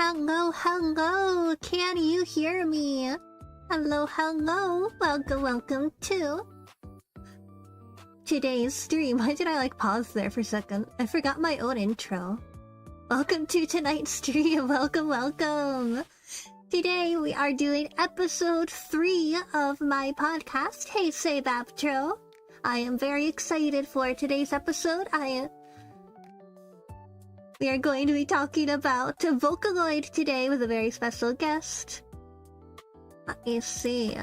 Hello, hello, can you hear me? Hello, hello, welcome to today's stream. Why did I pause there for a second? I forgot my own intro. Welcome to tonight's stream, welcome. Today we are doing episode 3 of my podcast, Heisei Babtro. I am very excited for today's episode. We are going to be talking about Vocaloid today with a very special guest. Let me see.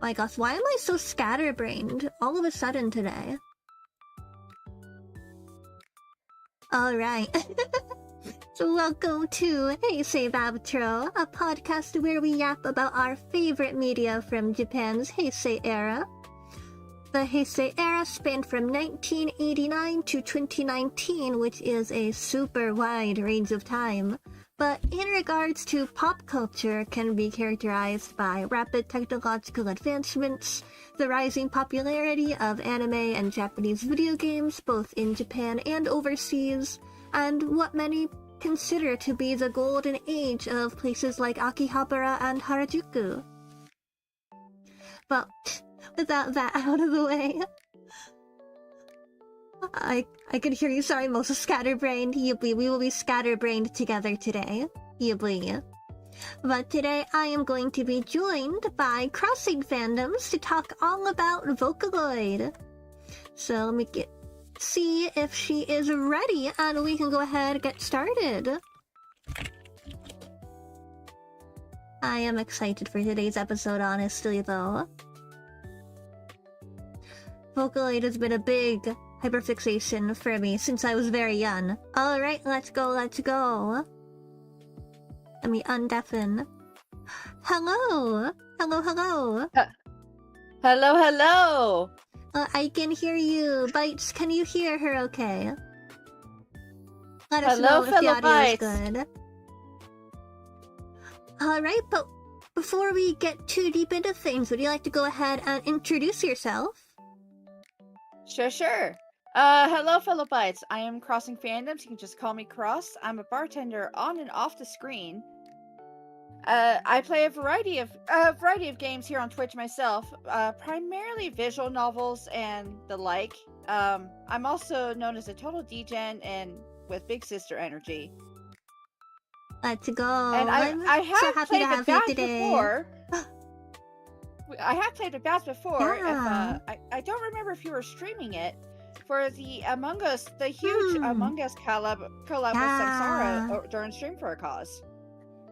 My gosh, why am I so scatterbrained all of a sudden today? Alright. So welcome to Heisei Babtro, a podcast where we yap about our favorite media from Japan's Heisei era. The Heisei era spanned from 1989 to 2019, which is a super wide range of time, but in regards to pop culture can be characterized by rapid technological advancements, the rising popularity of anime and Japanese video games both in Japan and overseas, and what many consider to be the golden age of places like Akihabara and Harajuku. But without that out of the way, I can hear you. Sorry, I'm also scatterbrained. We will be scatterbrained together today. But today I am going to be joined by Crossing Fandoms to talk all about Vocaloid. So let me see if she is ready, and we can go ahead and get started. I am excited for today's episode, honestly, though. Vocaloid has been a big hyperfixation for me since I was very young. Alright, let's go. Let me undeafen. Hello! Hello! Hello! I can hear you. Bites, can you hear her okay? Let us Hello, know if the audio Bites. is good. Alright, but before we get too deep into things, would you like to go ahead and introduce yourself? Sure. Hello, fellow bites. I am Crossing Fandoms. You can just call me Cross. I'm a bartender on and off the screen. I play a variety of games here on Twitch myself, primarily visual novels and the like. I'm also known as a total degen and with big sister energy. Let's go. And I have so happy played to have with you Baz today. before. I have played with Baz before. Yeah. I don't remember if you were streaming it for the Among Us, the huge Among Us collab with Samsara during Stream for a Cause.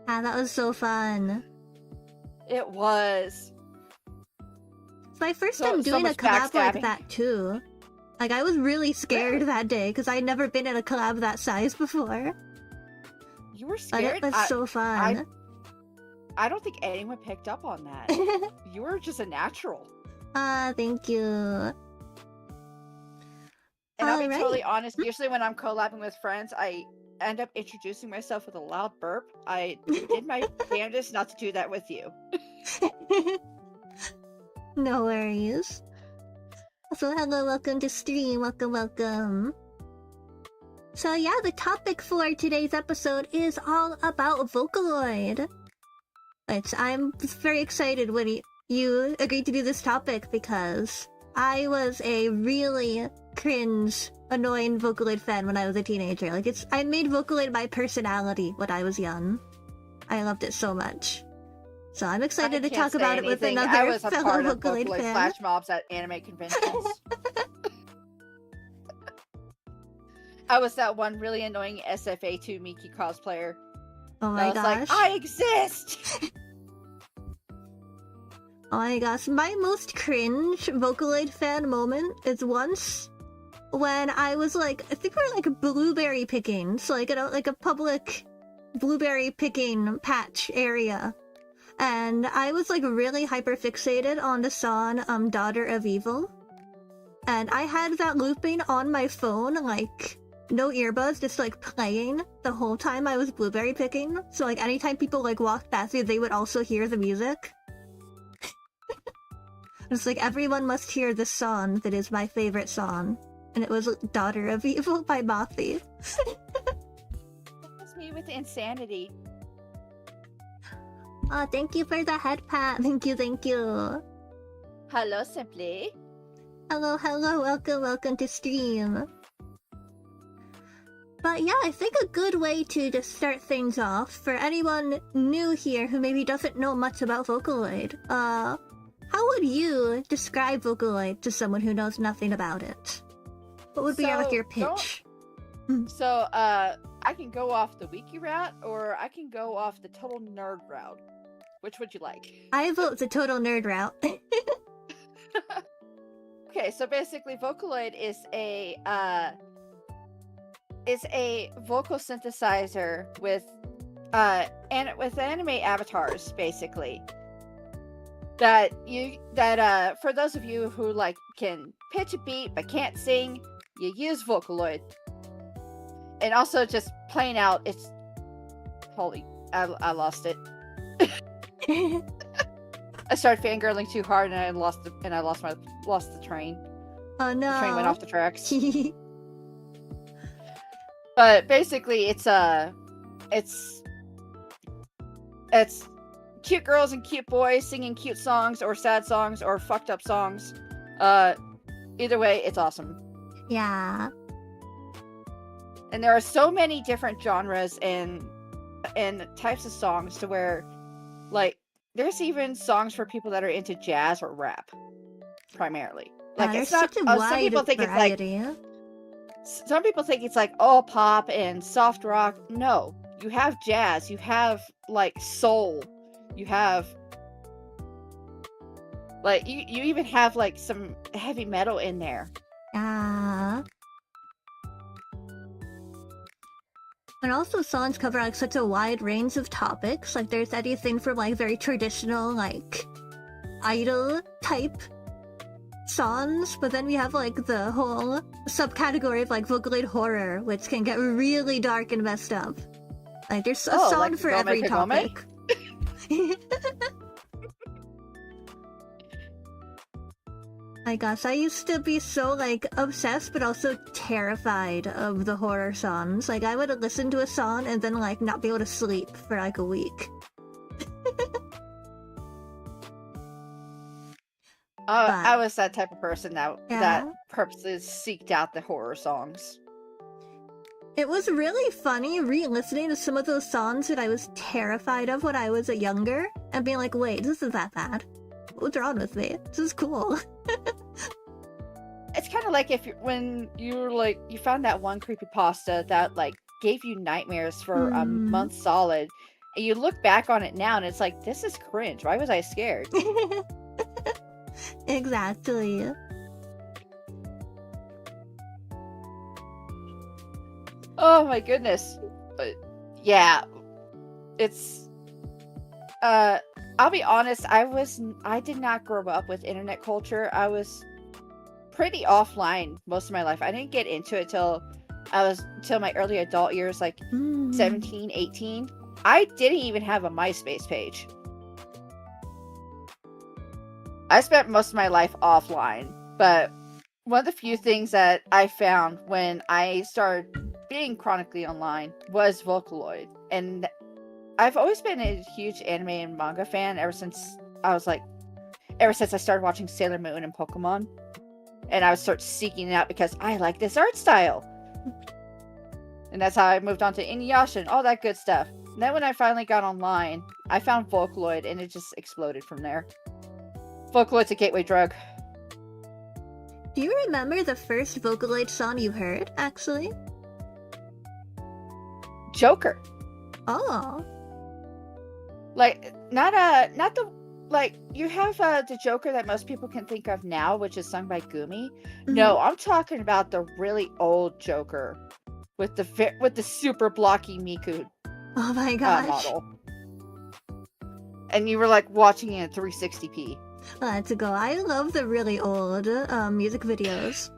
Yeah, that was so fun. It was. It's my first time doing a collab like that too. I was really scared that day because I'd never been in a collab that size before. You were scared? But it was so fun. I don't think anyone picked up on that. You were just a natural. Thank you. And I'll be totally honest, usually when I'm collabing with friends, I end up introducing myself with a loud burp. I did my damnedest not to do that with you. No worries. So hello, welcome to stream, welcome. So yeah, the topic for today's episode is all about Vocaloid. Which I'm very excited when you agreed to do this topic because I was a really cringe, annoying Vocaloid fan when I was a teenager. I made Vocaloid my personality when I was young. I loved it so much. So I'm excited to talk about it with another I was a fellow part of Vocaloid fan. flash mobs at anime conventions. I was that one really annoying SFA2 Miki cosplayer. Oh my gosh. Like, I exist! Oh my gosh, my most cringe Vocaloid fan moment is once when I was I think we were blueberry picking, so a public blueberry picking patch area. And I was really hyperfixated on the song Daughter of Evil. And I had that looping on my phone, no earbuds, just playing the whole time I was blueberry picking. So anytime people walked past me, they would also hear the music. It's everyone must hear this song that is my favorite song. And it was Daughter of Evil by Mothi. That was me with insanity. Oh, thank you for the head pat. Thank you. Hello, Simply. Hello, welcome to stream. But yeah, I think a good way to just start things off, for anyone new here who maybe doesn't know much about Vocaloid, how would you describe Vocaloid to someone who knows nothing about it? What would be your pitch? So, I can go off the wiki route, or I can go off the total nerd route. Which would you like? I vote the total nerd route. Okay, so basically, Vocaloid is a vocal synthesizer with anime avatars, basically. That for those of you who like can pitch a beat but can't sing, you use Vocaloid. And also just plain out, it's holy. I lost it. I started fangirling too hard and I lost the train. Oh no! The train went off the tracks. But basically, it's cute girls and cute boys singing cute songs or sad songs or fucked up songs. Either way, it's awesome. Yeah. And there are so many different genres and types of songs to where, like, there's even songs for people that are into jazz or rap, primarily. Like, yeah, it's not. Such a wide some people think variety. It's like. Some people think it's like all pop and soft rock. No, you have jazz. You have like soul. You have like you even have like some heavy metal in there. And also songs cover like such a wide range of topics. Like there's anything from like very traditional like idol type songs, but then we have like the whole subcategory of like Vocaloid horror, which can get really dark and messed up. Like there's a song like for every topic. My gosh, I used to be so like obsessed but also terrified of the horror songs. Like I would listen to a song and then like not be able to sleep for like a week. I was that type of person that purposely seeked out the horror songs. It was really funny re-listening to some of those songs that I was terrified of when I was younger and being like, wait, this isn't that bad. What's wrong with me? This is cool. It's kind of like when you found that one creepypasta that like gave you nightmares for a month solid, and you look back on it now and it's like, this is cringe. Why was I scared? Exactly. Oh my goodness. But yeah, it's I'll be honest, I did not grow up with internet culture. I was pretty offline most of my life. I didn't get into it till my early adult years, like 17, 18. I didn't even have a MySpace page. I spent most of my life offline, but one of the few things that I found when I started being chronically online was Vocaloid. And I've always been a huge anime and manga fan ever since I started watching Sailor Moon and Pokemon. And I would start seeking it out because I like this art style. And that's how I moved on to Inuyasha and all that good stuff. And then when I finally got online, I found Vocaloid and it just exploded from there. Vocaloid's a gateway drug. Do you remember the first Vocaloid song you heard, actually? Joker. Oh. Like, not the, like, you have the Joker that most people can think of now, which is sung by Gumi. Mm-hmm. No, I'm talking about the really old Joker with the super blocky Miku. Oh my gosh. Model. And you were like watching it in 360p. Let's go. I love the really old music videos.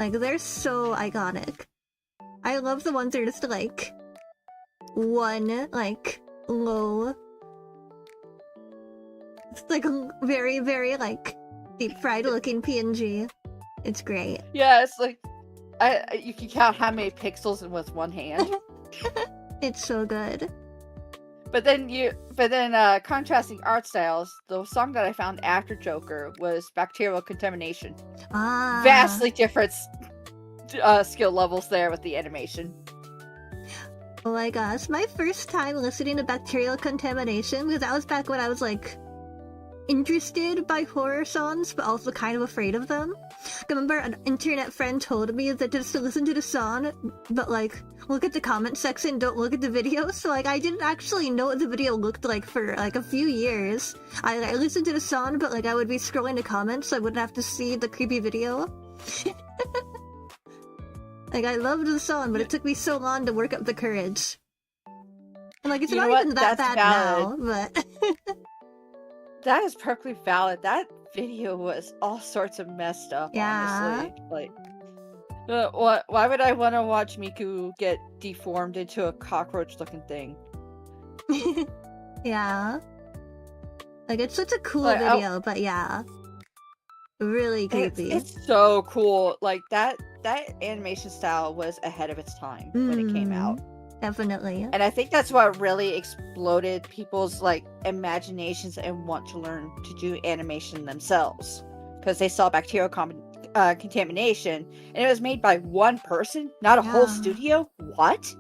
Like, they're so iconic. I love the ones that are just like one, like, low. It's like very, very, like, deep fried looking PNG. It's great. Yeah, it's like, you can count how many pixels in with one hand. It's so good. But then contrasting art styles, the song that I found after Joker was Bacterial Contamination. Vastly different skill levels there with the animation. Oh my gosh, my first time listening to Bacterial Contamination, because that was back when I was like interested by horror songs, but also kind of afraid of them. I remember an internet friend told me that just to listen to the song, but like look at the comment section, don't look at the video. So like I didn't actually know what the video looked like for like a few years. I listened to the song, but like I would be scrolling the comments, so I wouldn't have to see the creepy video. Like I loved the song, but it took me so long to work up the courage. And like it's not even that bad now, but that is perfectly valid. That video was all sorts of messed up, honestly. Like, why would I want to watch Miku get deformed into a cockroach-looking thing? Yeah. Like, it's such a cool video, but yeah. Really creepy. It's so cool. Like, that animation style was ahead of its time when it came out. Definitely. And I think that's what really exploded people's like imaginations and want to learn to do animation themselves, because they saw bacterial contamination and it was made by one person, not a whole studio. What?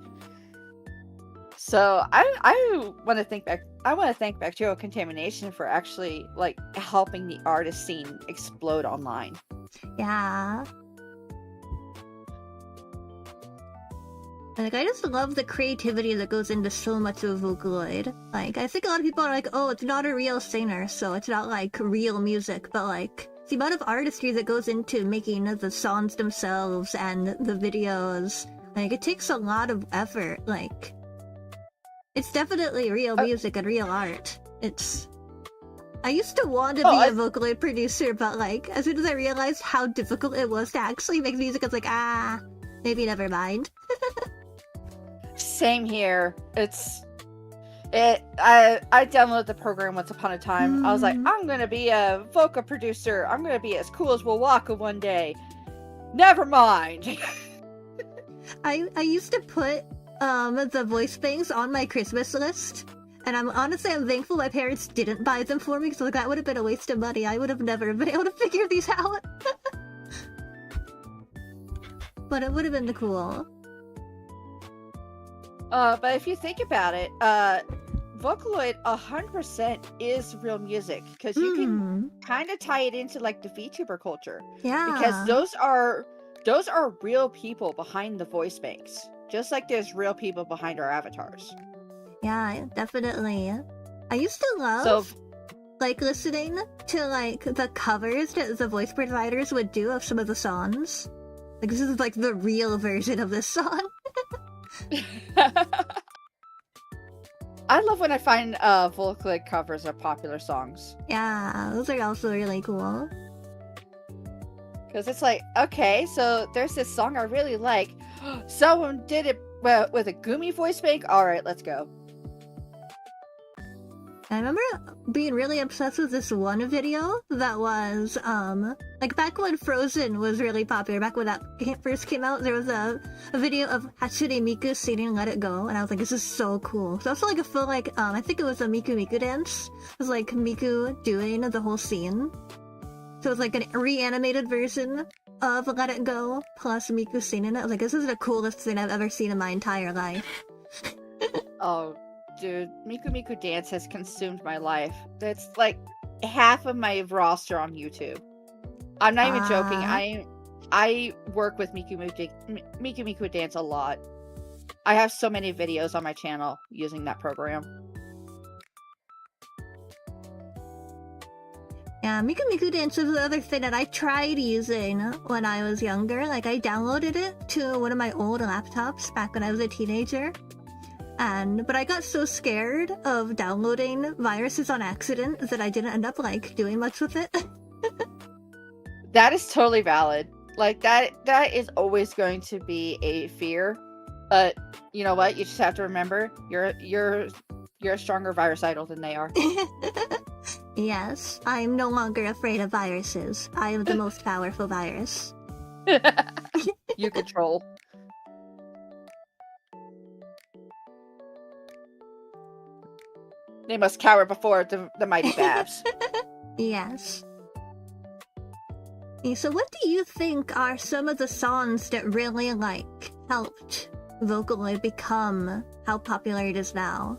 So I want to thank bacterial contamination for actually like helping the artist scene explode online. Yeah. Like, I just love the creativity that goes into so much of Vocaloid. Like, I think a lot of people are like, oh, it's not a real singer, so it's not, like, real music. But, like, the amount of artistry that goes into making the songs themselves and the videos, like, it takes a lot of effort. Like, it's definitely real music and real art. I used to want to be a Vocaloid producer, but, like, as soon as I realized how difficult it was to actually make music, I was like, maybe never mind. Same here. I downloaded the program once upon a time. I was like, I'm gonna be a vocal producer. I'm gonna be as cool as Wawaka one day. Never mind. I used to put the voice banks on my Christmas list, and I'm thankful my parents didn't buy them for me, because like, that would have been a waste of money. I would have never been able to figure these out. But it would have been cool. But if you think about it, Vocaloid 100% is real music, because you can kind of tie it into like the VTuber culture. Yeah. Because those are real people behind the voice banks, just like there's real people behind our avatars. Yeah, definitely. I used to love like listening to like the covers that the voice providers would do of some of the songs. Like, this is like the real version of this song. I love when I find Vocaloid covers of popular songs. Yeah, those are also really cool. Because it's like, okay, so there's this song I really like. Someone did it with a Gumi voice bank. Alright, let's go. I remember being really obsessed with this one video that was, like back when Frozen was really popular, back when that first came out, there was a video of Hatsune Miku singing Let It Go, and I was like, this is so cool. So also like a full, like, I think it was a Miku Miku dance. It was like Miku doing the whole scene. So it was like a reanimated version of Let It Go, plus Miku singing it. I was like, this is the coolest thing I've ever seen in my entire life. Oh, dude, Miku Miku Dance has consumed my life. That's like half of my roster on YouTube. I'm not even joking. I work with Miku Miku Dance a lot. I have so many videos on my channel using that program. Yeah, Miku Miku Dance is the other thing that I tried using when I was younger. Like, I downloaded it to one of my old laptops back when I was a teenager. But I got so scared of downloading viruses on accident that I didn't end up, like, doing much with it. That is totally valid. Like, that is always going to be a fear. But, you know what? You just have to remember, you're a stronger virus idol than they are. Yes, I'm no longer afraid of viruses. I am the most powerful virus. You control. They must cower before the mighty Babs. Yes. So what do you think are some of the songs that really, like, helped Vocaloid become how popular it is now?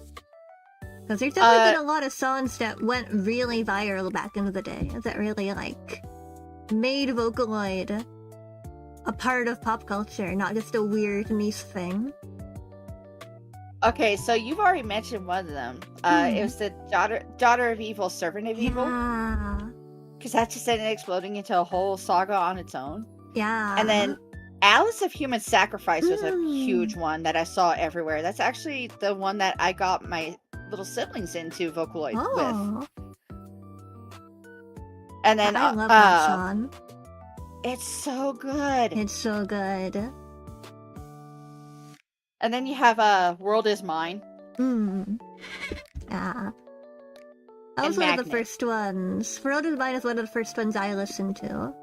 Because there's definitely been a lot of songs that went really viral back in the day that really, like, made Vocaloid a part of pop culture, not just a weird niche thing. Okay, so you've already mentioned one of them. It was the daughter of evil, servant of evil. Yeah. Because that just ended up exploding into a whole saga on its own. Yeah. And then Alice of Human Sacrifice was a huge one that I saw everywhere. That's actually the one that I got my little siblings into Vocaloid with. And then I love that song. It's so good. It's so good. And then you have World Is Mine. Yeah. That was one of the first ones. World Is Mine is one of the first ones I listened to.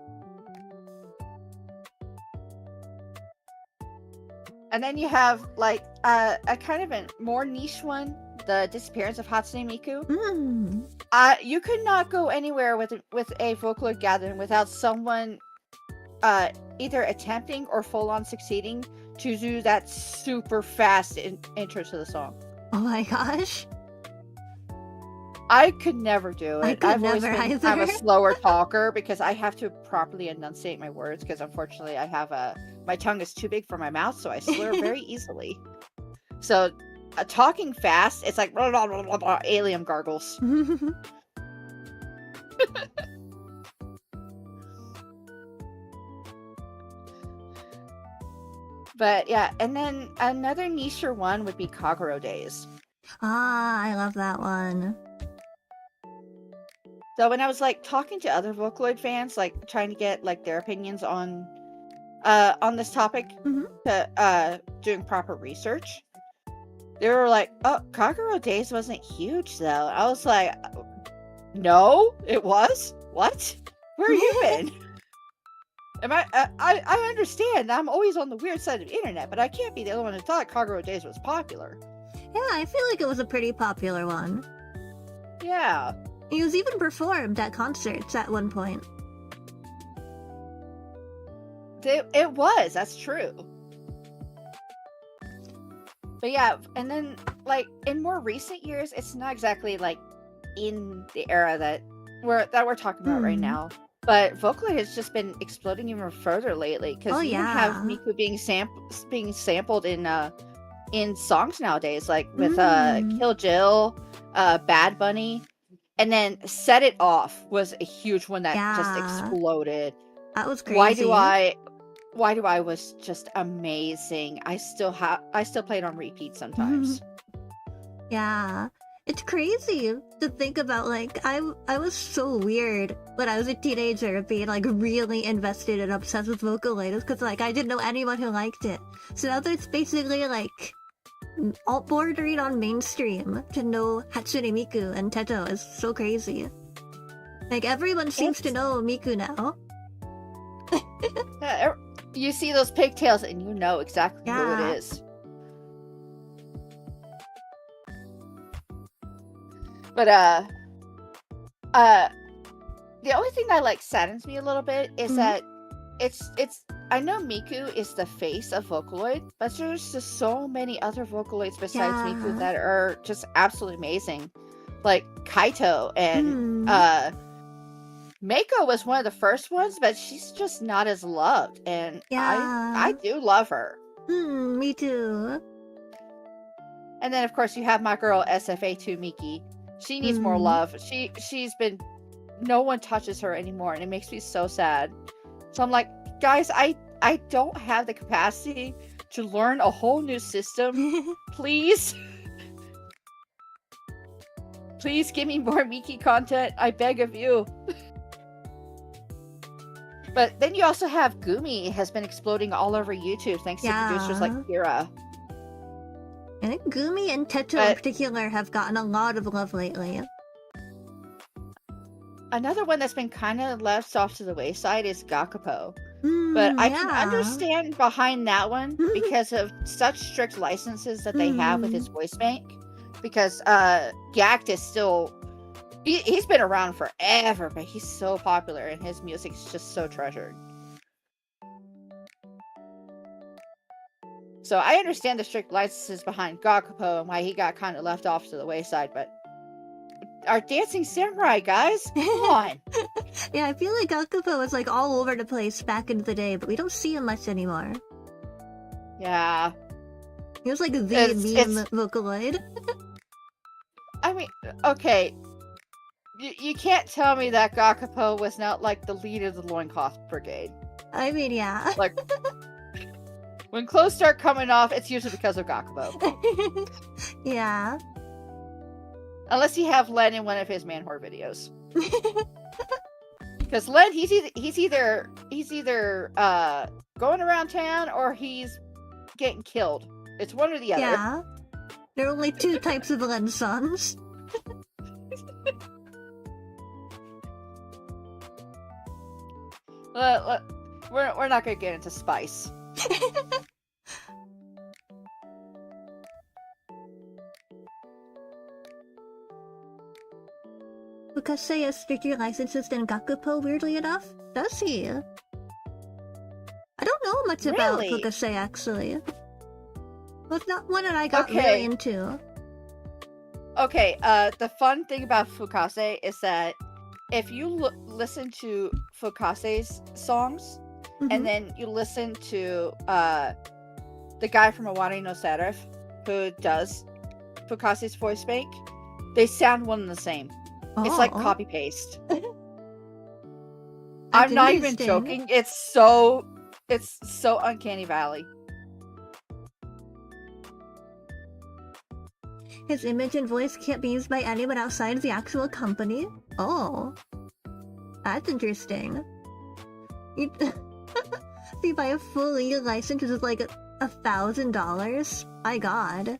And then you have, like, a kind of a more niche one, The Disappearance of Hatsune Miku. You could not go anywhere with a Vocaloid gathering without someone either attempting or full-on succeeding to do that super fast intro to the song. Oh my gosh. I could never do it. I've always been I'm a slower talker because I have to properly enunciate my words because unfortunately I have my tongue is too big for my mouth, so I slur very easily. So talking fast, it's like blah, blah, blah, blah, blah, alien gargles. But yeah, and then another nicher one would be Kagero Days. I love that one. So when I was like talking to other Vocaloid fans, like trying to get like their opinions on this topic, doing proper research, they were like, "Oh, Kagero Days wasn't huge though." I was like, "No, it was. What? Where have you been?" I understand. I'm always on the weird side of the internet, but I can't be the only one who thought Kagero Days was popular. Yeah, I feel like it was a pretty popular one. Yeah. It was even performed at concerts at one point. It was. That's true. But yeah, and then like in more recent years, it's not exactly like in the era that we're talking about right now. But Vocaloid has just been exploding even further lately because you have Miku being sampled in songs nowadays, like with Kill Jill, Bad Bunny, and then Set It Off was a huge one that just exploded. That was crazy. Why do I was just amazing. I still play it on repeat sometimes. Yeah. It's crazy to think about, like, I was so weird when I was a teenager being, like, really invested and obsessed with Vocaloid because, like, I didn't know anyone who liked it. So now that it's basically, like, all bordering on mainstream to know Hatsune Miku and Teto is so crazy. Like, everyone seems to know Miku now. You see those pigtails and you know exactly who it is. But the only thing that like saddens me a little bit is that it's I know Miku is the face of Vocaloid, but there's just so many other Vocaloids besides Miku that are just absolutely amazing. Like Kaito and Meiko was one of the first ones, but she's just not as loved, and I do love her. Me too. And then of course you have my girl SFA2 Miki. She needs more love. She's been, no one touches her anymore, and it makes me so sad. So I'm like, guys, I don't have the capacity to learn a whole new system. Please. Please give me more Miki content. I beg of you. But then you also have Gumi has been exploding all over YouTube thanks to producers like Kira. I think Gumi and Teto in particular have gotten a lot of love lately. Another one that's been kind of left off to the wayside is Gakpo. But I can understand behind that one because of such strict licenses that they have with his voice bank. because Gact is still he's been around forever, but he's so popular and his music is just so treasured. So I understand the strict licenses behind Gakupo and why he got kind of left off to the wayside, but our dancing samurai, guys, come on. Yeah, I feel like Gakupo was like all over the place back in the day, but we don't see him much anymore. Yeah. He was like the meme vocaloid. I mean, okay. You can't tell me that Gakupo was not like the lead of the Loincloth Brigade. I mean, yeah. Like, when clothes start coming off, it's usually because of Gakupo. Yeah. Unless you have Len in one of his man-whore videos. Because Len, he's either going around town or he's getting killed. It's one or the other. Yeah. There are only two types of Len songs. We're not gonna get into Spice. Fukase has stricter licenses than Gakupo, weirdly enough. Does he? I don't know much about Really? Fukase, actually. Well, it's not one that I got really into. Okay, the fun thing about Fukase is that if you listen to Fukase's songs, and then you listen to the guy from Awari no Seraph who does Fukase's voice bank, they sound one and the same. It's like copy paste. I'm not even joking. It's so Uncanny Valley. His image and voice can't be used by anyone outside the actual company? Oh. That's interesting. If you buy a full legal license, which is like $1,000? My god.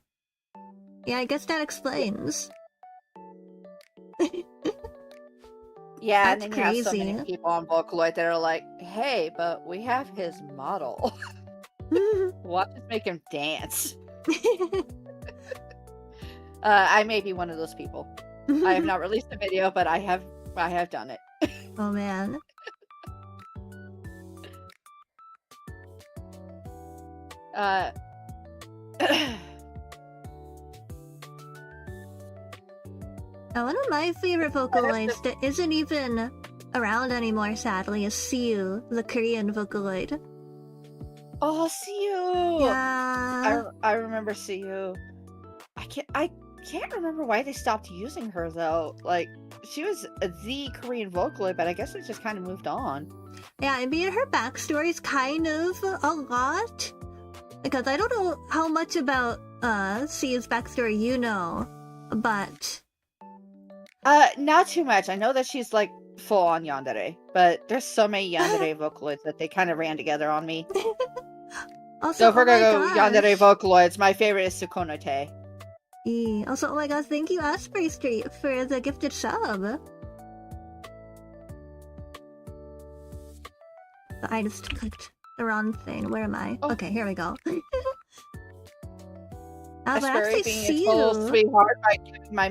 Yeah, I guess that explains. Yeah, That's and then you have so crazy. many people on Vocaloid that are like, hey, but we have his model. Watch us make him dance. I may be one of those people. I have not released a video, but I have done it. Oh man. One of my favorite Vocaloids that isn't even around anymore, sadly, is Siu, the Korean Vocaloid. Oh, Siu! Yeah. I remember Siu. I can't remember why they stopped using her though. Like, she was the Korean Vocaloid, but I guess it just kind of moved on. Yeah, I mean, her backstory is kind of a lot. Because I don't know how much about Siu's backstory you know, but... Not too much. I know that she's like full on yandere, but there's so many yandere Vocaloids that they kind of ran together on me. Also, So if we're gonna go yandere Vocaloids, my favorite is Sukono Te. Also, oh my gosh, thank you, Asprey Street, for the gifted sub. I just clicked the wrong thing. Where am I? Oh. Okay, here we go. That's but very actually, being see a total you. sweetheart by giving my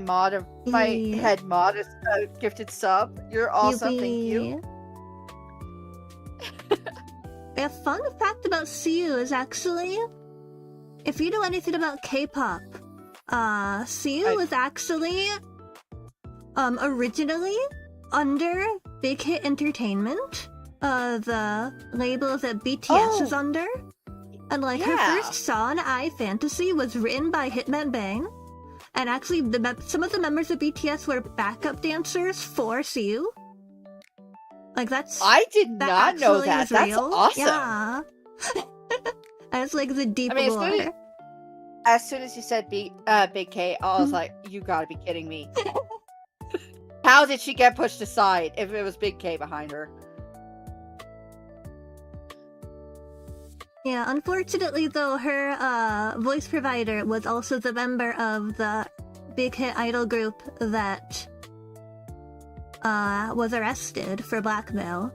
head mod as a gifted sub. You're awesome, thank you. A fun fact about Siu is actually, if you know anything about K-pop, Siu was actually originally under Big Hit Entertainment, the label that BTS is under. And like her first song, I Fantasy, was written by Hitman Bang. And actually, some of the members of BTS were backup dancers for Siu. Like I did not know that. That's real. awesome. Yeah. That's like the deep lore. As soon as you said Big K, I was like, you gotta be kidding me. How did she get pushed aside if it was Big K behind her? Yeah, unfortunately though, her voice provider was also the member of the big hit idol group that was arrested for blackmail.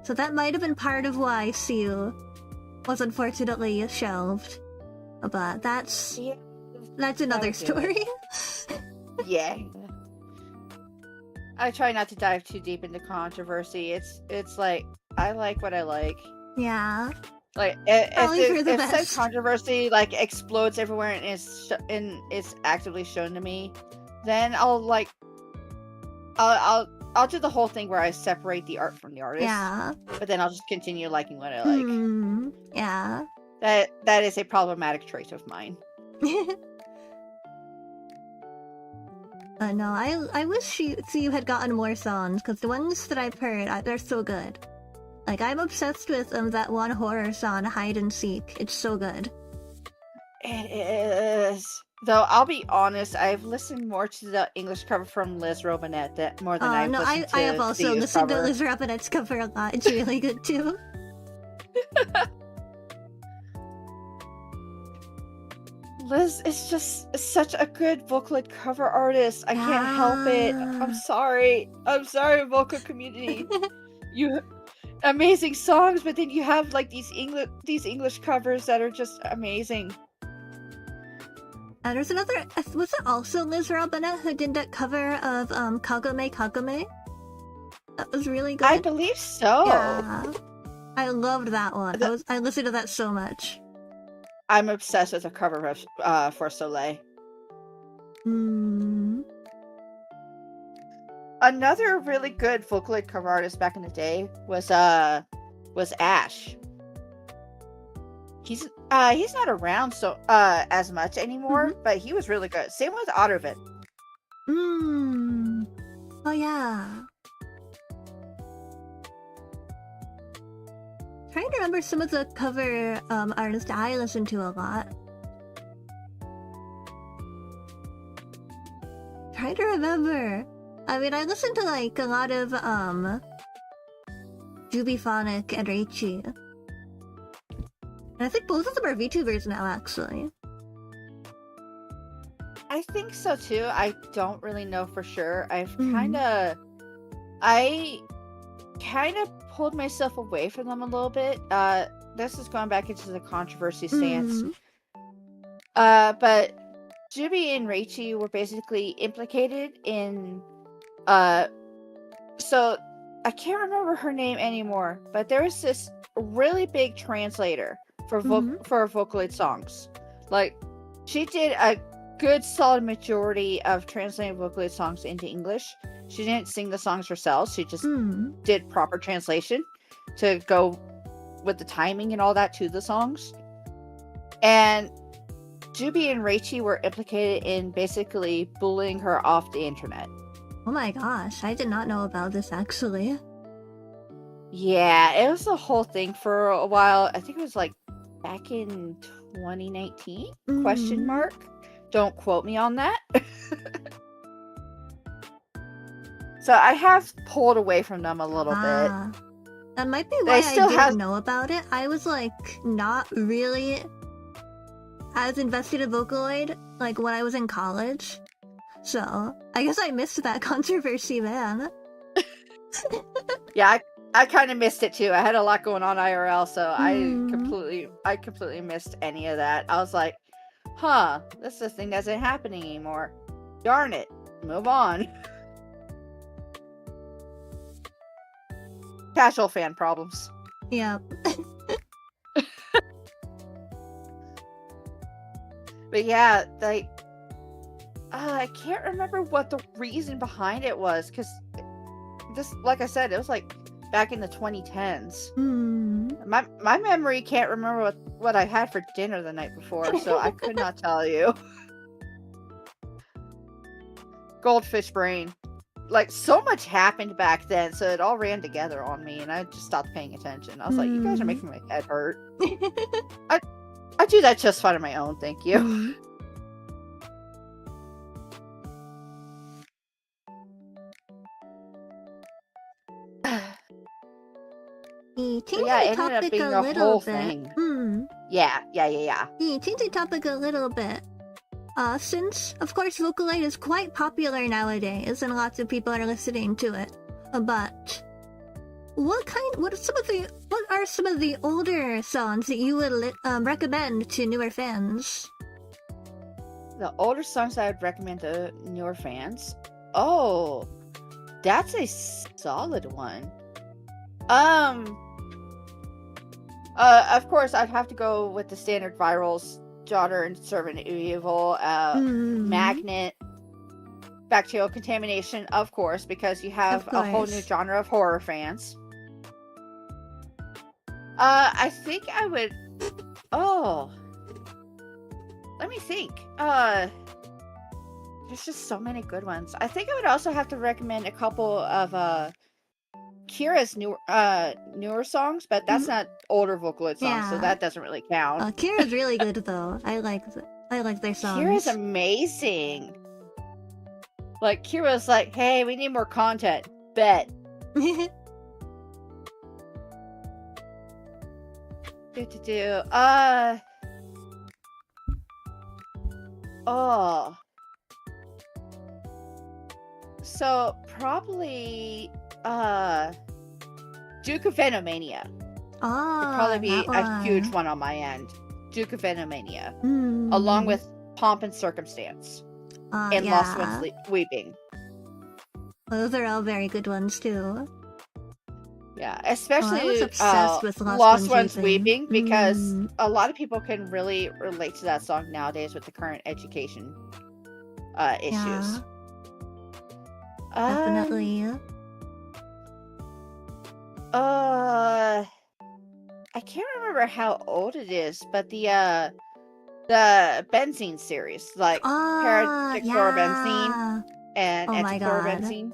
So that might have been part of why Siu was unfortunately shelved. But that's... Yeah, That's another story. Yeah. I try not to dive too deep into controversy. It's like, I like what I like. Yeah. Like, if said controversy like explodes everywhere and it's actively shown to me, then I'll do the whole thing where I separate the art from the artist. Yeah. But then I'll just continue liking what I like. Yeah. That is a problematic trait of mine. No, I wish you had gotten more songs, because the ones that I've heard, they're so good. Like, I'm obsessed with that one horror song, Hide and Seek. It's so good. It is. Though, I'll be honest, I've listened more to the English cover from Liz Robinette more than I've listened to I have also listened to Liz Robinette's cover a lot. It's really good, too. Liz is just such a good Vocaloid cover artist. I can't help it. I'm sorry, vocal community. You amazing songs, but then you have like these English covers that are just amazing. And there's another. Was it also Liz Robinette who did that cover of Kagome Kagome? That was really good. I believe so. Yeah, I loved that one. I listened to that so much. I'm obsessed with the cover of For Soleil. Another really good Vocaloid cover artist back in the day was Ash. He's not around so as much anymore, but he was really good. Same with Ottervin. Oh yeah. Trying to remember some of the cover artists I listened to a lot. Trying to remember. I mean, I listened to like a lot of Jubiphonic and Reichi. And I think both of them are VTubers now, actually. I think so too. I don't really know for sure. I kind of pulled myself away from them a little bit. This is going back into the controversy stance. But Jubi and Reichi were basically implicated in so I can't remember her name anymore, but there was this really big translator for Vocaloid songs. Like, she did a good solid majority of translating Vocaloid songs into English. She didn't sing the songs herself. She just did proper translation to go with the timing and all that to the songs. And Jubi and Reichi were implicated in basically bullying her off the internet. Oh my gosh, I did not know about this actually. Yeah, it was a whole thing for a while. I think it was like back in 2019? Question mark. Don't quote me on that. So I have pulled away from them a little bit. That might be why I didn't know about it. I was like not really as invested in Vocaloid like when I was in college. So I guess I missed that controversy, man. Yeah, I kind of missed it too. I had a lot going on IRL, so I completely missed any of that. I was like, this thing doesn't happen anymore. Darn it. Move on. Casual fan problems. Yep. But yeah, like, I can't remember what the reason behind it was, because this, like I said, it was like back in the 2010s. My memory can't remember what I had for dinner the night before, so I could not tell you. Goldfish brain. Like, so much happened back then, so it all ran together on me, and I just stopped paying attention. I was like, you guys are making my head hurt. I do that just fine on my own, thank you. Changing the topic a little bit. Yeah. Changing the topic a little bit. Since, of course, Vocaloid is quite popular nowadays, and lots of people are listening to it. But what are some of the older songs that you would recommend to newer fans? The older songs I would recommend to newer fans. Oh, that's a solid one. Of course, I'd have to go with the standard virals: Daughter and Servant of Evil, Magnet, Bacterial Contamination, of course, because you have a whole new genre of horror fans. I think I would. Oh, let me think. There's just so many good ones. I think I would also have to recommend a couple of Kira's newer songs, but that's not older Vocaloid songs, so that doesn't really count. Kira's really good though. I like their songs. Kira's amazing. Like, Kira's like, hey, we need more content. Bet. Oh. So probably Duke of Venomania would probably be a huge one on my end. Duke of Venomania, along with Pomp and Circumstance and Lost Ones Weeping. Those are all very good ones too. Yeah, especially I was obsessed with Lost Ones Weeping because a lot of people can really relate to that song nowadays with the current education issues. Definitely. I can't remember how old it is, but the Benzene series, like Paradichlorobenzene and Antichlorobenzene.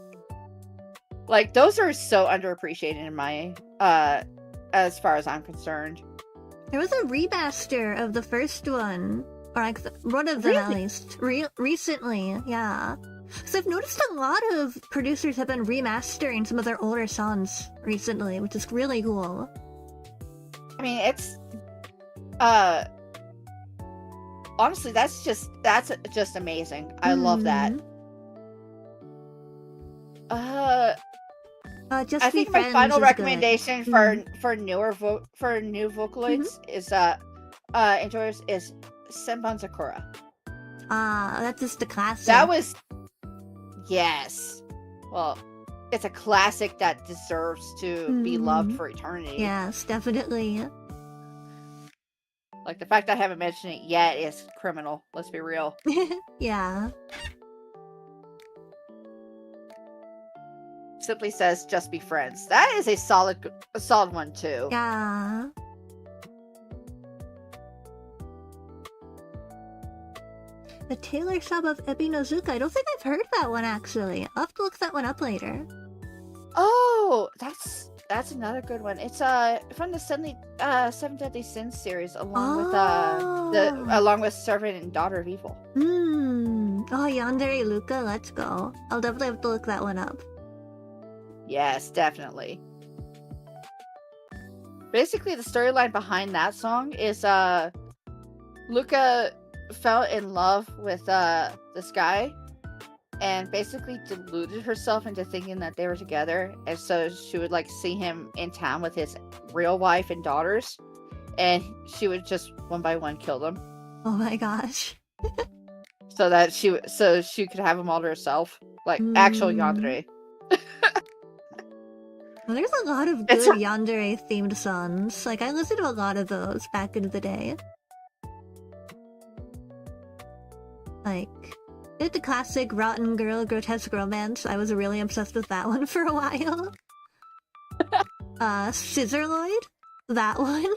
Like, those are so underappreciated in my as far as I'm concerned. There was a remaster of the first one, or like one of them at least, recently. Yeah. So I've noticed a lot of producers have been remastering some of their older songs recently, which is really cool. I mean, it's honestly, that's just amazing. I love that. Just I think my final recommendation for new Vocaloids is enjoyers is Senbon Sakura. That's just the classic. That was well, it's a classic that deserves to be loved for eternity. Yes, definitely. Like, the fact that I haven't mentioned it yet is criminal. Let's be real. Yeah. Simply says, just be friends. That is a solid one too. Yeah. The Tailor Shop of Ebinozuka. I don't think I've heard that one actually. I'll have to look that one up later. Oh, that's another good one. It's from the Seven Deadly Sins series, along with Servant and Daughter of Evil. Oh, Yandere Luca, let's go. I'll definitely have to look that one up. Yes, definitely. Basically, the storyline behind that song is Luca fell in love with this guy and basically deluded herself into thinking that they were together, and so she would like see him in town with his real wife and daughters, and she would just one by one kill them. Oh my gosh. so she could have them all to herself, like actual yandere. Well, there's a lot of good yandere themed songs. Like, I listened to a lot of those back in the day. Like, the classic Rotten Girl Grotesque Romance. I was really obsessed with that one for a while. Scissorloid? That one.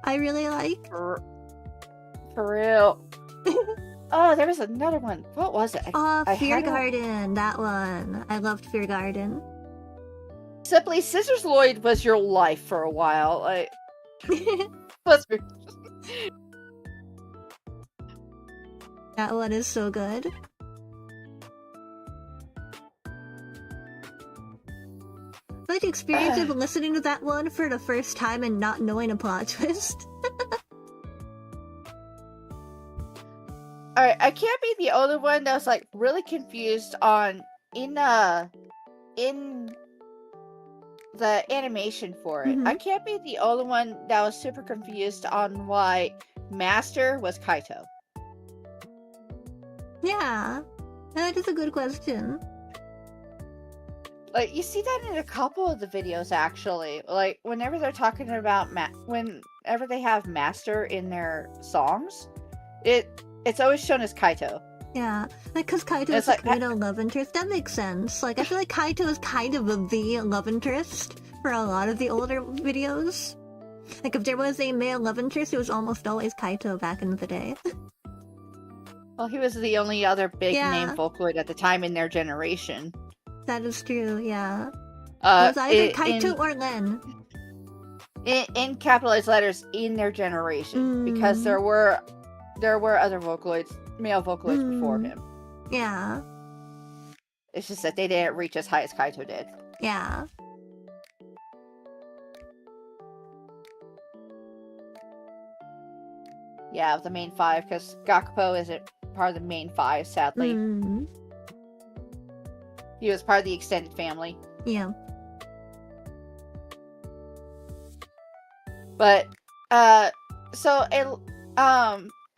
I really like. For real. Oh, there was another one. What was it? Fear Garden. That one. I loved Fear Garden. Simply, Scissorloid was your life for a while. Like, let's be. That one is so good. Like the experience of listening to that one for the first time and not knowing a plot twist. Alright, I can't be the only one that was like really confused on in the animation for it. I can't be the only one that was super confused on why Master was Kaito. Yeah, that is a good question. Like, you see that in a couple of the videos, actually. Like, whenever they're talking about whenever they have Master in their songs, it's always shown as Kaito. Yeah, like, because Kaito is like, a love interest. That makes sense. Like, I feel like Kaito is kind of the love interest for a lot of the older videos. Like, if there was a male love interest, it was almost always Kaito back in the day. Well, he was the only other big name Vocaloid at the time in their generation. That is true, yeah. It was either Kaito or Len. In capitalized letters in their generation, because there were other Vocaloids, male Vocaloids before him. Yeah. It's just that they didn't reach as high as Kaito did. Yeah. Yeah, the main five, because Gakupo isn't part of the main five, sadly. He was part of the extended family. Yeah. But, so,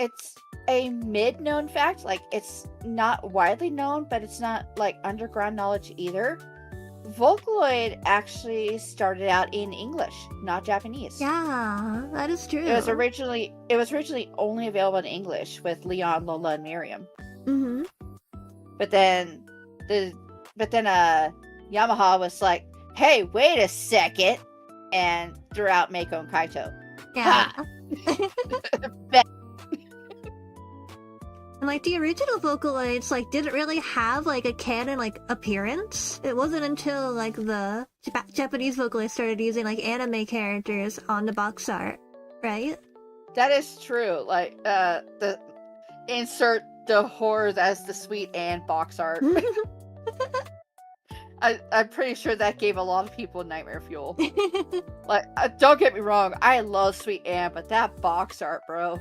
it's a mid-known fact. Like, it's not widely known, but it's not, like, underground knowledge either. Vocaloid actually started out in English, not Japanese. Yeah, that is true. It was originally only available in English with Leon, Lola, and Miriam. But then Yamaha was like, "Hey, wait a second," and threw out Mako and Kaito. Yeah. And, like, the original Vocaloids, like, didn't really have, like, a canon, like, appearance. It wasn't until, like, the Japanese Vocaloids started using, like, anime characters on the box art, right? That is true. Like, the insert the horrors as the sweet Anne box art. I'm pretty sure that gave a lot of people nightmare fuel. Like, don't get me wrong, I love Sweet Anne, but that box art, bro.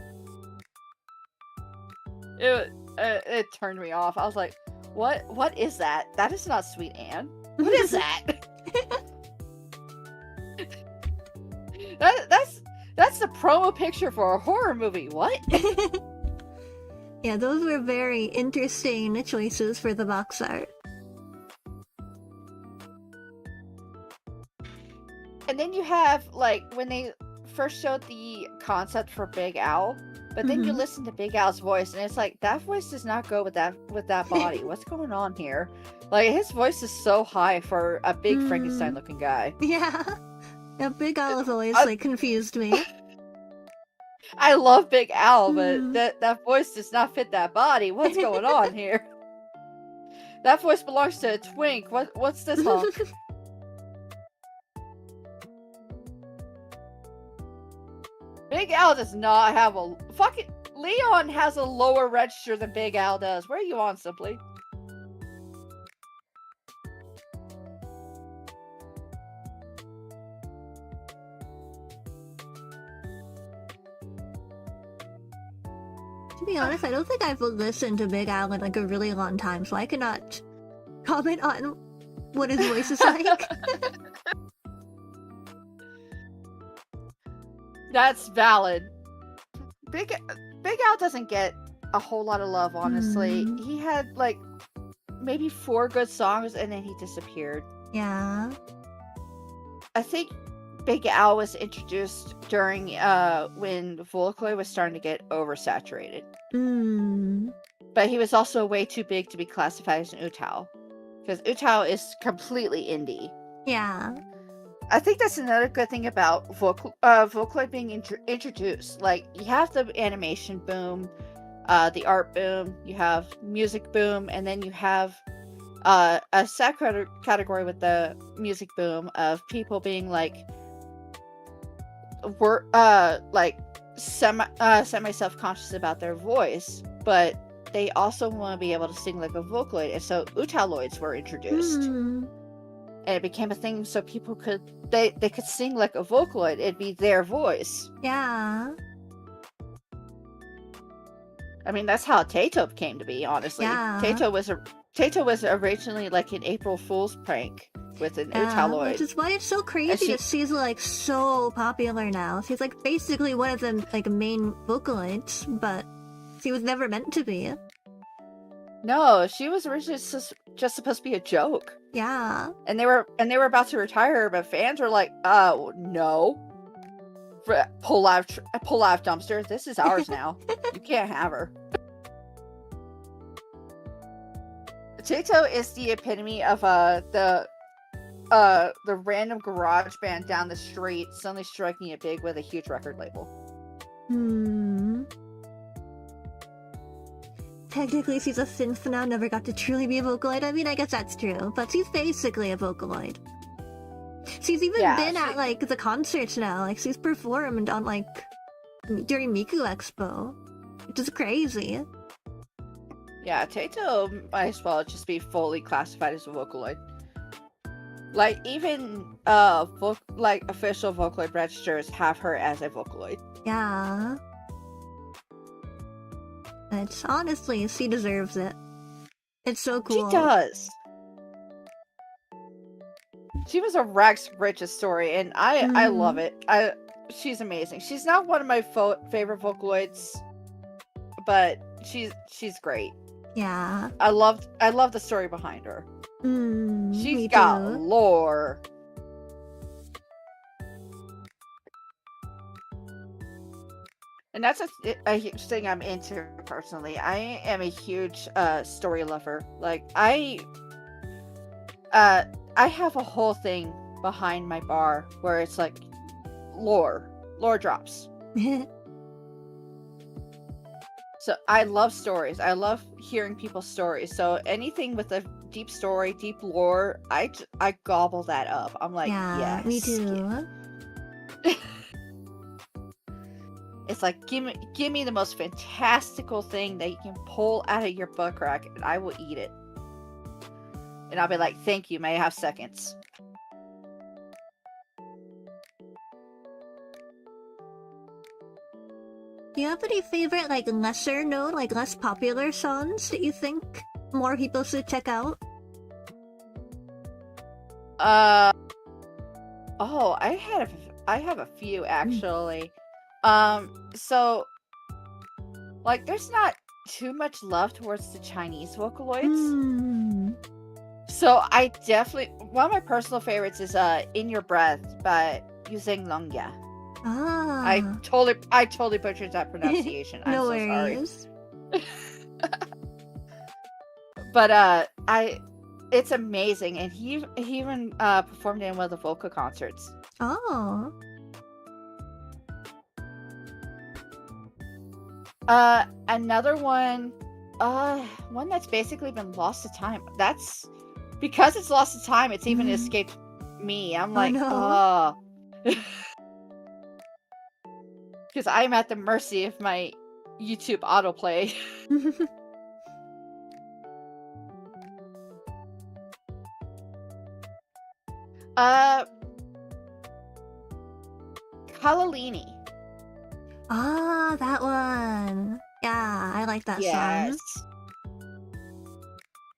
It turned me off. I was like, what is that? That is not Sweet Anne. What is that? That's the promo picture for a horror movie. What? Yeah, those were very interesting choices for the box art. And then you have, like, when they first showed the concept for Big Owl, but then you listen to Big Owl's voice, and it's like, that voice does not go with that body. What's going on here? Like, his voice is so high for a big Frankenstein-looking guy. Yeah. Yeah, Big Owl has always, like, confused me. I love Big Owl, but that voice does not fit that body. What's going on here? That voice belongs to a twink. What's this hunk? Big Al does not have a... Fucking... Leon has a lower register than Big Al does. Where are you on, Simply? To be honest, I don't think I've listened to Big Al in, like, a really long time, so I cannot comment on what his voice is like. That's valid. Big Al doesn't get a whole lot of love, honestly. He had, like, maybe 4 good songs, and then he disappeared. Yeah. I think Big Al was introduced during, when Vocaloid was starting to get oversaturated. But he was also way too big to be classified as an Utao. Because Utao is completely indie. Yeah. I think that's another good thing about Vocaloid being introduced. Like, you have the animation boom, the art boom, you have music boom, and then you have a category with the music boom of people being like, semi self-conscious about their voice, but they also want to be able to sing like a Vocaloid, and so Utaloids were introduced. And it became a thing so people could they could sing like a Vocaloid. It'd be their voice. Yeah. I mean, that's how Tato came to be, honestly. Yeah. Tato was originally like an April Fool's prank with an Utaloid. Which is why it's so crazy that she's like so popular now. She's like basically one of the like main Vocaloids, but she was never meant to be. No, she was originally just supposed to be a joke. Yeah. And they were about to retire her, but fans were like, no. Pull out dumpster. This is ours now. You can't have her. Taito is the epitome of the random garage band down the street suddenly striking it big with a huge record label. Technically, she's a synth now, never got to truly be a Vocaloid. I mean, I guess that's true, but she's basically a Vocaloid. She's even been at, like, the concerts now. Like, she's performed on, like, during Miku Expo. Which is crazy. Yeah, Taito might as well just be fully classified as a Vocaloid. Like, even, official Vocaloid registers have her as a Vocaloid. Yeah. It's honestly, she deserves it. It's so cool. She does. She was a rags to riches story, and I love it. She's amazing. She's not one of my favorite Vocaloids, but she's great. Yeah. I love the story behind her. She's got lore. And that's a huge thing I'm into personally. I am a huge story lover. Like I have a whole thing behind my bar where it's like lore drops. So I love stories. I love hearing people's stories. So anything with a deep story, deep lore, I gobble that up. I'm like, yes. Me too. It's like, give me the most fantastical thing that you can pull out of your book rack, and I will eat it. And I'll be like, thank you, may I have seconds? Do you have any favorite, like, lesser known, like, less popular songs that you think more people should check out? Oh, I have a few, actually. So, like, there's not too much love towards the Chinese Vocaloids. So I definitely, one of my personal favorites is In Your Breath by Yuzeng Longya. I totally butchered that pronunciation. I'm so worries. sorry. But it's amazing, and he even performed in one of the Volca concerts. Oh. Another one that's basically been lost to time. That's because it's lost to time. It's even escaped me. I'm like, because I'm at the mercy of my YouTube autoplay. Kalalini. Ah, that one. Yeah, I like that song.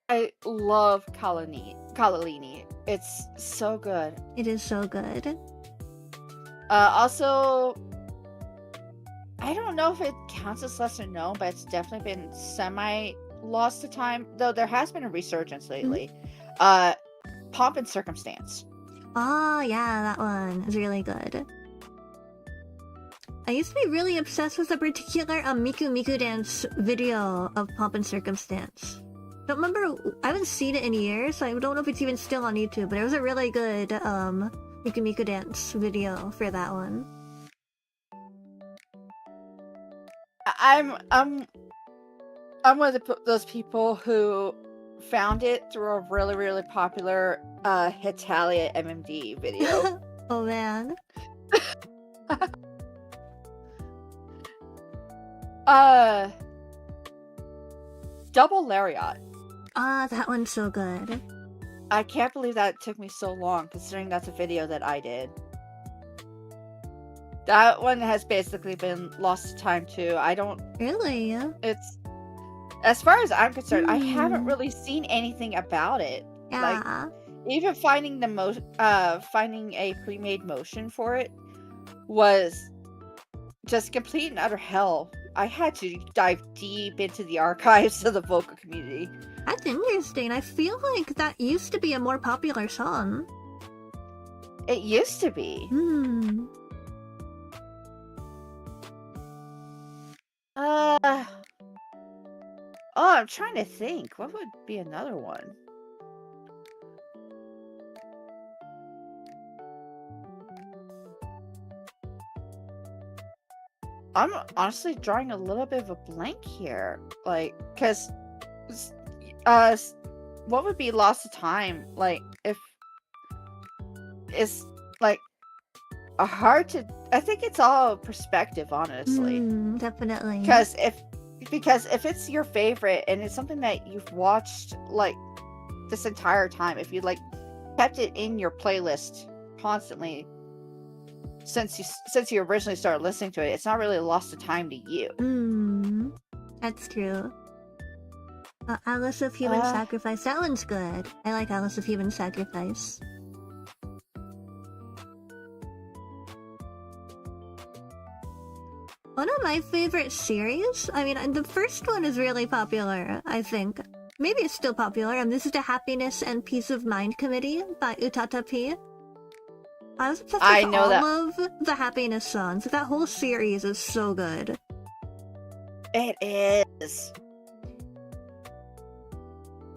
I love Kalalini. It's so good. It is so good. Also, I don't know if it counts as lesser known, but it's definitely been semi lost to time. Though there has been a resurgence lately. Pomp and Circumstance. Oh yeah, that one is really good. I used to be really obsessed with a particular Miku Miku dance video of Pomp and Circumstance. Don't remember, I haven't seen it in years, so I don't know if it's even still on YouTube, but it was a really good Miku Miku dance video for that one. I'm one of those people who found it through a really, really popular Hitalia MMD video. Oh man. Double Lariat. Ah, that one's so good. I can't believe that it took me so long, considering that's a video that I did. That one has basically been lost to time too. I don't... Really? It's... As far as I'm concerned, I haven't really seen anything about it. Yeah. Like, even finding finding a pre-made motion for it was just complete and utter hell. I had to dive deep into the archives of the vocal community. That's interesting. I feel like that used to be a more popular song. It used to be. I'm trying to think. What would be another one? I'm honestly drawing a little bit of a blank here. Like, because, what would be lost of time? Like, if it's like a hard to. I think it's all perspective, honestly. Definitely. Because if it's your favorite and it's something that you've watched like this entire time, if you like kept it in your playlist constantly since you originally started listening to it, it's not really a loss of time to you. That's true. Alice of Human Sacrifice. That one's good. I like Alice of Human Sacrifice. One of my favorite series, I mean, the first one is really popular, I think. Maybe it's still popular. This is the Happiness and Peace of Mind Committee by Utata P. I was obsessed with all of the Happiness songs. That whole series is so good. It is.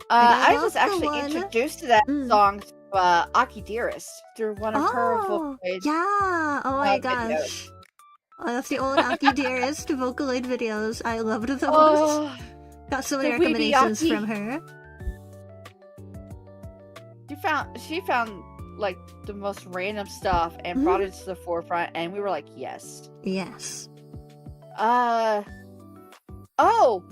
I was actually introduced to that song through Aki Dearest, through one of her Vocaloid. Yeah! Oh my gosh. Videos. That's the old Aki Dearest Vocaloid videos. I loved those. Got so many recommendations from her. She found like the most random stuff and brought it to the forefront, and we were like, yes. Yes.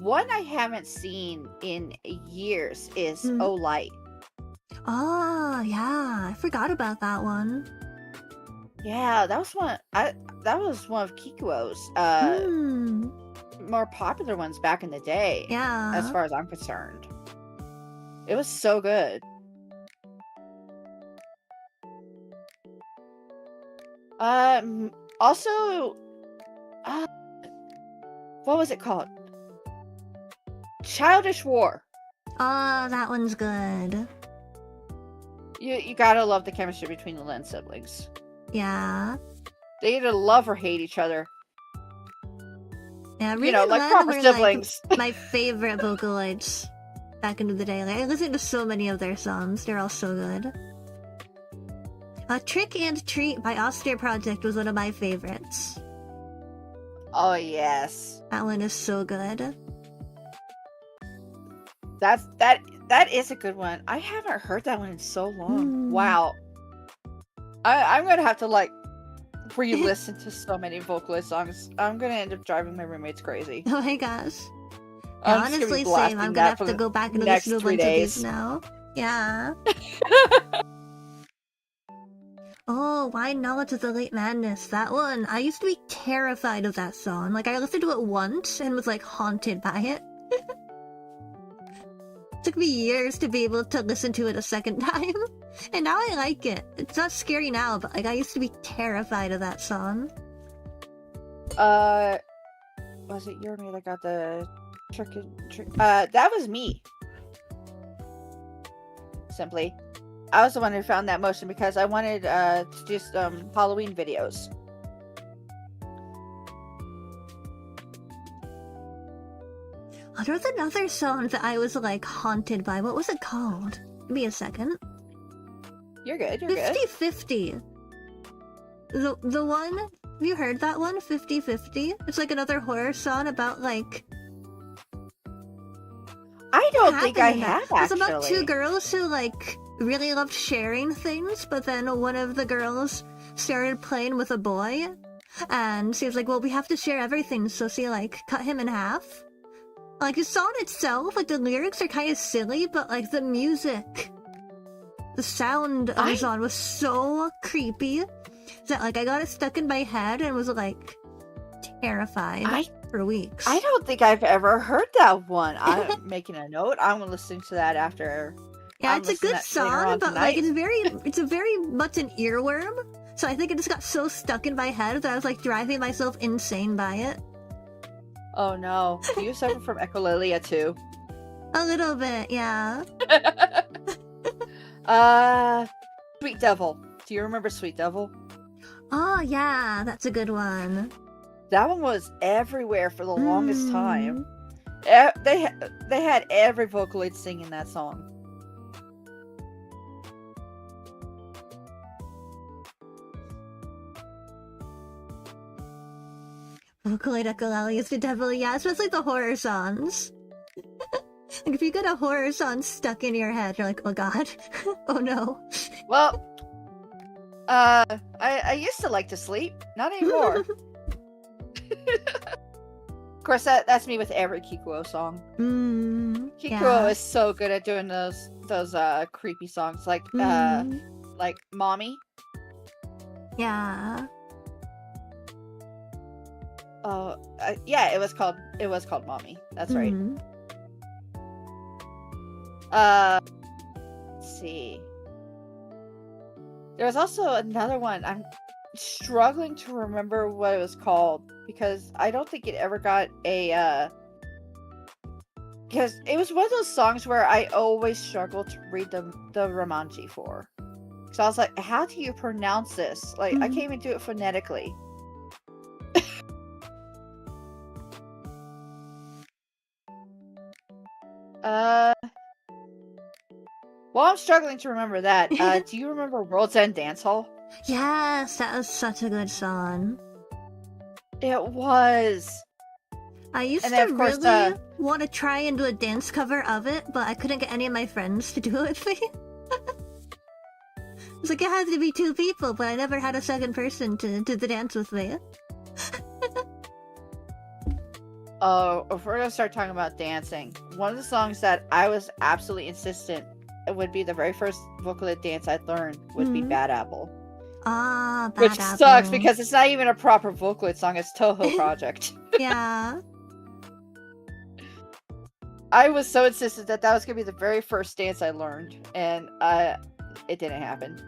One I haven't seen in years is Oh Light. Oh yeah, I forgot about that one. Yeah, that was one. That was one of Kikuo's more popular ones back in the day. Yeah, as far as I'm concerned, it was so good. Also, what was it called? Childish War. Oh, that one's good. You gotta love the chemistry between the Lin siblings. Yeah. They either love or hate each other. Yeah, you know, like proper siblings. Like my favorite Vocaloids back into the day. Like, I listened to so many of their songs. They're all so good. Trick and Treat by Austere Project was one of my favorites. Oh, yes. That one is so good. That is a good one. I haven't heard that one in so long. Wow. I'm gonna have to like re-listen to so many Vocaloid songs. I'm gonna end up driving my roommates crazy. Oh my gosh. Yeah, honestly, same. I'm gonna have to go back and listen to a bunch of these now. Yeah. Oh, Why Knowledge of the Late Madness. That one. I used to be terrified of that song. Like, I listened to it once and was like haunted by it. Took me years to be able to listen to it a second time. And now I like it. It's not scary now, but like I used to be terrified of that song. Was it you or me that got the trick? That was me. Simply. I was the one who found that motion because I wanted to do some Halloween videos. Oh, there was another song that I was like haunted by. What was it called? Give me a second. You're good. You're 50-50. The one. Have you heard that one? 50-50. It's like another horror song about like. I don't think I have actually. It's about two girls who like really loved sharing things, but then one of the girls started playing with a boy, and she was like, "Well, we have to share everything," so she like cut him in half. Like, the song itself, like, the lyrics are kind of silly, but, like, the music, the sound of the song was so creepy that, like, I got it stuck in my head and was, like, terrified for weeks. I don't think I've ever heard that one. I'm making a note. I'm listening to that after. Yeah, it's a good song, but, like, it's a very much an earworm. So I think it just got so stuck in my head that I was, like, driving myself insane by it. Oh no. Do you suffer from echolalia too? A little bit, yeah. Sweet Devil. Do you remember Sweet Devil? Oh, yeah, that's a good one. That one was everywhere for the longest time. They had every Vocaloid singing that song. Vocaloid echolalia is the devil, yeah, especially the horror songs. Like, if you get a horror song stuck in your head, you're like, oh god. Oh no. Well, I used to like to sleep. Not anymore. Of course, that's me with every Kikuo song. Kikuo is so good at doing those creepy songs, like Mommy. Yeah. Oh, yeah, it was called Mommy. That's right. Let's see. There was also another one. I'm struggling to remember what it was called because I don't think it ever got a because it was one of those songs where I always struggled to read the romanji for. So I was like, how do you pronounce this? Like, I can't even do it phonetically. Well, I'm struggling to remember that. Do you remember World's End Dance Hall? Yes, that was such a good song. It was. I used to really want to try and do a dance cover of it, but I couldn't get any of my friends to do it with me. It's like it had to be 2 people, but I never had a second person to do the dance with me. Oh, if we're gonna start talking about dancing, one of the songs that I was absolutely insistent it would be the very first Vocaloid dance I'd learned would be Bad Apple. Ah, Bad Which Apple. sucks because it's not even a proper Vocaloid song, it's Toho Project. Yeah. I was so insistent that was gonna be the very first dance I learned, and it didn't happen.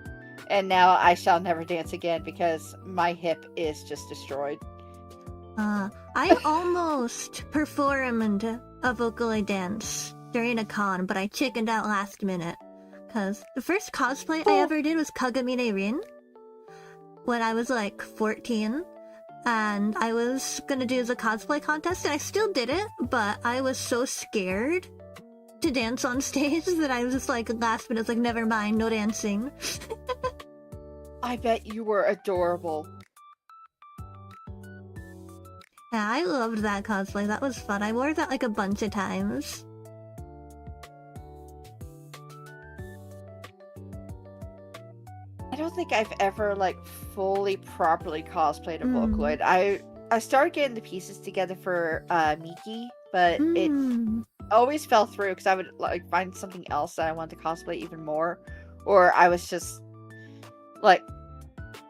And now I shall never dance again because my hip is just destroyed. I almost performed a Vocaloid dance during a con, but I chickened out last minute. Because the first cosplay I ever did was Kagamine Rin when I was like 14. And I was gonna do the cosplay contest, and I still did it, but I was so scared to dance on stage that I was just like, last minute, like, never mind, no dancing. I bet you were adorable. Yeah, I loved that cosplay. That was fun. I wore that like a bunch of times. I don't think I've ever like fully properly cosplayed a Vocaloid. I started getting the pieces together for Miki, but it always fell through because I would like find something else that I wanted to cosplay even more, or I was just like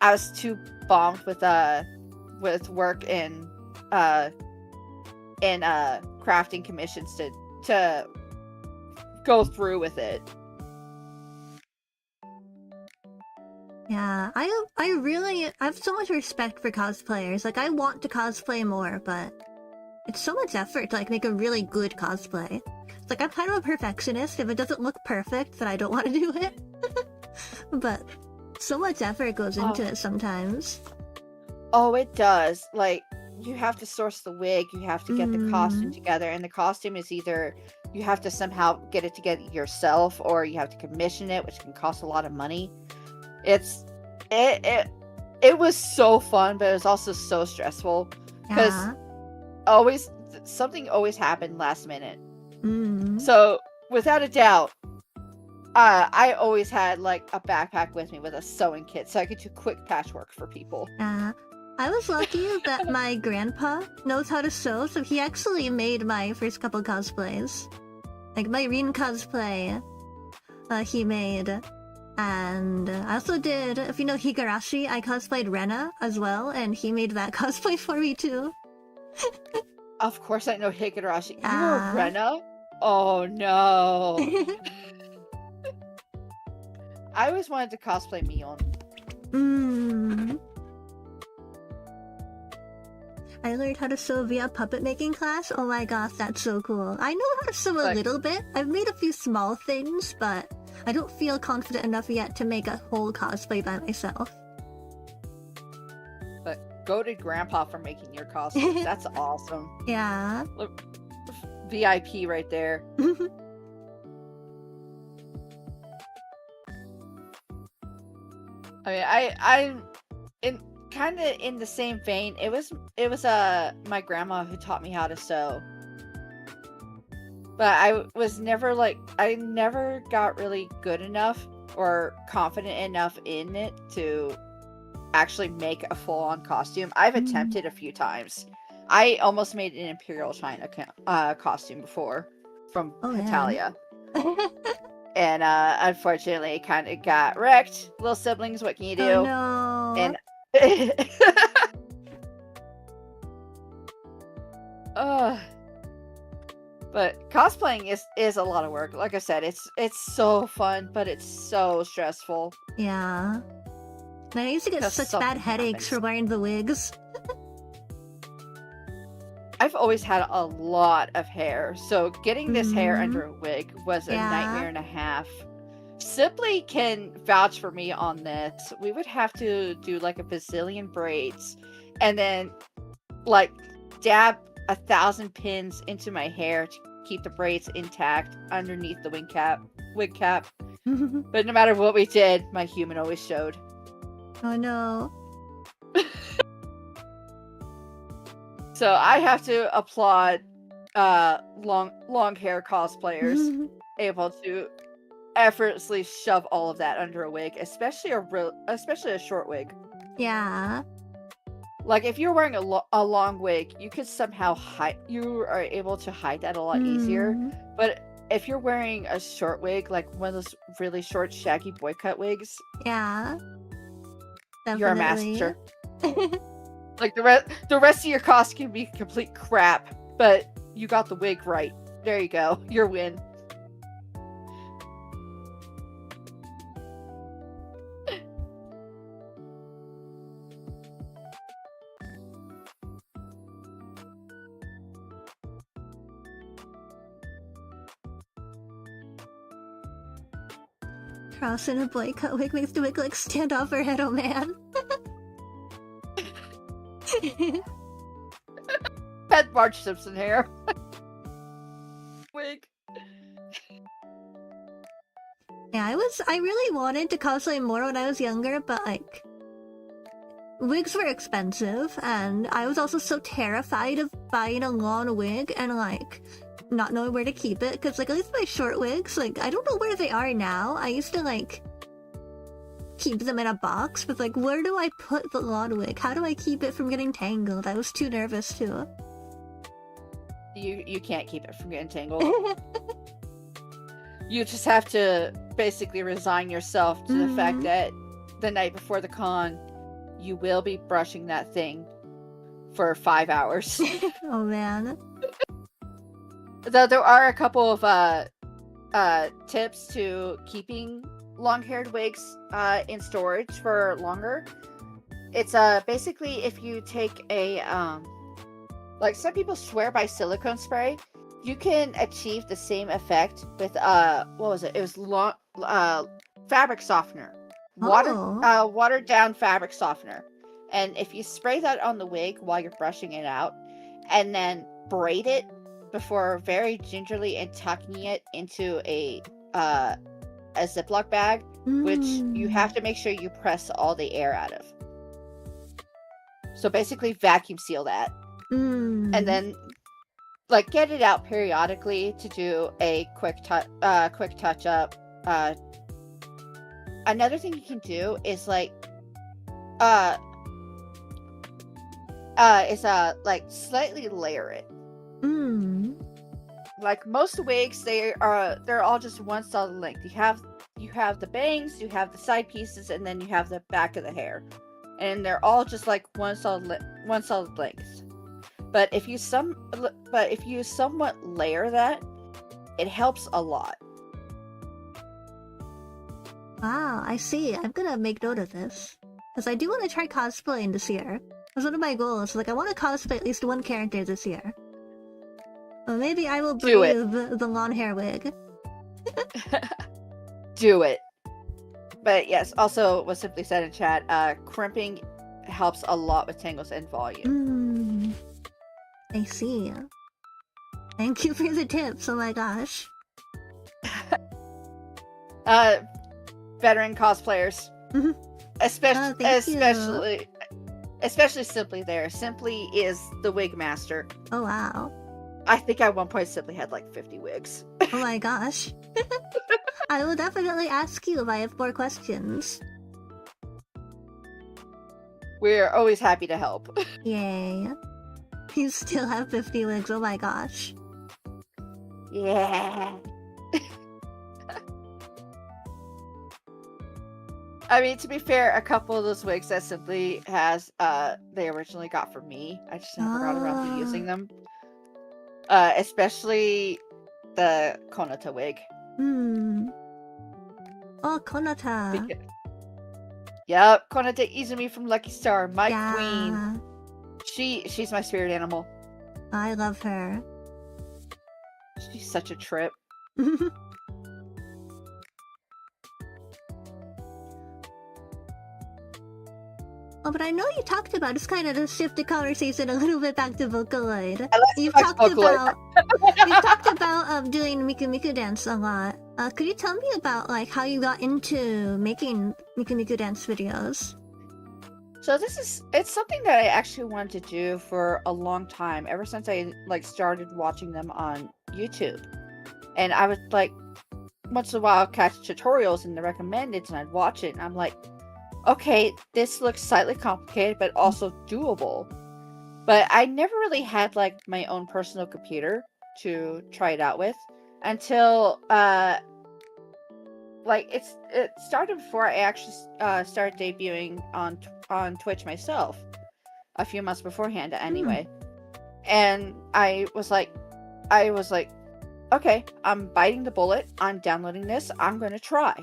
I was too bombed with work and crafting commissions to go through with it. Yeah, I have so much respect for cosplayers. Like, I want to cosplay more, but it's so much effort to like make a really good cosplay. It's like, I'm kind of a perfectionist. If it doesn't look perfect, then I don't want to do it. But so much effort goes into it sometimes. Oh, it does. Like, you have to source the wig, you have to get the costume together, and the costume is either you have to somehow get it together yourself, or you have to commission it, which can cost a lot of money. It was so fun, but it was also so stressful because something always happened last minute. So without a doubt, I always had like a backpack with me with a sewing kit, so I could do quick patchwork for people. I was lucky that my grandpa knows how to sew, so he actually made my first couple cosplays. Like my Rin cosplay, he made. And I also did, if you know Higurashi, I cosplayed Rena as well, and he made that cosplay for me too. Of course I know Higurashi. You were Rena? Oh no. I always wanted to cosplay Mion. I learned how to sew via puppet making class. Oh my gosh, that's so cool. I know how to sew a little bit. I've made a few small things, but I don't feel confident enough yet to make a whole cosplay by myself. But goated grandpa for making your costumes. That's awesome. Yeah. Look, VIP right there. I mean, I'm kind of in the same vein. It was my grandma who taught me how to sew. But I was never I never got really good enough or confident enough in it to actually make a full-on costume. I've attempted a few times. I almost made an Imperial China costume before from Italia. And unfortunately, it kind of got wrecked. Little siblings, what can you do? Oh no. And but cosplaying is a lot of work. Like I said, it's so fun, but it's so stressful. Yeah. And I used to get such bad headaches for wearing the wigs. I've always had a lot of hair, so getting this hair under a wig was a nightmare and a half. Sibley can vouch for me on this. We would have to do like a bazillion braids and then like dab 1,000 pins into my hair to keep the braids intact underneath the wig cap. But no matter what we did, my human always showed. Oh no. So I have to applaud long hair cosplayers able to effortlessly shove all of that under a wig, especially a short wig. Yeah. Like if you're wearing a long wig, you could somehow you are able to hide that a lot easier. But if you're wearing a short wig, like one of those really short shaggy boy cut wigs, yeah, definitely. You're a master. Like the rest of your costume can be complete crap, but you got the wig right. There you go. Your win. Cross in a boy cut wig makes the wig like stand off her head, oh man. Pet Marge Simpson hair. Wig. Yeah, I really wanted to cosplay more when I was younger, but like wigs were expensive and I was also so terrified of buying a long wig and like not knowing where to keep it, because like at least my short wigs, like I don't know where they are now. I used to like keep them in a box, but like where do I put the long wig? How do I keep it from getting tangled? I was too nervous too. You can't keep it from getting tangled. You just have to basically resign yourself to the fact that the night before the con, you will be brushing that thing for 5 hours. Oh man. Though there are a couple of tips to keeping long-haired wigs in storage for longer. It's basically if you take a like some people swear by silicone spray, you can achieve the same effect with what was it? It was fabric softener. Watered down fabric softener. And if you spray that on the wig while you're brushing it out and then braid it before very gingerly and tucking it into a Ziploc bag, which you have to make sure you press all the air out of. So basically vacuum seal that. And then like get it out periodically to do a quick touch up. Another thing you can do is like slightly layer it. Like most wigs, they're all just one solid length. You have the bangs, you have the side pieces, and then you have the back of the hair, and they're all just like one solid length. But if you somewhat layer that, it helps a lot. Wow, I see. I'm gonna make note of this because I do want to try cosplaying this year. That's one of my goals. Like, I want to cosplay at least one character this year. Or maybe I will brave the long hair wig. Do it. But yes, also what Simply said in chat, crimping helps a lot with tangles and volume. I see. Thank you for the tips, oh my gosh. Veteran cosplayers. Especially Simply there. Simply is the wig master. Oh wow. I think at one point Simply had like 50 wigs. Oh my gosh. I will definitely ask you if I have more questions. We're always happy to help. Yay. You still have 50 wigs, oh my gosh. Yeah. I mean, to be fair, a couple of those wigs that Simply has, they originally got from me. I just never got around to using them. Especially the Konata wig. Oh, Konata. Yep, Konata Izumi from Lucky Star, my queen. She's my spirit animal. I love her. She's such a trip. Oh, but I know you talked about, it's kind of to shift the conversation a little bit back to Vocaloid. You've talked about doing Miku Miku Dance a lot. Could you tell me about like how you got into making Miku Miku Dance videos? So it's something that I actually wanted to do for a long time, ever since I like started watching them on YouTube. And I would like once in a while catch tutorials and the recommendeds, and I'd watch it, and I'm like, okay, this looks slightly complicated, but also doable. But I never really had like my own personal computer to try it out with until like it started before I actually started debuting on Twitch myself, a few months beforehand anyway. And I was like, okay, I'm biting the bullet. I'm downloading this. I'm going to try.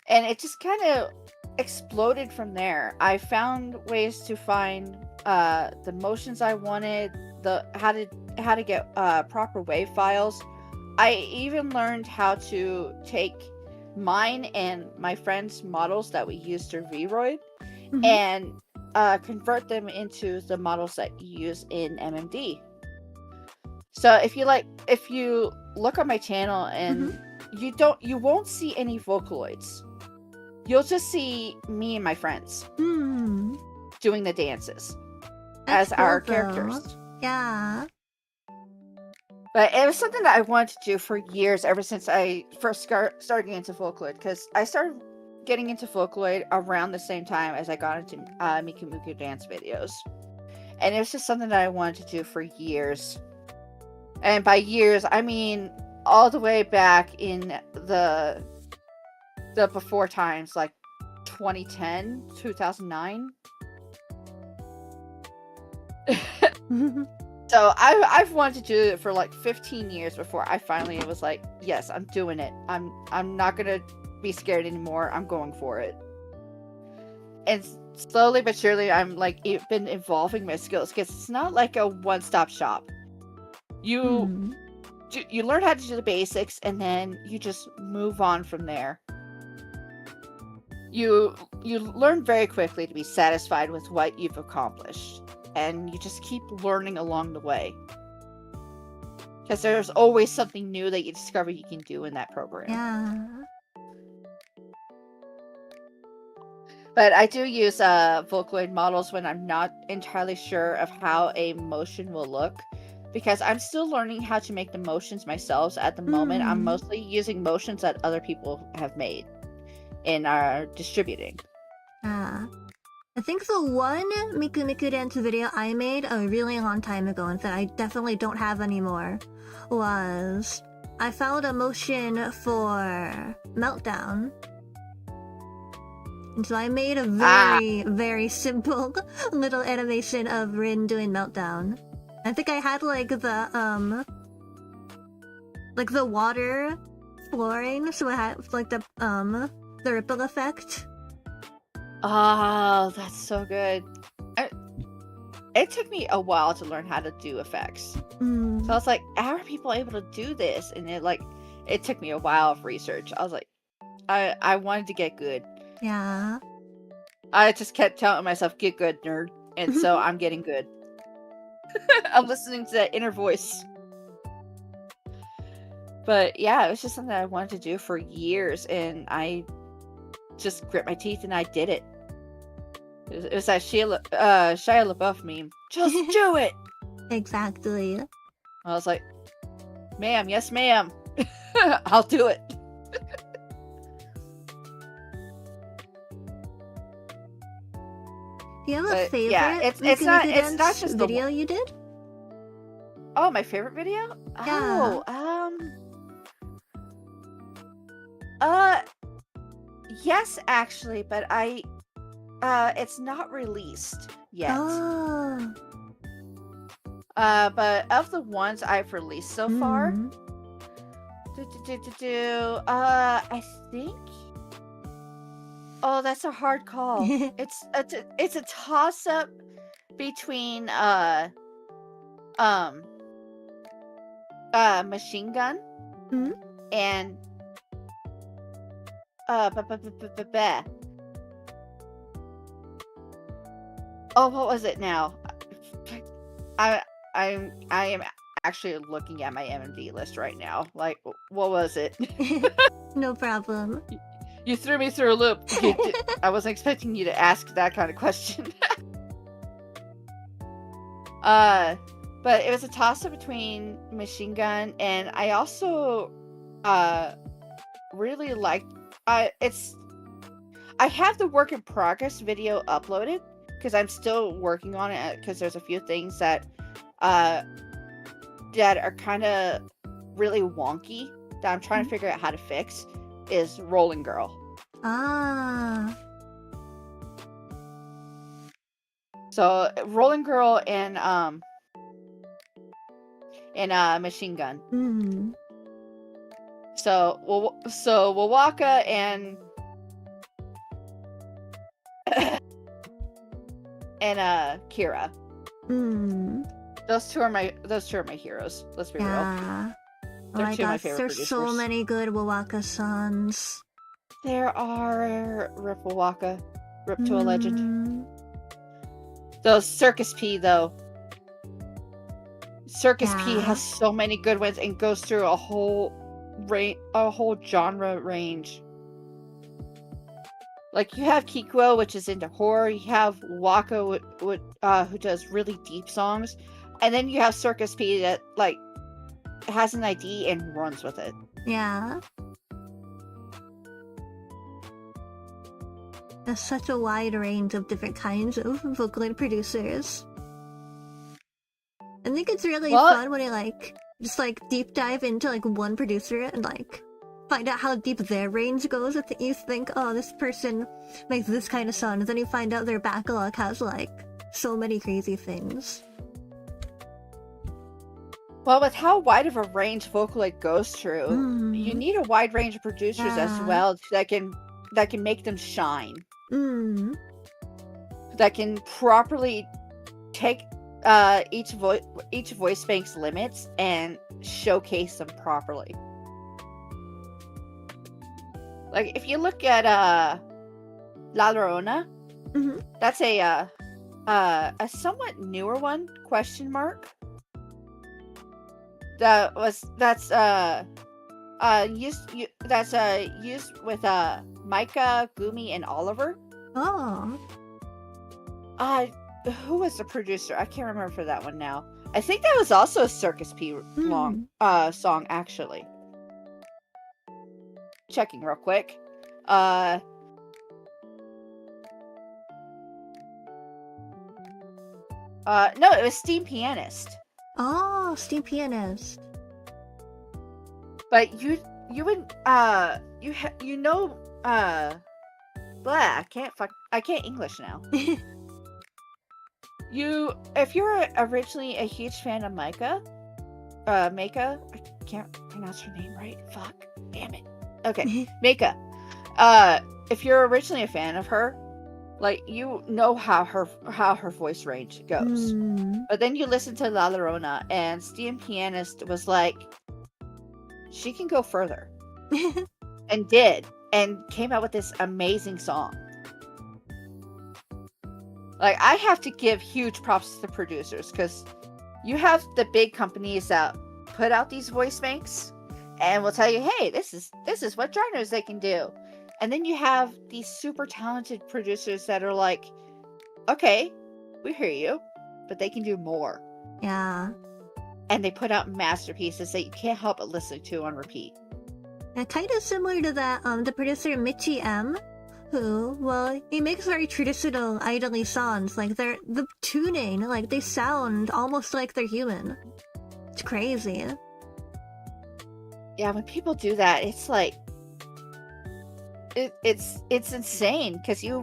And it just kind of exploded from there. I found ways to find the motions I wanted, how to get proper wave files. I even learned how to take mine and my friends' models that we used to Vroid and convert them into the models that you use in MMD. So if you look on my channel and you won't see any Vocaloids. You'll just see me and my friends doing the dances as our characters. Yeah. But it was something that I wanted to do for years, ever since I first started getting into Vocaloid, because I started getting into Vocaloid around the same time as I got into Miku Miku Dance videos. And it was just something that I wanted to do for years. And by years, I mean all the way back in the before times, like 2010, 2009. So I've wanted to do it for like 15 years before I finally was like, yes, I'm doing it. I'm not gonna be scared anymore. I'm going for it. And slowly but surely, I'm like been evolving my skills, because it's not like a one-stop shop. You learn how to do the basics, and then you just move on from there. You learn very quickly to be satisfied with what you've accomplished, and you just keep learning along the way, because there's always something new that you discover you can do in that program. Yeah. But I do use Vocaloid models when I'm not entirely sure of how a motion will look, because I'm still learning how to make the motions myself at the moment. I'm mostly using motions that other people have made and are distributing. I think the one Miku Miku Dance video I made a really long time ago, and that I definitely don't have anymore, was I found a motion for Meltdown. And so I made a very, very simple little animation of Rin doing Meltdown. I think I had like the water flooring, so I had like the ripple effect. Oh, that's so good. It took me a while to learn how to do effects. So I was like, how are people able to do this? And it took me a while of research. I was like, I wanted to get good. Yeah. I just kept telling myself, get good, nerd. And so I'm getting good. I'm listening to that inner voice. But yeah, it was just something I wanted to do for years. And I just grit my teeth and I did it. It was that Shia LaBeouf meme. Just do it! Exactly. I was like, ma'am, yes ma'am. I'll do it. Do you have a favorite? Yeah, it's not just the video you did. Oh, my favorite video? Yeah. Yes, actually, but it's not released yet. Oh. But of the ones I've released so far, I think. Oh, that's a hard call. It's a toss up between Machine Gun and oh, what was it now? I am actually looking at my MMD list right now. Like, what was it? No problem. You threw me through a loop. I wasn't expecting you to ask that kind of question. But it was a toss-up between Machine Gun, and I also really liked. I have the work in progress video uploaded because I'm still working on it because there's a few things that are kind of really wonky that I'm trying to figure out how to fix. Is Rolling Girl. Ah. So Rolling Girl and Machine Gun. So Wawaka and Kira. Those two are my heroes. Let's be real. They're two of my favorite there's producers. so many good Wawaka sons. There are. Rip Wawaka. Rip to a legend. Those Circus P though. Circus P has so many good ones and goes through a whole genre range. Like you have Kikuo, which is into horror. You have Waka, who does really deep songs, and then you have Circus P that like has an ID and runs with it. Yeah. There's such a wide range of different kinds of vocaloid producers. I think it's really fun when I just deep dive into one producer and find out how deep their range goes. If you think, oh, this person makes this kind of song, and then you find out their backlog has so many crazy things. Well, with how wide of a range Vocaloid goes through, you need a wide range of producers as well that can make them shine. That can properly take each voice bank's limits and showcase them properly. Like if you look at La Llorona, that's a somewhat newer one, question mark. That's used with Micah, Gumi, and Oliver. Oh. Who was the producer? I can't remember for that one now. I think that was also a Circus P song actually. Checking real quick. No, it was Steam Pianist. Oh, Steam Pianist. But you would I can't English now. If you're originally a huge fan of Micah, I can't pronounce her name right. Fuck, damn it. Okay, Mika. If you're originally a fan of her, Like, you know how her voice range goes. But then you listen to La Llorona, and Steam Pianist was like, she can go further. And did. And came out with this amazing song. Like, I have to give huge props to the producers, because you have the big companies that put out these voice banks and will tell you, hey, this is what genres they can do. And then you have these super talented producers that are like, okay, we hear you, but they can do more. Yeah. And they put out masterpieces that you can't help but listen to on repeat. And kind of similar to that, the producer Michi M, who, well, he makes very traditional idly songs. Like, the tuning, like, they sound almost like they're human. It's crazy. Yeah, when people do that, it's like, it's insane, because you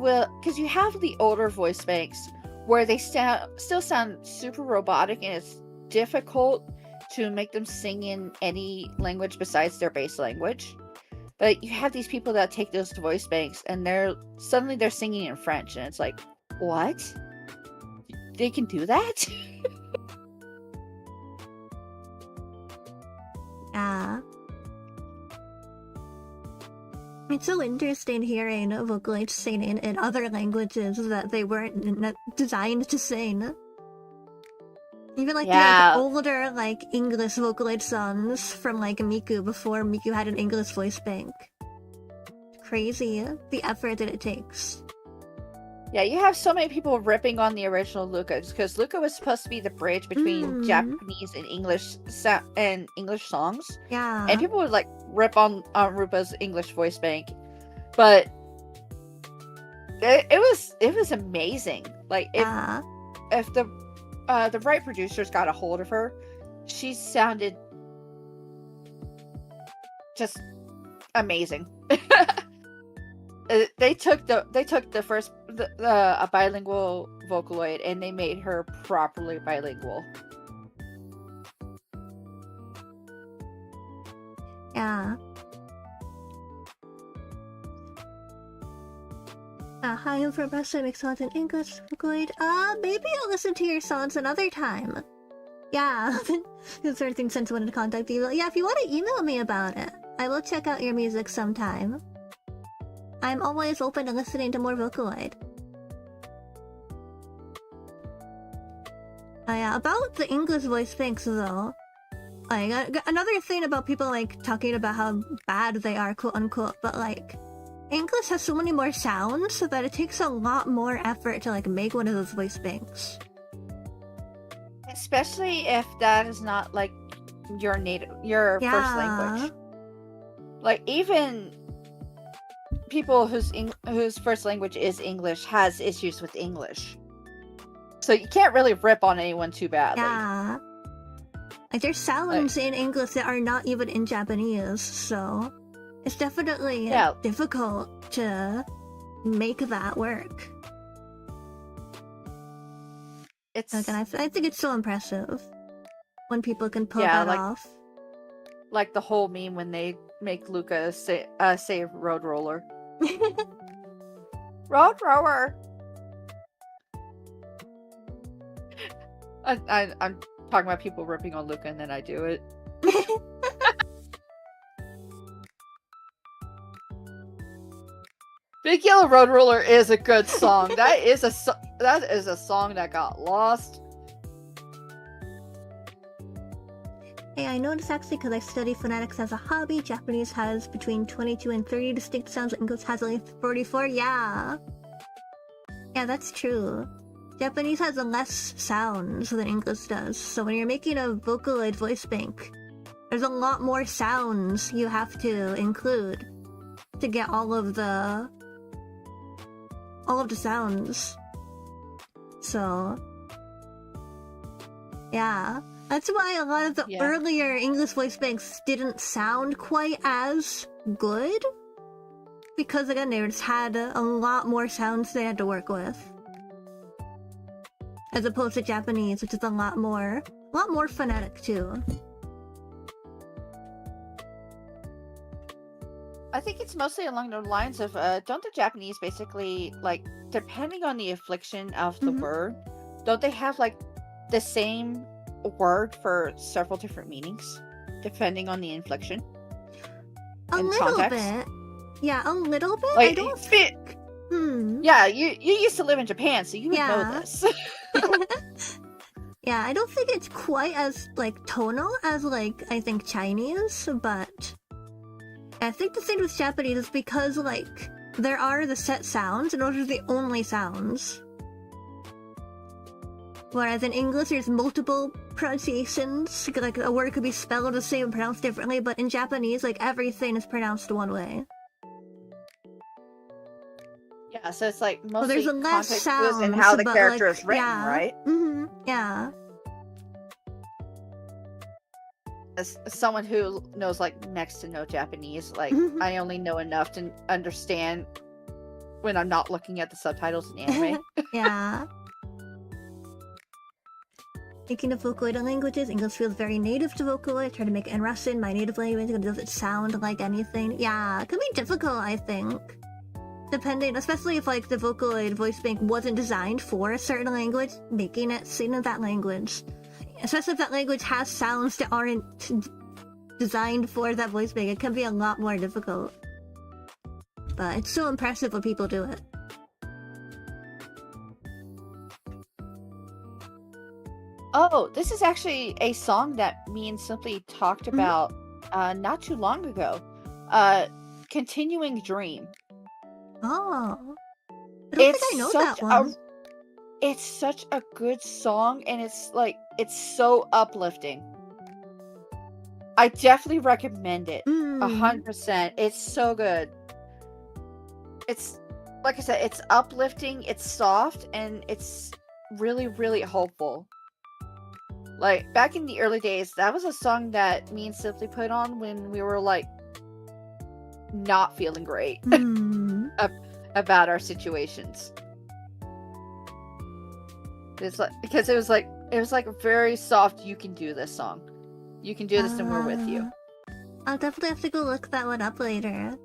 have the older voice banks where they still sound super robotic, and it's difficult to make them sing in any language besides their base language. But you have these people that take those voice banks and suddenly they're singing in French, and it's like, what? They can do that? Yeah. It's so interesting hearing vocaloids singing in other languages that they weren't designed to sing. Even like the older like English vocaloid songs from like Miku before Miku had an English voice bank. Crazy the effort that it takes. Yeah, you have so many people ripping on the original Luca, because Luca was supposed to be the bridge between Japanese and English songs. Yeah. And people would like rip on Rupa's English voice bank, but it was amazing. Like, if the right producers got a hold of her, she sounded just amazing. They took a bilingual vocaloid and they made her properly bilingual. Yeah. Hi, I'm from Russia, make songs in English vocaloid. Maybe I'll listen to your songs another time. Yeah. Those sort of things since I wanted to contact you. Yeah, if you want to email me about it, I will check out your music sometime. I'm always open to listening to more Vocaloid. Yeah, about the English voice banks though, like, another thing about people like talking about how bad they are, quote unquote, but like, English has so many more sounds so that it takes a lot more effort to like make one of those voice banks. Especially if that is not like your first language. Like, even people whose first language is English has issues with English, so you can't really rip on anyone too badly. Yeah, like there's sounds in English that are not even in Japanese, so it's definitely difficult to make that work. Like, and I think it's so impressive when people can pull that off. Like the whole meme when they make Luca say road roller. Road roller. I'm talking about people ripping on Luca and then I do it. Big Yellow Road Roller is a good song. That is a song that got lost. Hey, I noticed actually because I study phonetics as a hobby, Japanese has between 22 and 30 distinct sounds, English has only 44. Yeah, that's true. Japanese has less sounds than English does, so when you're making a Vocaloid voice bank, there's a lot more sounds you have to include to get all of the sounds. So, yeah. That's why a lot of the earlier English voice banks didn't sound quite as good. Because again, they just had a lot more sounds they had to work with. As opposed to Japanese, which is a lot more phonetic too. I think it's mostly along the lines of don't the Japanese basically, like, depending on the affliction of the word, don't they have like the same word for several different meanings depending on the infliction? A in little context? bit. Yeah, a little bit. Like, I don't think. Yeah, you used to live in Japan, so you would know this. Yeah, I don't think it's quite as like tonal as like I think Chinese, but I think the thing with Japanese is because like there are the set sounds and those are the only sounds. Whereas in English there's multiple pronunciations, like a word could be spelled the same and pronounced differently, but in Japanese like everything is pronounced one way. Yeah, so it's like Well, mostly there's a less context sounds, and how the but, character like, is written, yeah. right? Yeah. As someone who knows like next to no Japanese, like I only know enough to understand when I'm not looking at the subtitles in anime. Yeah. Speaking of Vocaloid languages, English feels very native to Vocaloid. Try to make it in Russian, my native language, but does it sound like anything? Yeah, it could be difficult, I think. Depending, especially if like the Vocaloid voice bank wasn't designed for a certain language, making it sing in that language. Especially if that language has sounds that aren't designed for that voice bank, it can be a lot more difficult. But it's so impressive when people do it. Oh, this is actually a song that me and Simply talked about not too long ago. Continuing Dream. Oh. I don't think I know that one. It's such a good song, and it's so uplifting. I definitely recommend it. 100%. It's so good. It's, like I said, it's uplifting, it's soft, and it's really, really hopeful. Like, back in the early days, that was a song that me and Simply put on when we were, like, not feeling great about our situations. It's like, because it was like a very soft, you can do this song. You can do this and we're with you. I'll definitely have to go look that one up later.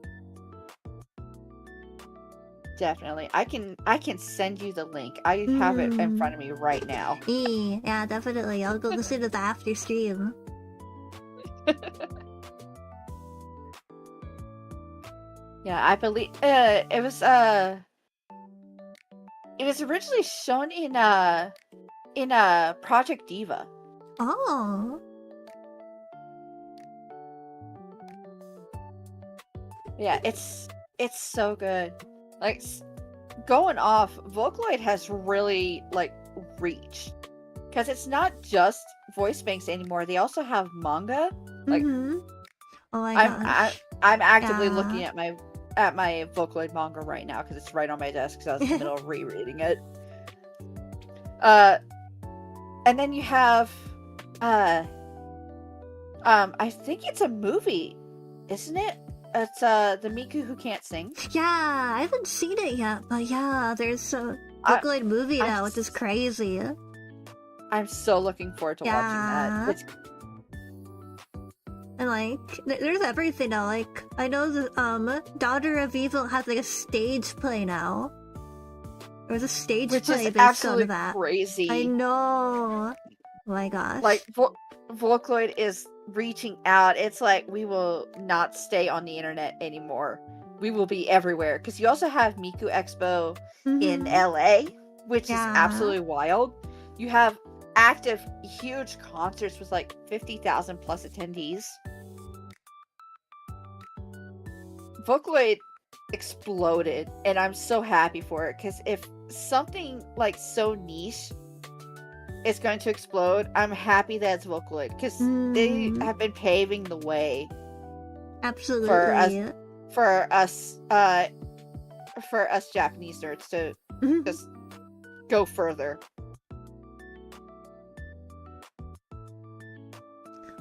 Definitely. I can send you the link. I have it in front of me right now. Yeah, definitely. I'll go listen to the after stream. Yeah, I believe it was originally shown in Project Diva. Oh. Yeah, it's so good. Like, going off, Vocaloid has really like reached, because it's not just voice banks anymore. They also have manga. Like, Oh my gosh. I'm actively looking at my Vocaloid manga right now because it's right on my desk because I was in the middle of rereading it. And then you have I think it's a movie, isn't it? It's the Miku Who Can't Sing. Yeah, I haven't seen it yet, but yeah, there's a Vocaloid movie now, which is crazy. I'm so looking forward to watching that. And like, there's everything now. Like, I know the Daughter of Evil has like a stage play now. There was a stage play based on that. Crazy. I know. Oh my gosh. Like, Vocaloid is reaching out. It's like, we will not stay on the internet anymore. We will be everywhere. Because you also have Miku Expo in LA, which is absolutely wild. You have active, huge concerts with like 50,000 plus attendees. Vocaloid exploded, and I'm so happy for it, because if something like so niche is going to explode, I'm happy that it's Vocaloid, because they have been paving the way. Absolutely. For us Japanese nerds to just go further.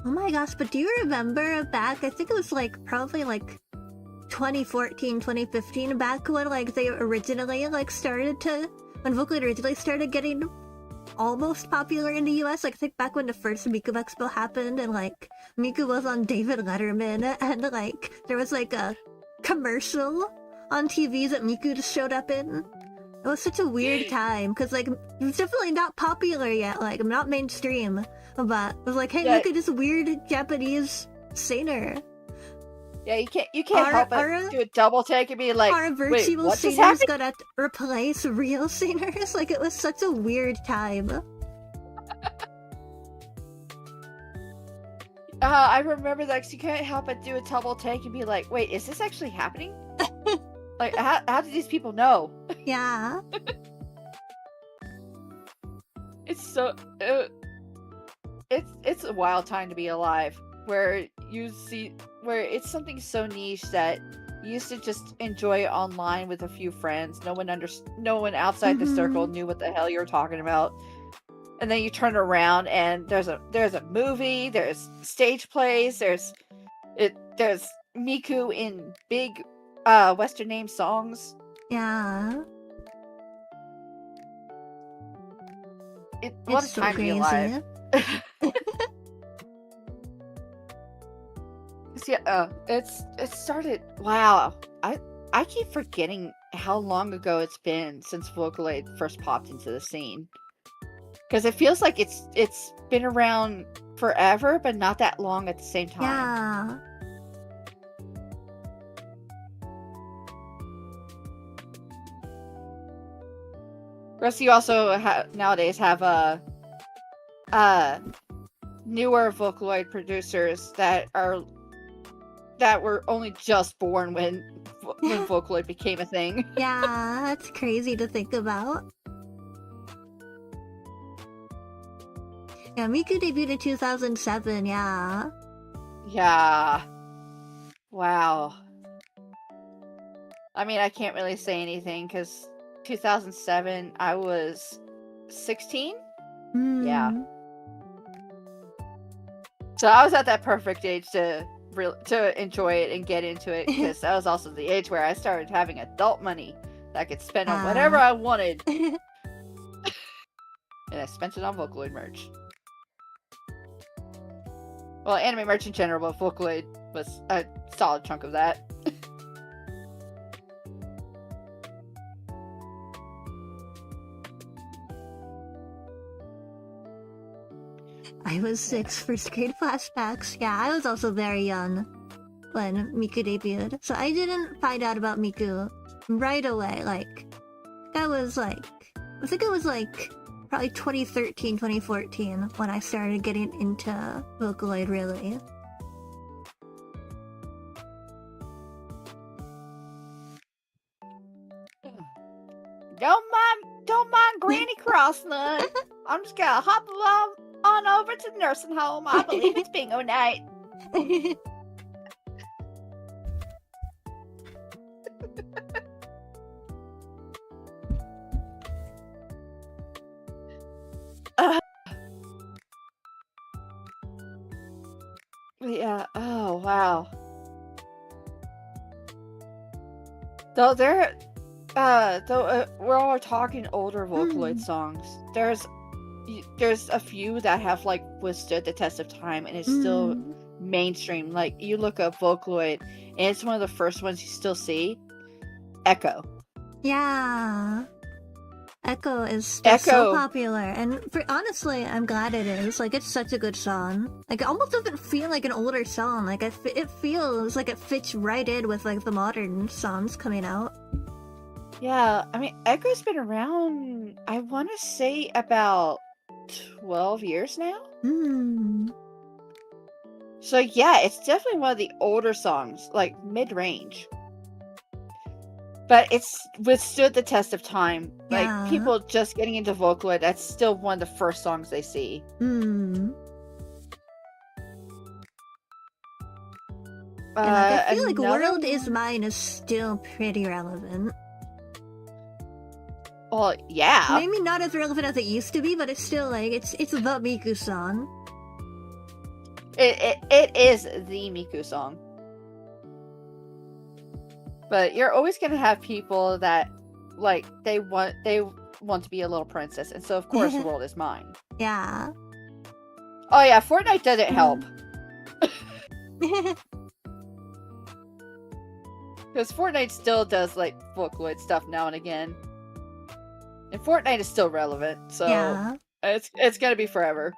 Oh my gosh, but do you remember back, I think it was like probably like 2014, 2015, back when like they originally like started to, when Vocaloid originally started getting almost popular in the US, like I think back when the first Miku Expo happened and like Miku was on David Letterman and like there was like a commercial on TV that Miku just showed up in. It was such a weird time, because, like, it's definitely not popular yet, like, not mainstream, but it was like, hey, look at this weird Japanese singer. Yeah, you can't help but do a double take and be like, are virtual singers gonna replace real singers? Like, it was such a weird time. I remember that, 'cause you can't help but do a double take and be like, wait, is this actually happening? Like, how do these people know? Yeah. It's so... It's a wild time to be alive, where it's something so niche that you used to just enjoy online with a few friends. No one outside the circle knew what the hell you were talking about. And then you turn around and there's a movie, there's stage plays, there's Miku in big Western name songs. Yeah. What a time to be alive. Yeah, it started. Wow, I keep forgetting how long ago it's been since Vocaloid first popped into the scene, because it feels like it's been around forever, but not that long at the same time. Yeah. Plus, you also nowadays have newer Vocaloid producers that were only just born when Vocaloid became a thing. Yeah, that's crazy to think about. Yeah, Miku debuted in 2007, yeah. Yeah. Wow. I mean, I can't really say anything, because 2007, I was 16? Yeah. So I was at that perfect age to enjoy it and get into it, because that was also the age where I started having adult money that I could spend on whatever I wanted. And I spent it on Vocaloid merch. Well, anime merch in general, but Vocaloid was a solid chunk of that. I was 6, first grade flashbacks. Yeah, I was also very young when Miku debuted. So I didn't find out about Miku right away. Like, that was like, I think it was like probably 2013, 2014 when I started getting into Vocaloid, really. Don't mind Granny Crossland. I'm just gonna hop on over to the nursing home. I believe it's bingo night. Yeah. Oh wow. Though we're all talking older Vocaloid songs. There's a few that have like withstood the test of time and is still mainstream. Like, you look up Vocaloid and it's one of the first ones you still see. Echo. Yeah. Echo is still so popular, and honestly, I'm glad it is. Like, it's such a good song. Like, it almost doesn't feel like an older song. Like, it feels like it fits right in with like the modern songs coming out. Yeah, I mean, Echo's been around, I want to say, about 12 years now? So yeah, it's definitely one of the older songs, like mid-range. But it's withstood the test of time. Yeah. Like, people just getting into Vocaloid, that's still one of the first songs they see. And I feel like World Is Mine is still pretty relevant. Well, yeah. Maybe not as relevant as it used to be, but it's still like, it's the Miku song. It is the Miku song. But you're always gonna have people that, like, they want to be a little princess, and so of course World Is Mine. Yeah. Oh yeah, Fortnite doesn't help. Because Fortnite still does, like, vocaloid stuff now and again. And Fortnite is still relevant, so Yeah. it's gonna be forever.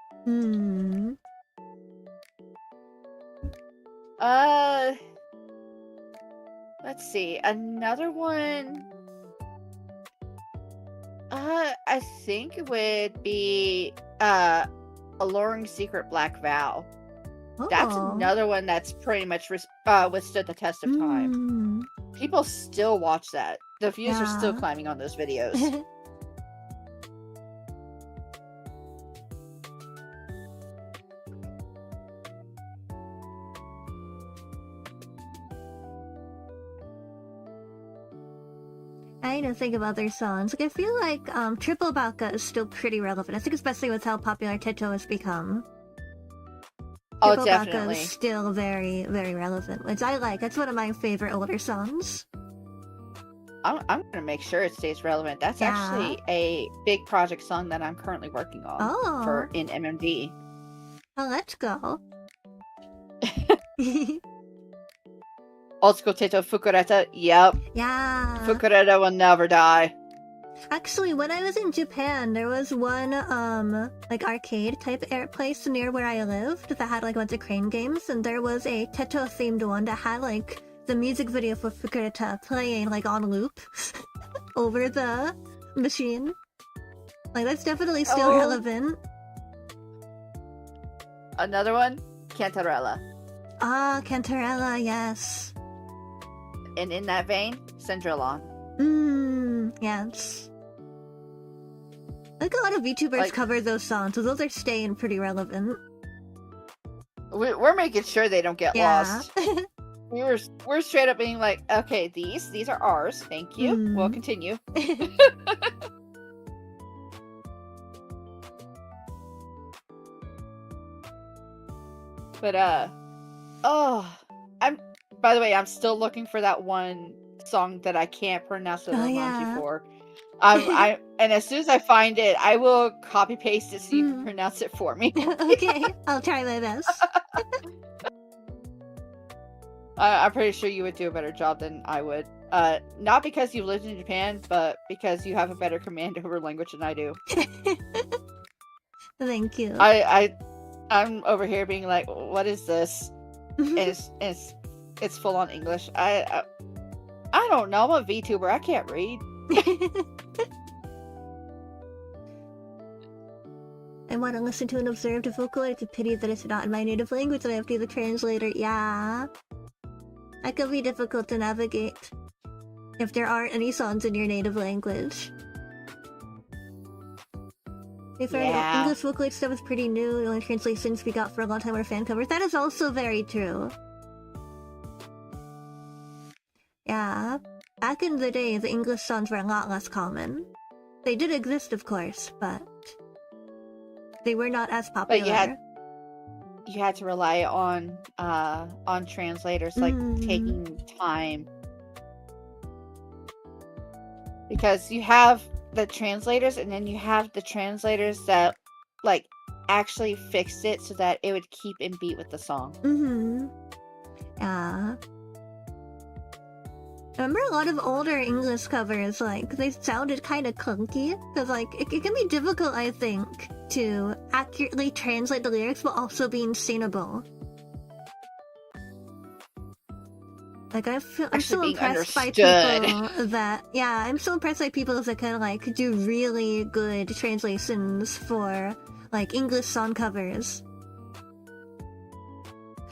Let's see. Another one, I think it would be, Alluring Secret Black Vow. That's Oh. another one that's pretty much withstood the test of time. People still watch that. The views are still Yeah. climbing on those videos. I need to think of other songs. Like, I feel like Triple Baka is still pretty relevant. I think especially with how popular Teto has become. Oh, Triple Baka definitely. is still very, very relevant, which I like. That's one of my favorite older songs. I'm gonna make sure it stays relevant. That's Yeah. actually a big project song that I'm currently working on in MMD. Oh, let's go. Old school Teto Fukureta. Yep. Yeah. Fukureta will never die. Actually, when I was in Japan, there was one like arcade type place near where I lived that had like a bunch of crane games, and there was a Teto themed one that had like the music video for Fukureta playing like on loop over the machine. Like, that's definitely still relevant. Another one, Cantarella. Ah, Cantarella, yes. And in that vein, Cendrillon. Yes. I think a lot of VTubers cover those songs, so those are staying pretty relevant. We're making sure they don't get lost. We're straight up being like, okay, these are ours. Thank you. We'll continue. But by the way, I'm still looking for that one song that I can't pronounce the romanji for. And as soon as I find it, I will copy paste it so you can pronounce it for me. Okay, I'll try my best. I'm pretty sure you would do a better job than I would. Not because you lived in Japan, but because you have a better command over language than I do. Thank you. I'm over here being like, what is this? It's full on English. I don't know. I'm a VTuber. I can't read. I want to listen to and observe the vocaloid. It's a pity that it's not in my native language and I have to be the translator. Yeah. That could be difficult to navigate if there aren't any songs in your native language. If English vocaloid stuff is pretty new, the only translations we got for a long time were fan covers. That is also very true. Yeah. Back in the day, the English songs were a lot less common. They did exist, of course, but they were not as popular. But you had to rely on translators, like taking time, because you have the translators, and then you have the translators that like actually fixed it so that it would keep in beat with the song. Yeah. I remember a lot of older English covers, like, they sounded kind of clunky, because, like, it can be difficult, I think, to accurately translate the lyrics while also being singable. Like, I'm so impressed by people that, I'm so impressed by people that can, like, do really good translations for, like, English song covers.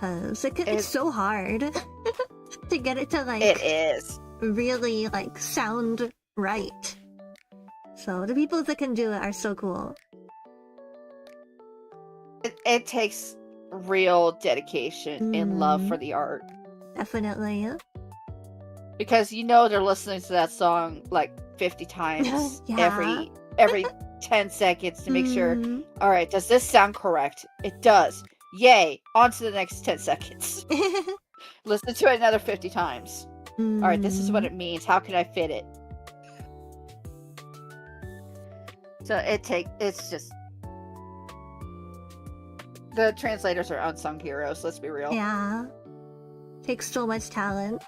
Because it's so hard. To get it to, like, it is really, like, sound right. So the people that can do it are so cool. It takes real dedication and love for the art. Definitely. Because they're listening to that song like 50 times every 10 seconds to make sure, alright, does this sound correct? It does. Yay! On to the next 10 seconds. Listen to it another 50 times. Alright, this is what it means. How can I fit it? So it's just... The translators are unsung heroes, let's be real. Yeah. Takes so much talent.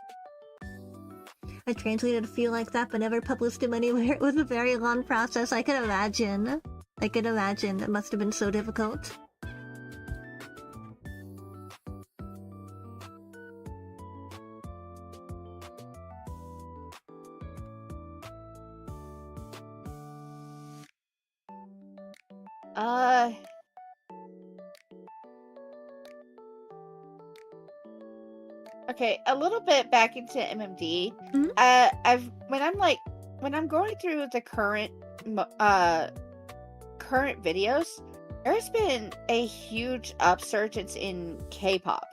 I translated a few like that, but never published them anywhere. It was a very long process. I can imagine. It must have been so difficult. Okay, a little bit back into MMD. When I'm going through the current videos, there's been a huge upsurge in K-pop.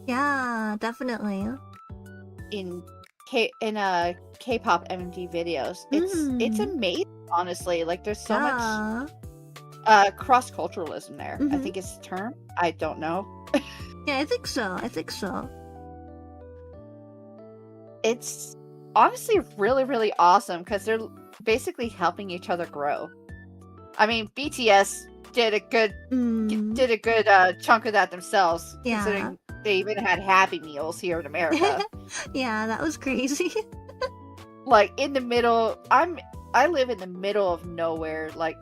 Yeah, definitely. In K-pop MMD videos, it's amazing. Honestly, like there's so much cross-culturalism there. I think it's the term. I don't know. Yeah, I think so. It's honestly really, really awesome because they're basically helping each other grow. I mean, BTS did a good chunk of that themselves, considering they even had Happy Meals here in America. Yeah, that was crazy. Like in the middle, I live in the middle of nowhere, like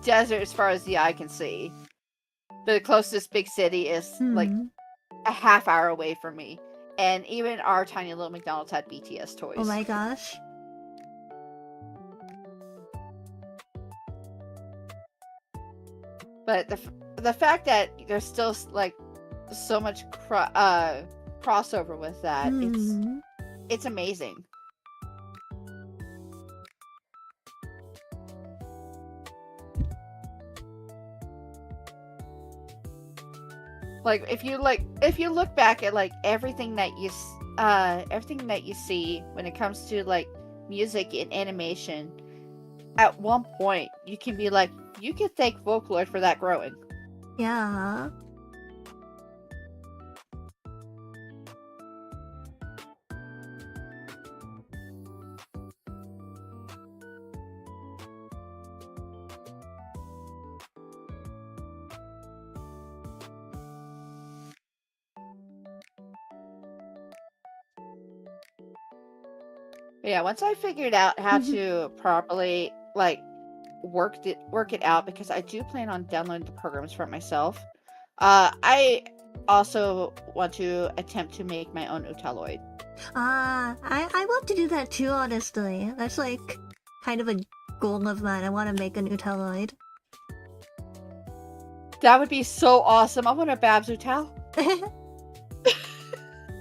desert as far as the eye can see. The closest big city is like a half hour away from me. And even our tiny little McDonald's had BTS toys. Oh my gosh. But the fact that there's still like so much crossover with that, it's amazing. Like if you look back at like everything that you see when it comes to like music and animation, at one point you can be like, you can thank Vocaloid for that growing. Yeah. Yeah, once I figured out how to properly like work it out, because I do plan on downloading the programs for it myself. I also want to attempt to make my own vocaloid. I want to do that too, honestly. That's like kind of a goal of mine. I want to make an vocaloid. That would be so awesome. I want a Babs Utal.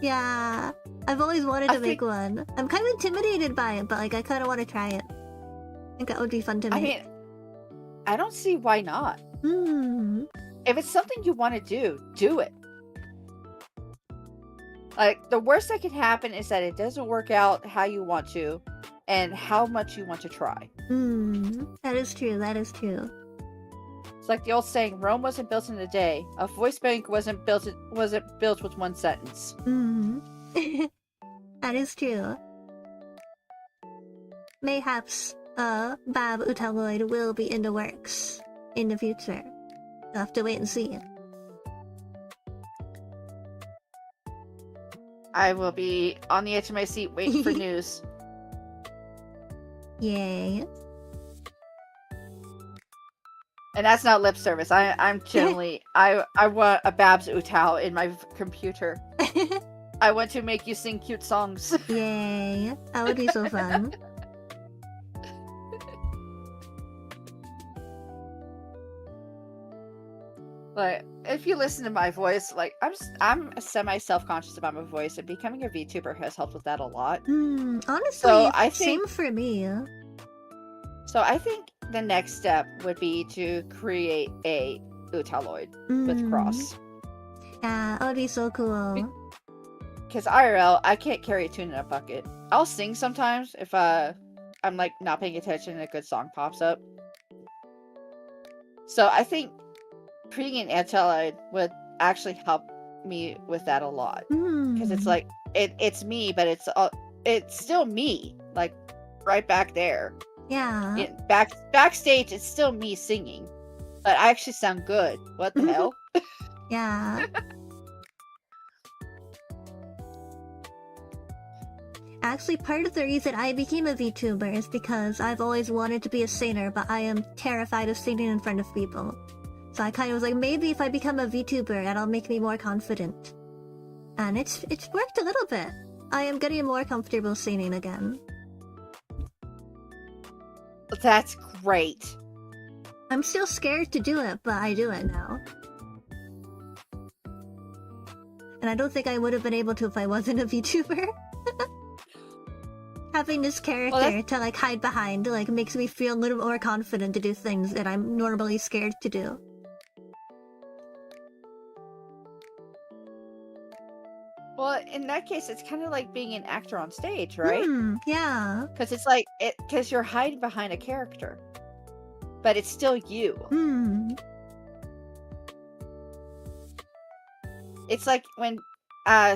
Yeah, I've always wanted to make one. I'm kind of intimidated by it, but like I kind of want to try it. I think that would be fun to make. I mean, I don't see why not. If it's something you want to do it. Like, the worst that can happen is that it doesn't work out how you want to, and how much you want to try. That is true. It's like the old saying, Rome wasn't built in a day. A voice bank wasn't built with one sentence. That is true. Mayhaps Bab Utaloid will be in the works in the future. You'll have to wait and see. I will be on the edge of my seat waiting for news. Yay. And that's not lip service. I'm generally I want a Babs Utal in my computer. I want to make you sing cute songs. Yay. That would be so fun. But if you listen to my voice, like I'm semi self-conscious about my voice, and becoming a VTuber has helped with that a lot. Honestly, so same for me. So I think the next step would be to create a Utaloid with Cross. Yeah, that would be so cool. Because IRL, I can't carry a tune in a bucket. I'll sing sometimes if I'm like not paying attention and a good song pops up. So I think creating an Utaloid would actually help me with that a lot. Because it's like it's me, but it's still me, like right back there. Yeah. Backstage, it's still me singing, but I actually sound good. What the hell? Yeah. Actually, part of the reason I became a VTuber is because I've always wanted to be a singer, but I am terrified of singing in front of people. So I kind of was like, maybe if I become a VTuber, that'll make me more confident. And it's worked a little bit. I am getting more comfortable singing again. That's great. I'm still scared to do it, but I do it now. And I don't think I would have been able to if I wasn't a VTuber. Having this character to like hide behind like makes me feel a little more confident to do things that I'm normally scared to do. Well, in that case, it's kind of like being an actor on stage, right? Yeah. Because it's like because you're hiding behind a character, but it's still you. It's like when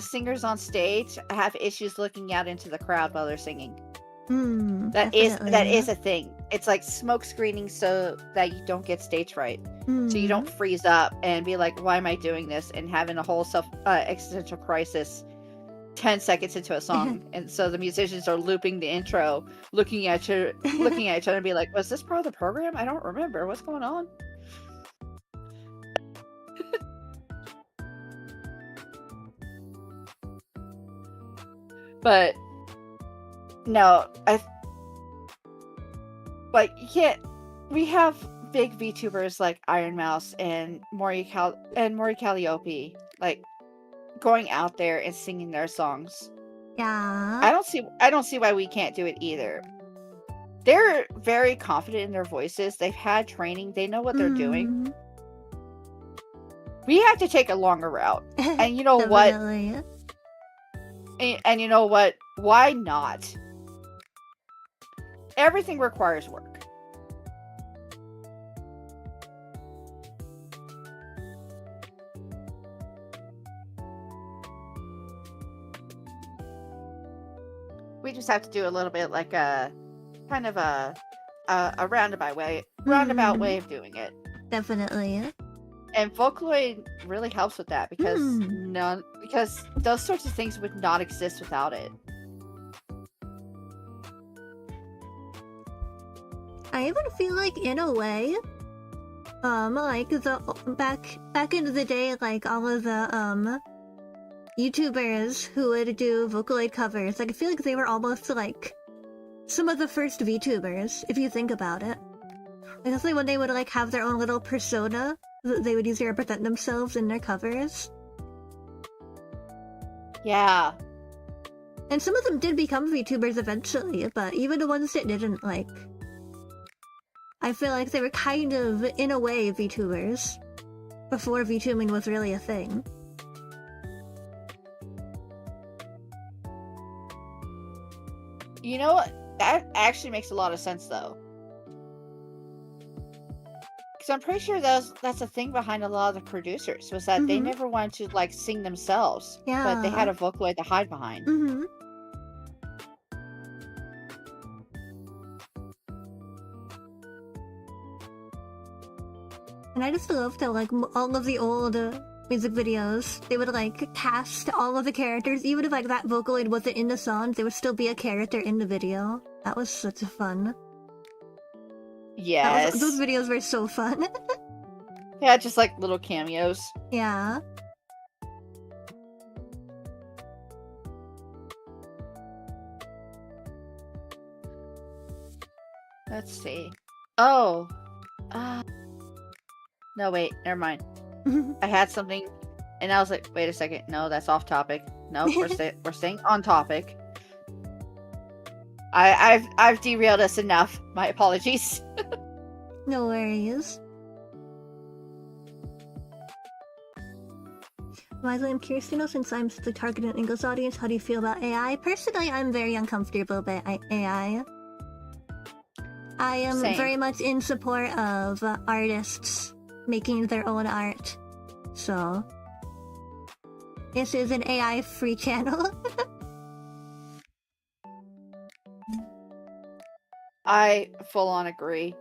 singers on stage have issues looking out into the crowd while they're singing. That is a thing. It's like smoke screening so that you don't get stage fright. So you don't freeze up and be like, why am I doing this? And having a whole existential crisis 10 seconds into a song. And so the musicians are looping the intro, looking at each other and be like, was this part of the program? I don't remember. What's going on? But no, we have big VTubers like Iron Mouse and Mori Calliope, like going out there and singing their songs. Yeah. I don't see why we can't do it either. They're very confident in their voices. They've had training. They know what they're doing. We have to take a longer route. And you know what? And you know what? Why not? Everything requires work. We just have to do a little bit like a kind of a roundabout way of doing it. Definitely. And Vocaloid really helps with that because because those sorts of things would not exist without it. I even feel like in a way, like the back into the day, like all of the YouTubers who would do Vocaloid covers, like I feel like they were almost like some of the first VTubers, if you think about it. Like especially when they would like have their own little persona that they would use to represent themselves in their covers. Yeah. And some of them did become VTubers eventually, but even the ones that didn't, like, I feel like they were kind of, in a way, VTubers before VTubing was really a thing. You know what? That actually makes a lot of sense, though. Because I'm pretty sure that's a thing behind a lot of the producers, was that they never wanted to, like, sing themselves. Yeah. But they had a Vocaloid to hide behind. And I just love that, like, all of the old music videos, they would, like, cast all of the characters. Even if, like, that Vocaloid wasn't in the song, there would still be a character in the video. That was such fun. Yes. Those videos were so fun. Yeah, just, like, little cameos. Yeah. Let's see. Oh. No, wait. Never mind. I had something, and I was like, wait a second. No, that's off topic. No, we're staying on topic. I've derailed us enough. My apologies. No worries. Wisely, I'm curious to know, since I'm the target and English audience, how do you feel about AI? Personally, I'm very uncomfortable by AI. I am very much in support of artists making their own art. So, this is an AI-free channel. I full on agree.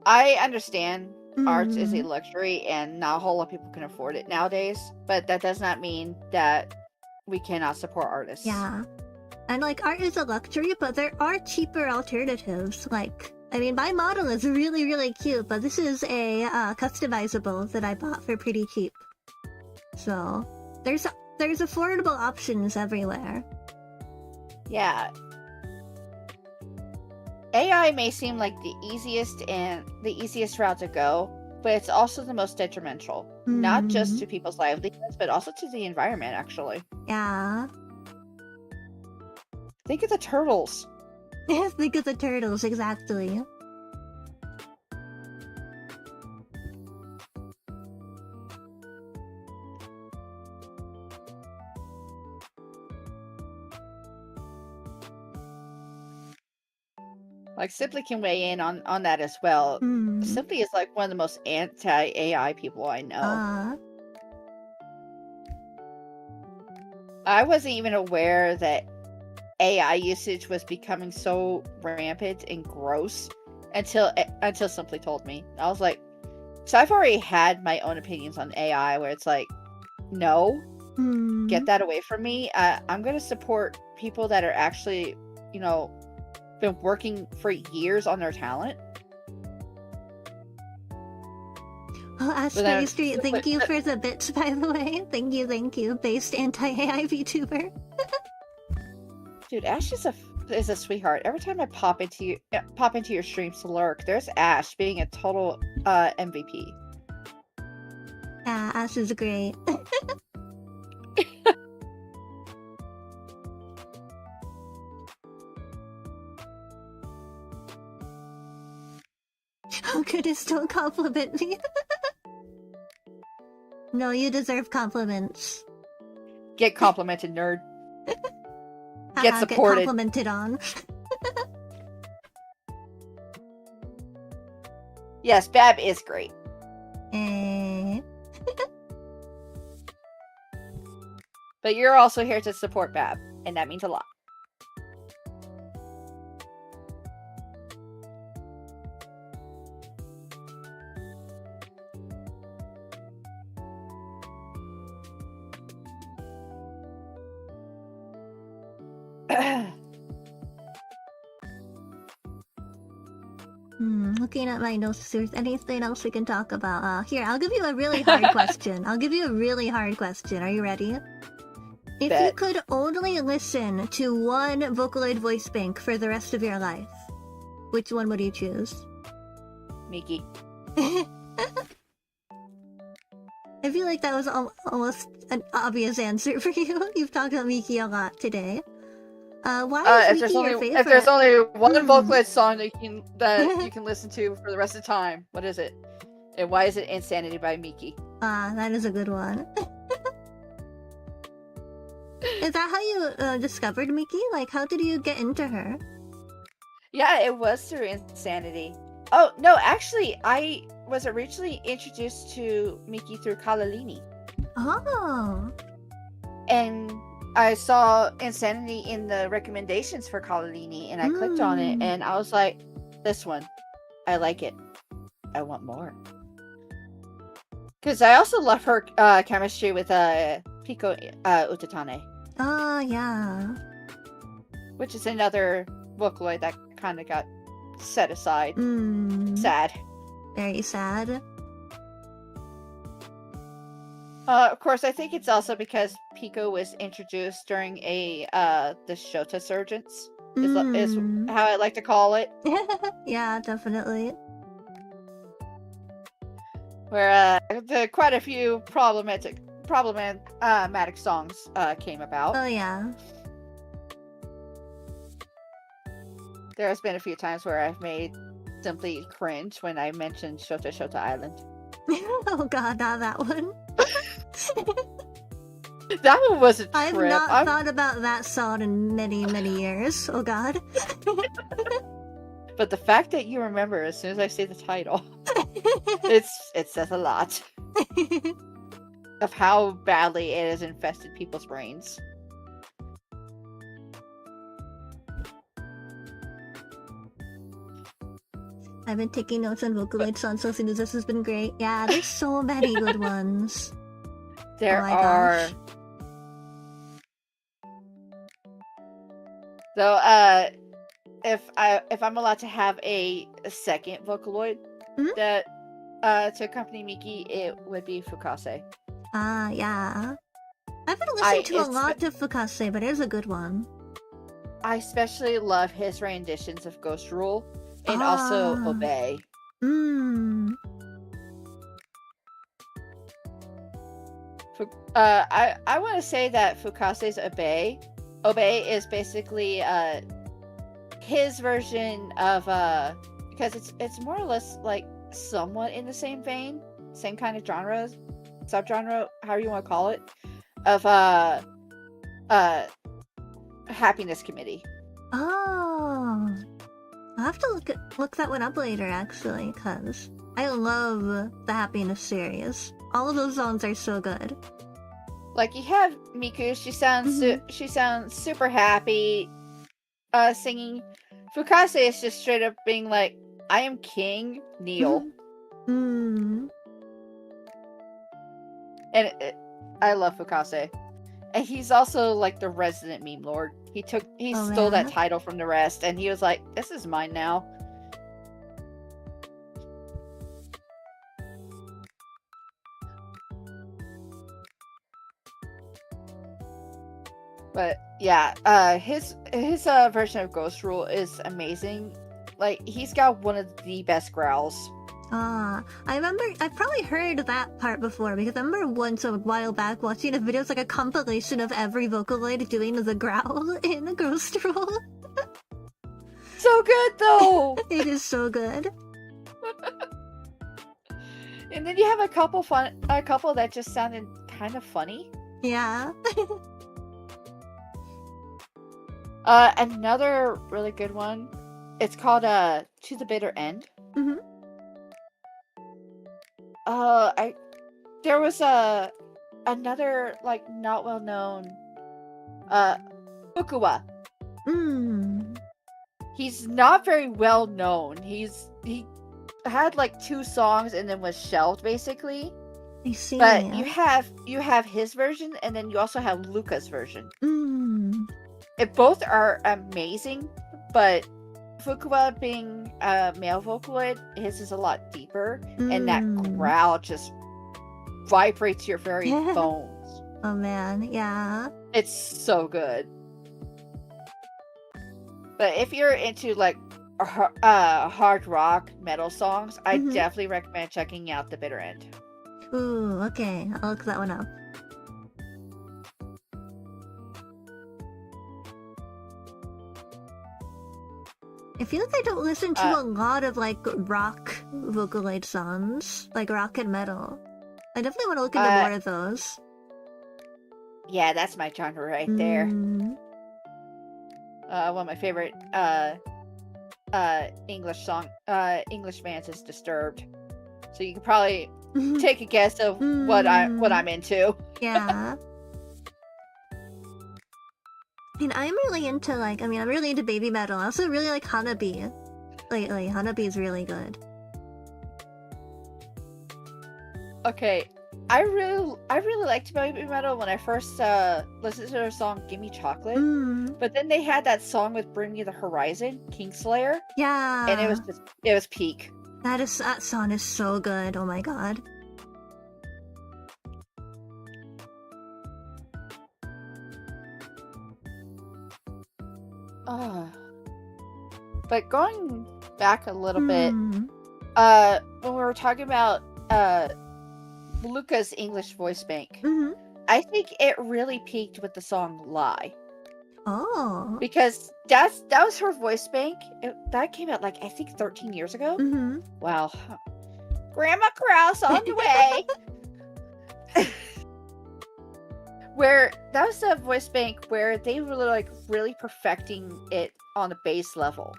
I understand art is a luxury and not a whole lot of people can afford it nowadays, but that does not mean that we cannot support artists. Yeah. And like art is a luxury, but there are cheaper alternatives. Like, I mean, my model is really, really cute, but this is a customizable that I bought for pretty cheap. So there's affordable options everywhere. Yeah. AI may seem like the easiest route to go, but it's also the most detrimental. Not just to people's livelihoods, but also to the environment, actually. Yeah. Think of the turtles. Think of the turtles, exactly. Like, Simply can weigh in on that as well. Simply is like one of the most anti-AI people I know. I wasn't even aware that AI usage was becoming so rampant and gross until Simply told me. I was like, so I've already had my own opinions on AI where it's like, no, get that away from me. I'm going to support people that are actually, been working for years on their talent. Oh, Ashley Street, thank you for the bits, by the way. Thank you. Based anti-AI VTuber. Dude, Ash is a sweetheart. Every time I pop into your stream to lurk, there's Ash being a total MVP. Yeah, Ash is great. How could it still compliment me? No, you deserve compliments. Get complimented, nerd. Get supported. Get complimented on. Yes, Bab is great. But you're also here to support Bab, and that means a lot. Looking at my notes, if there's anything else we can talk about. Here, I'll give you a really hard question. Are you ready? If you could only listen to one Vocaloid voice bank for the rest of your life, which one would you choose? Miki. I feel like that was almost an obvious answer for you. You've talked about Miki a lot today. Why is Miki your favorite? If there's only one Vocaloid song that you can listen to for the rest of the time, what is it? And why is it Insanity by Miki? That is a good one. Is that how you discovered Miki? Like, how did you get into her? Yeah, it was through Insanity. Oh, no, actually, I was originally introduced to Miki through Kalalini. Oh. And I saw Insanity in the recommendations for Kalalini, and I clicked on it, and I was like, this one. I like it. I want more. Because I also love her chemistry with Piko Utatane. Oh, yeah. Which is another Vocaloid that kind of got set aside. Sad. Very sad. Of course, I think it's also because Piko was introduced during the Shota Surgence, is how I like to call it. Yeah, definitely. Where quite a few problematic songs came about. Oh, yeah. There has been a few times where I've made Simply cringe when I mentioned Shota Island. Oh god, not that one. That one was a trip. I've not thought about that song in many, many years. Oh god. But the fact that you remember as soon as I say the title, it says a lot of how badly it has infested people's brains. I've been taking notes on Vocaloid songs so soon as this has been great. Yeah, there's so many good ones. There are. So, if I'm allowed to have a second Vocaloid Mhm. that to accompany Miki, it would be Fukase. Yeah. I haven't listened to a it's lot of Fukase, but it is a good one. I especially love his renditions of Ghost Rule and also Obey. I want to say that Fukase's Obey is basically his version of because it's more or less like somewhat in the same vein, same kind of genre, subgenre, however you want to call it, of Happiness Committee. Oh, I'll have to look that one up later, actually, because I love the Happiness series. All of those songs are so good. Like, you have Miku, she sounds super happy, singing. Fukase is just straight up being like, I am king, kneel. And I love Fukase. And he's also like the resident meme lord. He stole that title from the rest, and he was like, this is mine now. But yeah, his version of Ghost Rule is amazing. Like, he's got one of the best growls. I remember, I've probably heard that part before, because I remember once a while back watching a video, it's like a compilation of every Vocaloid doing the growl in a Ghost Rule. So good, though! It is so good. And then you have a couple that just sounded kind of funny. Yeah. Another really good one, it's called To the Bitter End. There was another like not well known Fukuwa. He's not very well known. He had like 2 songs and then was shelved basically. I see. But you have his version, and then you also have Luca's version. Both are amazing, but Fukuwa being a male Vocaloid, his is a lot deeper, and that growl just vibrates your very bones. Oh man, yeah. It's so good. But if you're into like hard rock metal songs, I definitely recommend checking out The Bitter End. Ooh, okay. I'll look that one up. I feel like I don't listen to a lot of like rock Vocaloid songs, like rock and metal. I definitely want to look into more of those. Yeah, that's my genre right there. One of my favorite English bands is Disturbed. So you can probably take a guess of what I'm into. Yeah. And I'm really into I'm really into baby metal. I also really like Hanabi lately. Hanabi is really good. Okay, I really liked baby metal when I first listened to their song "Gimme Chocolate," but then they had that song with "Bring Me the Horizon," Kingslayer. Yeah, and it was peak. That song is so good. Oh my god. But going back a little bit, when we were talking about Luca's English voice bank, I think it really peaked with the song "Lie." Oh, because that was her voice bank. That came out I think 13 years ago. Wow, Grandma Krause on the way. Where that was the voice bank where they were really perfecting it on the bass level.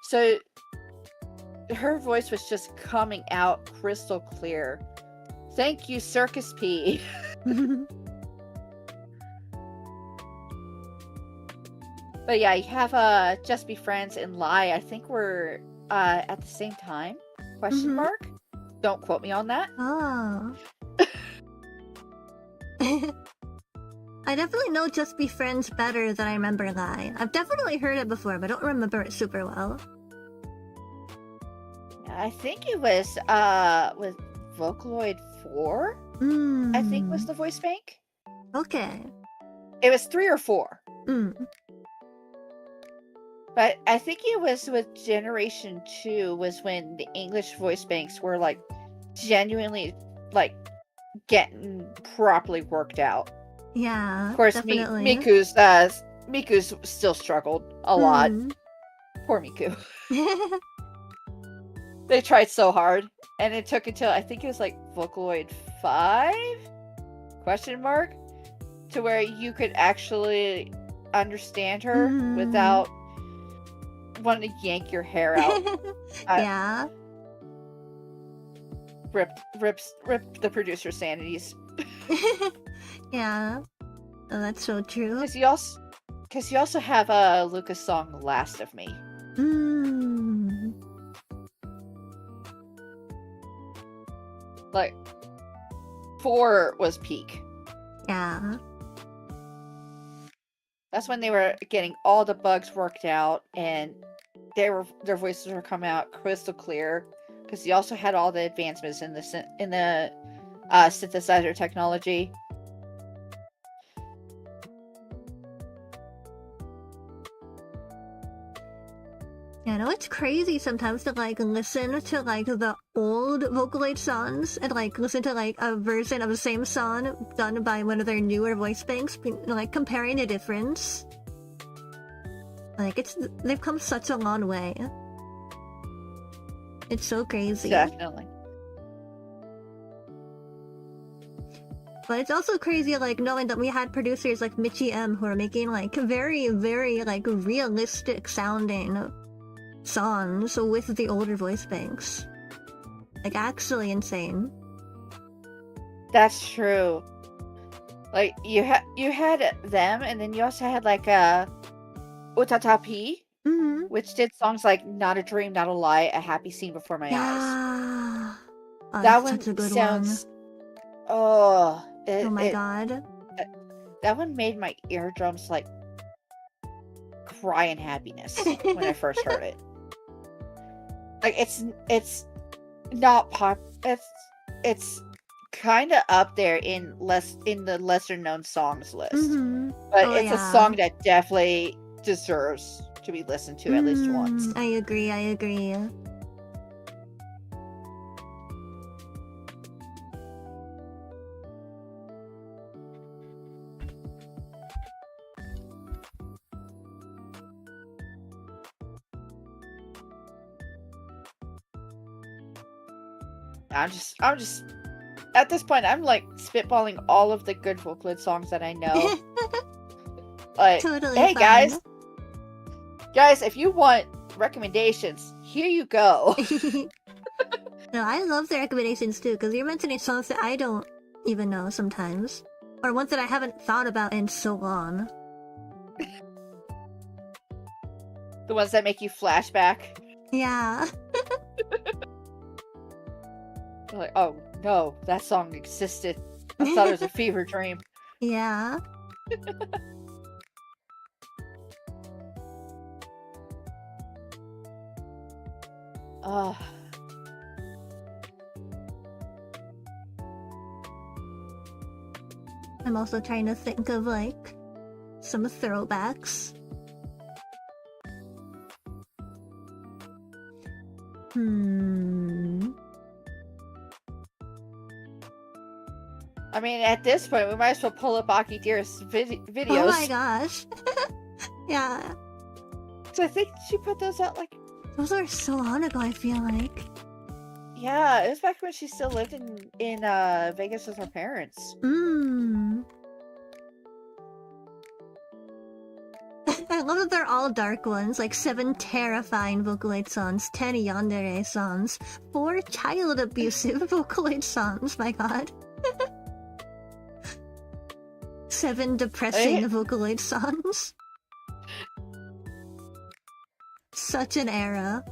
So her voice was just coming out crystal clear. Thank you, Circus P. But yeah, you have Just Be Friends and Lie. I think we're at the same time? Question mark? Don't quote me on that. Oh. I definitely know Just Be Friends better than I remember Lie. I've definitely heard it before, but I don't remember it super well. I think it was with Vocaloid 4. I think was the voice bank. Okay. It was 3 or 4. Mm. But I think it was with Generation 2 was when the English voice banks were like genuinely like getting properly worked out. Yeah. Of course, definitely. Miku's still struggled a lot. Poor Miku. They tried so hard, and it took until I think it was like Vocaloid 5 question mark to where you could actually understand her without wanting to yank your hair out. Yeah. Rip the producer's sanities. Yeah. Oh, that's so true. Because you also have Lucas' song "Last of Me." Like 4 was peak. Yeah. That's when they were getting all the bugs worked out, and their voices were coming out crystal clear. Because you also had all the advancements in the synthesizer technology. Yeah, I know it's crazy sometimes to like listen to like the old Vocaloid songs and like listen to like a version of the same song done by one of their newer voice banks, like comparing the difference. Like they've come such a long way. It's so crazy. Definitely. But it's also crazy, like, knowing that we had producers like Michi M who are making, like, very, very, like, realistic sounding songs with the older voice banks. Like, actually insane. That's true. Like, you had them, and then you also had, like, Utatapi, which did songs like Not a Dream, Not a Lie, A Happy Scene Before My Eyes. Oh, that one such a good sounds... one. Oh, God. That one made my eardrums, like, cry in happiness when I first heard it. Like, it's not pop... It's kind of up there in the lesser known songs list. But it's a song that definitely deserves to be listened to at least once. I agree. I'm just at this point I'm like spitballing all of the good Vocaloid songs that I know. Like, totally hey fine. guys, if you want recommendations, here you go. No, I love the recommendations too, because you're mentioning songs that I don't even know sometimes, or ones that I haven't thought about in so long. The ones that make you flashback. Yeah. Like, oh no, that song existed. I thought it was a fever dream. Yeah. I'm also trying to think of like some throwbacks. I mean, at this point, we might as well pull up Aki Dear's videos. Oh my gosh. Yeah. So I think she put those out like... Those are so long ago, I feel like. Yeah, it was back when she still lived in Vegas with her parents. I love that they're all dark ones, like 7 terrifying Vocaloid songs, 10 yandere songs, 4 child abusive Vocaloid songs, my god. 7 depressing Vocaloid songs. Such an era.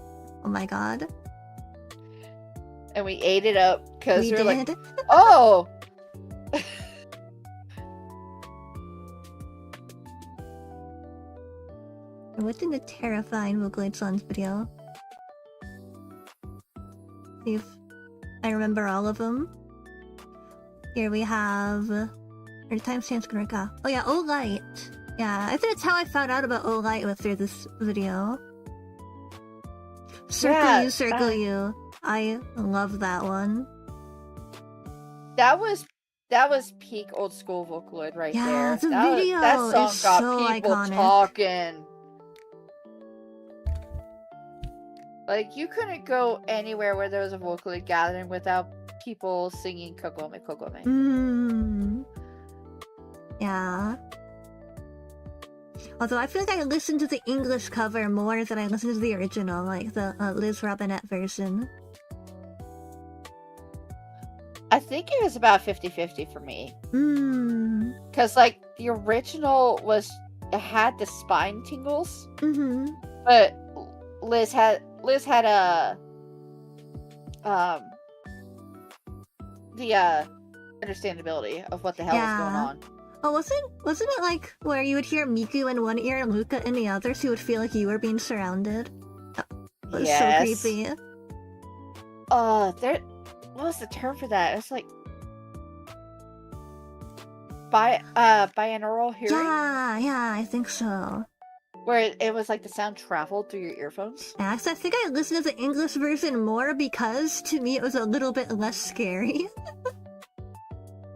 Oh my god. And we ate it up because we were did. like, oh! What's in the terrifying Vocaloid Songs video? See if I remember all of them. Here we have... Or the timestamp's gonna work out. Oh yeah, O Light. Yeah, I think that's how I found out about O Light was through this video. Circle You. I love that one. That was peak old school Vocaloid right there. Yeah, the video that song is got so people iconic. talking. Like, you couldn't go anywhere where there was a Vocaloid gathering without people singing Kogome Kogome. Yeah. Although I feel like I listened to the English cover more than I listened to the original, like the Liz Robinette version. I think it was about 50-50 for me. Because, like, the original it had the spine tingles. But Liz had the understandability of what the hell was going on. Oh, wasn't it like where you would hear Miku in one ear and Luca in the other, so you would feel like you were being surrounded? That was so creepy. What was the term for that? It's like binaural hearing. Yeah, I think so. Where it was like the sound traveled through your earphones. Yeah, so I think I listened to the English version more because to me it was a little bit less scary.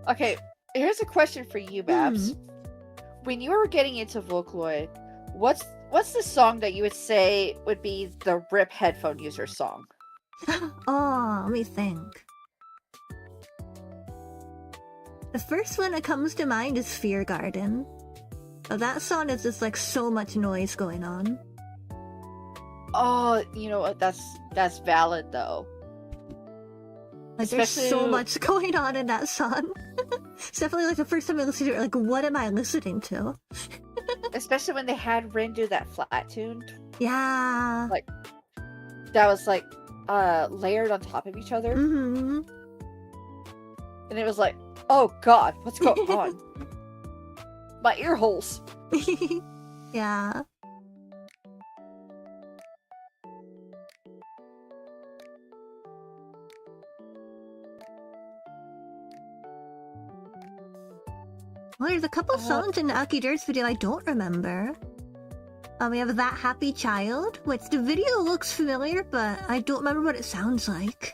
Okay, here's a question for you, Babs. When you were getting into Vocaloid, what's the song that you would say would be the RIP headphone user song? Oh, let me think. The first one that comes to mind is Fear Garden. Oh, that song is just like so much noise going on. Oh, you know what? That's valid though. Like there's so much going on in that song. It's definitely like the first time I listened to it, like what am I listening to? Especially when they had Rin do that flat tune. Yeah. Like that was like layered on top of each other. And it was like, oh god, what's going on? My ear holes. Yeah. Well, there's a couple songs in the Aki Dirt's video I don't remember. We have That Happy Child, which the video looks familiar, but I don't remember what it sounds like.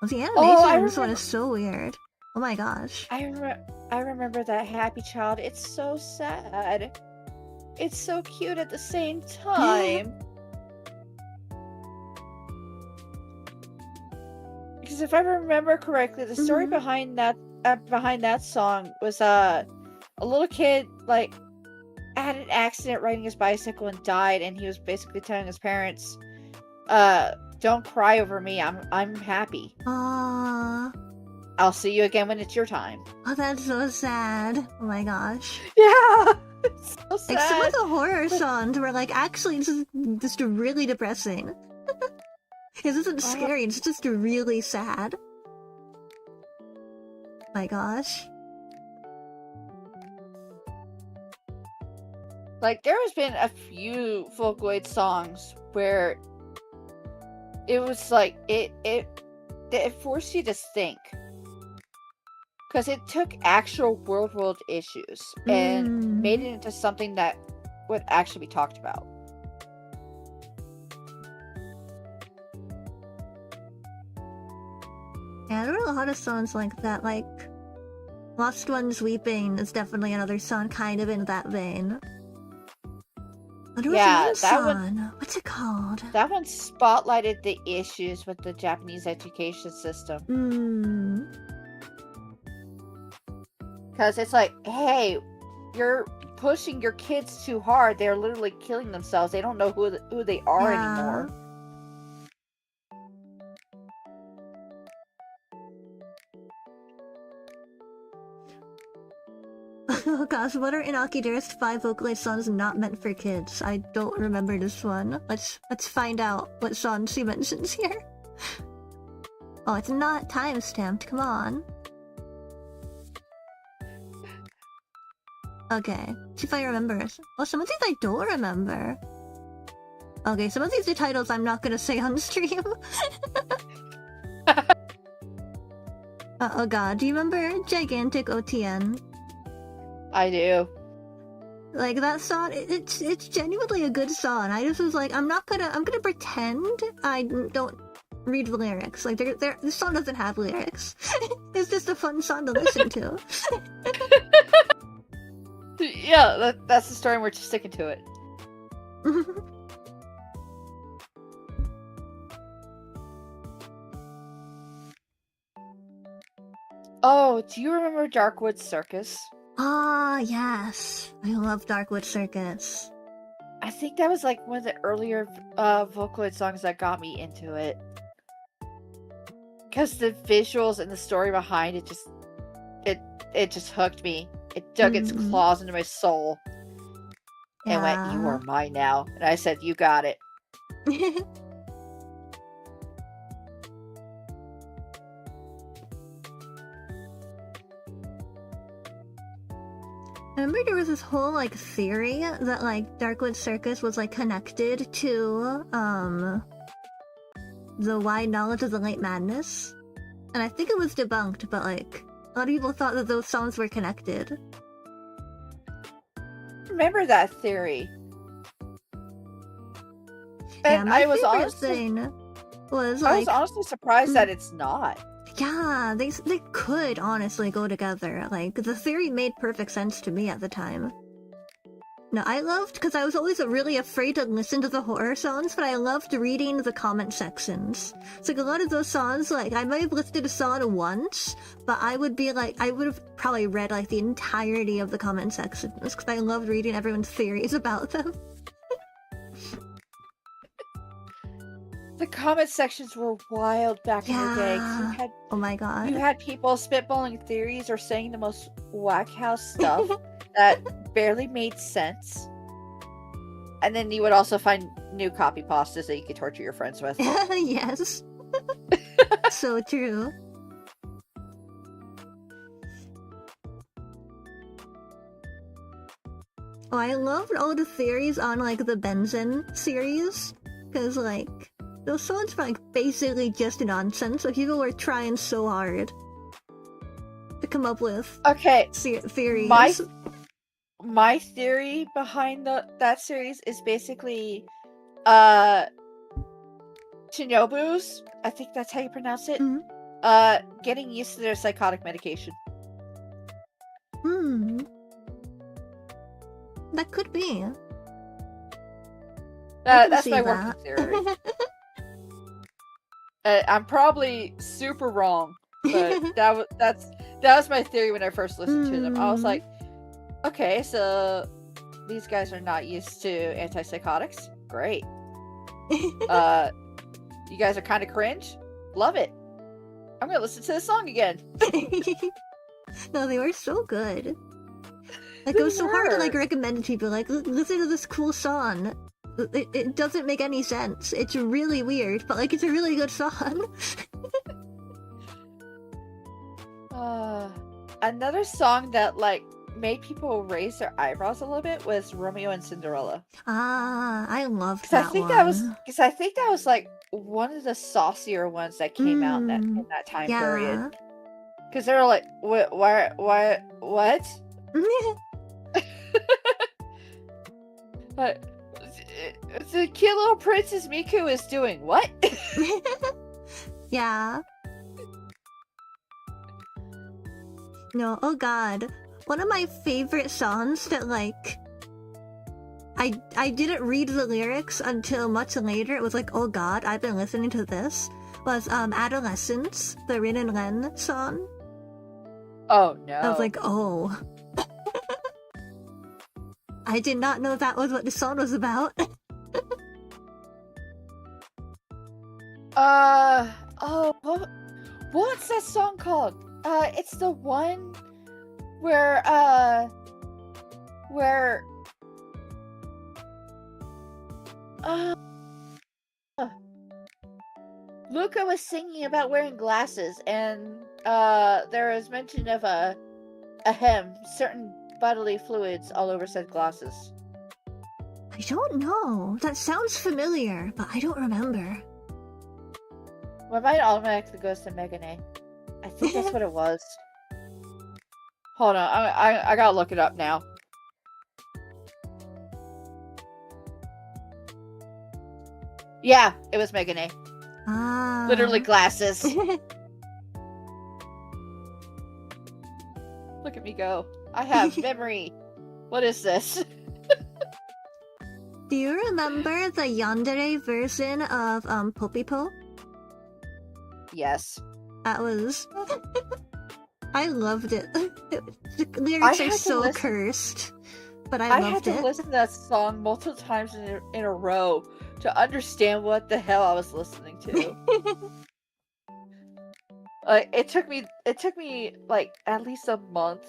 Well, the animation in this one is so weird. Oh my gosh. I remember That Happy Child. It's so sad. It's so cute at the same time. Because if I remember correctly, the story behind that song was a little kid like had an accident riding his bicycle and died, and he was basically telling his parents, "Don't cry over me. I'm happy. Aww. I'll see you again when it's your time." Oh, that's so sad. Oh my gosh. Yeah. It's so sad. Like some of the horror songs were like actually just really depressing. This isn't scary, it's just really sad. My gosh. Like, there has been a few Vocaloid songs where it was like, it forced you to think. Because it took actual world issues and made it into something that would actually be talked about. Yeah, there were a lot of songs like that, like Lost Ones Weeping is definitely another song kind of in that vein. Oh, there was another song. What's it called? That one spotlighted the issues with the Japanese education system. Because it's like, hey, you're pushing your kids too hard. They're literally killing themselves. They don't know who they are anymore. Oh gosh, what are Inaki Dearest 5 Vocaloid songs not meant for kids? I don't remember this one. Let's find out what song she mentions here. Oh, it's not time stamped, come on. Okay. See if I remember. Oh, some of these I don't remember. Okay, some of these are titles I'm not gonna say on stream. Oh god, do you remember Gigantic OTN? I do. Like, that song, it's genuinely a good song. I just was like, I'm gonna pretend I don't read the lyrics. Like, this song doesn't have lyrics. It's just a fun song to listen to. Yeah, that's the story, and we're just sticking to it. Oh, do you remember Darkwood Circus? Ah, yes. I love Darkwood Circus. I think that was like one of the earlier Vocaloid songs that got me into it. Because the visuals and the story behind it just hooked me. It dug its claws into my soul. And went, you are mine now. And I said, you got it. I remember there was this whole, like, theory that, like, Darkwood Circus was, like, connected to, the wide knowledge of the Late Madness. And I think it was debunked, but, like, a lot of people thought that those songs were connected. Remember that theory. Yeah, And my I was favorite thing was, like... I was honestly surprised that it's not. Yeah, they could honestly go together. Like, the theory made perfect sense to me at the time. No, I loved, because I was always really afraid to listen to the horror songs, but I loved reading the comment sections. It's like a lot of those songs, like, I might have listened to a song once, but I would have probably read, like, the entirety of the comment sections, because I loved reading everyone's theories about them. The comment sections were wild back in the day. Oh my god. You had people spitballing theories or saying the most whack house stuff that barely made sense. And then you would also find new copy pastas that you could torture your friends with. Yes. So true. Oh, I loved all the theories on, like, the Benzen series. Because, like, those songs were, like, basically just nonsense, so people were trying so hard to come up with theories. My theory behind that series is basically Shinobu's, I think that's how you pronounce it, getting used to their psychotic medication. That could be. That's my working theory. I'm probably super wrong, but that was my theory when I first listened to them. I was like, okay, so these guys are not used to antipsychotics. Great. You guys are kind of cringe. Love it. I'm gonna listen to the song again. No, they were so good. Like, it was so hard to, like, recommend to people, like, listen to this cool song. It doesn't make any sense. It's really weird, but, like, it's a really good song. Another song that, like, made people raise their eyebrows a little bit was Romeo and Cinderella. I loved that one. Because I think that was, like, one of the saucier ones that came out in that time period. Because they were like, what? But the cute little Princess Miku is doing what? Yeah. No, oh god. One of my favorite songs that, like, I didn't read the lyrics until much later. It was like, oh god, I've been listening to this. Was Adolescence, the Rin and Ren song. Oh no. I was like, oh. I did not know that was what the song was about. What's that song called? It's the one where Luca was singing about wearing glasses, and there was mention of a certain bodily fluids all over said glasses? I don't know. That sounds familiar, but I don't remember. My mind automatically goes to Megane. I think that's what it was. Hold on, I gotta look it up now. Yeah, it was Megane. Ah. Literally glasses. Look at me go. I have memory. What is this? Do you remember the yandere version of Popipo? Yes. That was... I loved it. The lyrics are so cursed, but I loved it. I had to listen to that song multiple times in a row to understand what the hell I was listening to. Like it took me like at least a month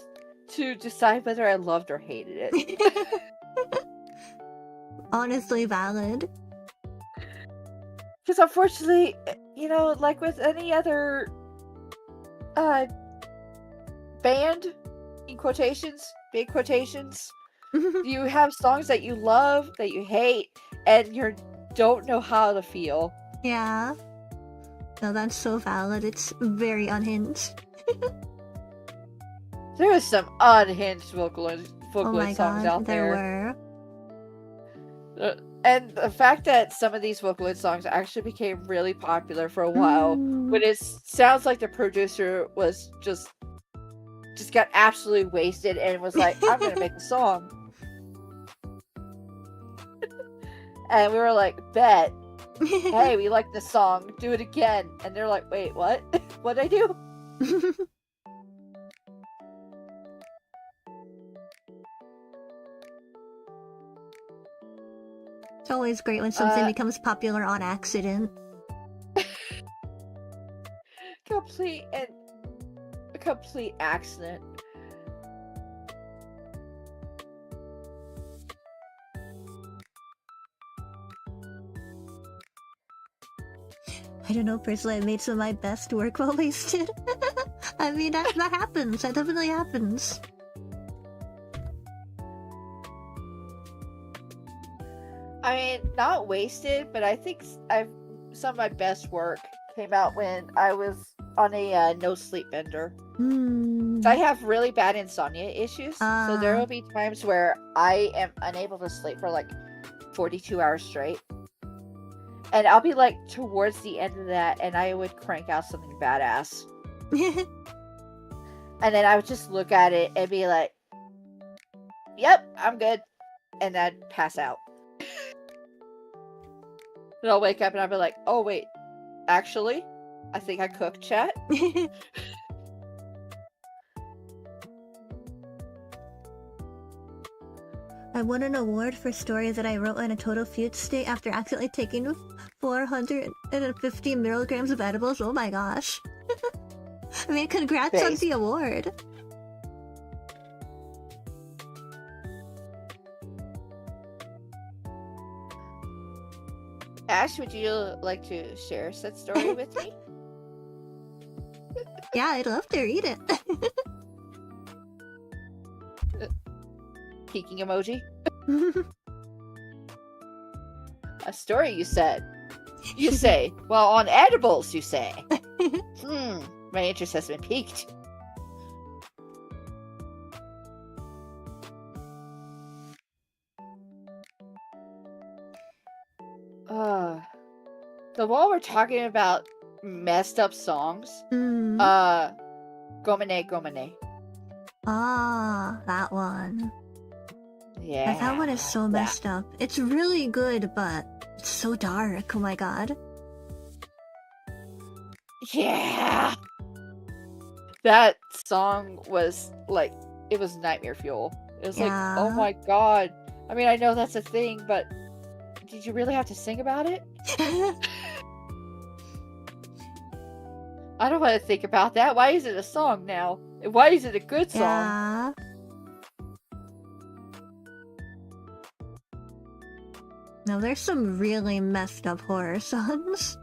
to decide whether I loved or hated it. Honestly valid. Because unfortunately, you know, like with any other band, in quotations, big quotations, you have songs that you love, that you hate, and you don't know how to feel. Yeah. No, that's so valid. It's very unhinged. There was some unhinged Vocaloid Oh my songs god, out there were. And the fact that some of these Vocaloid songs actually became really popular for a while, when it sounds like the producer was just got absolutely wasted and was like, I'm gonna make a song. And we were like, bet. Hey, we like this song, do it again. And they're like, wait, what? What'd I do? It's always great when something becomes popular on accident. Complete accident. I don't know, personally, I made some of my best work while wasted. I mean, that happens. That definitely happens. I mean, not wasted, but I think some of my best work came out when I was on a no sleep bender. I have really bad insomnia issues, so there will be times where I am unable to sleep for like 42 hours straight. And I'll be like towards the end of that, and I would crank out something badass. And then I would just look at it and be like, yep, I'm good. And then pass out. And I'll wake up and I'll be like, oh wait, actually, I think I cooked, chat. I won an award for stories that I wrote in a total fugue state after accidentally taking 450 milligrams of edibles. Oh my gosh. I mean, congrats on the award. Ash, would you like to share said story with me? Yeah, I'd love to read it. Peeking emoji. A story, you said. You say. Well, on edibles, you say. My interest has been piqued. So while we're talking about messed up songs, Gomene Gomene. Ah, that one. Yeah. That one is so messed up. It's really good, but it's so dark. Oh my god. Yeah. That song was like, it was nightmare fuel. It was like, oh my god. I mean, I know that's a thing, but did you really have to sing about it? I don't want to think about that. Why is it a song now? Why is it a good song? Yeah. No, there's some really messed up horror songs.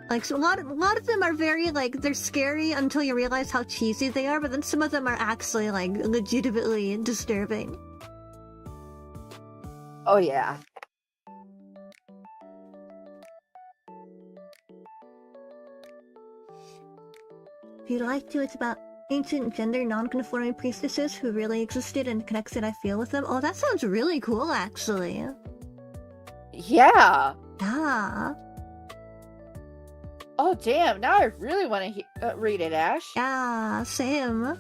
Like, so a lot of them are very, like, they're scary until you realize how cheesy they are, but then some of them are actually, like, legitimately disturbing. Oh, yeah. If you'd like to, it's about ancient gender non-conforming priestesses who really existed and the connection I feel with them. Oh, that sounds really cool, actually. Yeah. Yeah. Oh, damn. Now I really want to read it, Ash. Yeah, same.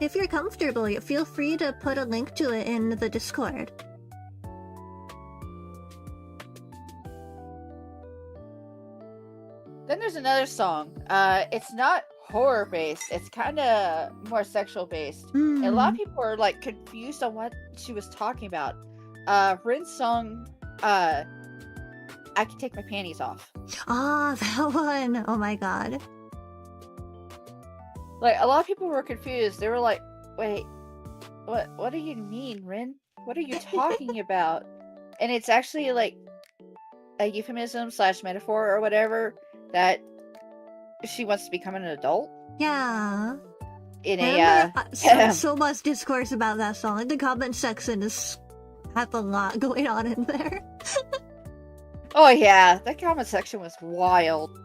If you're comfortable, feel free to put a link to it in the Discord. Then there's another song. It's not horror-based. It's kind of more sexual-based. And a lot of people are, like, confused on what she was talking about. Rin's song, I Can Take My Panties Off. Ah, that one. Oh my god. Like, a lot of people were confused. They were like, wait, what do you mean, Rin? What are you talking about? And it's actually, like, a euphemism / metaphor or whatever that she wants to become an adult. Yeah. In a, so much discourse about that song. Like, the comment section has a lot going on in there. Oh yeah, that comment section was wild.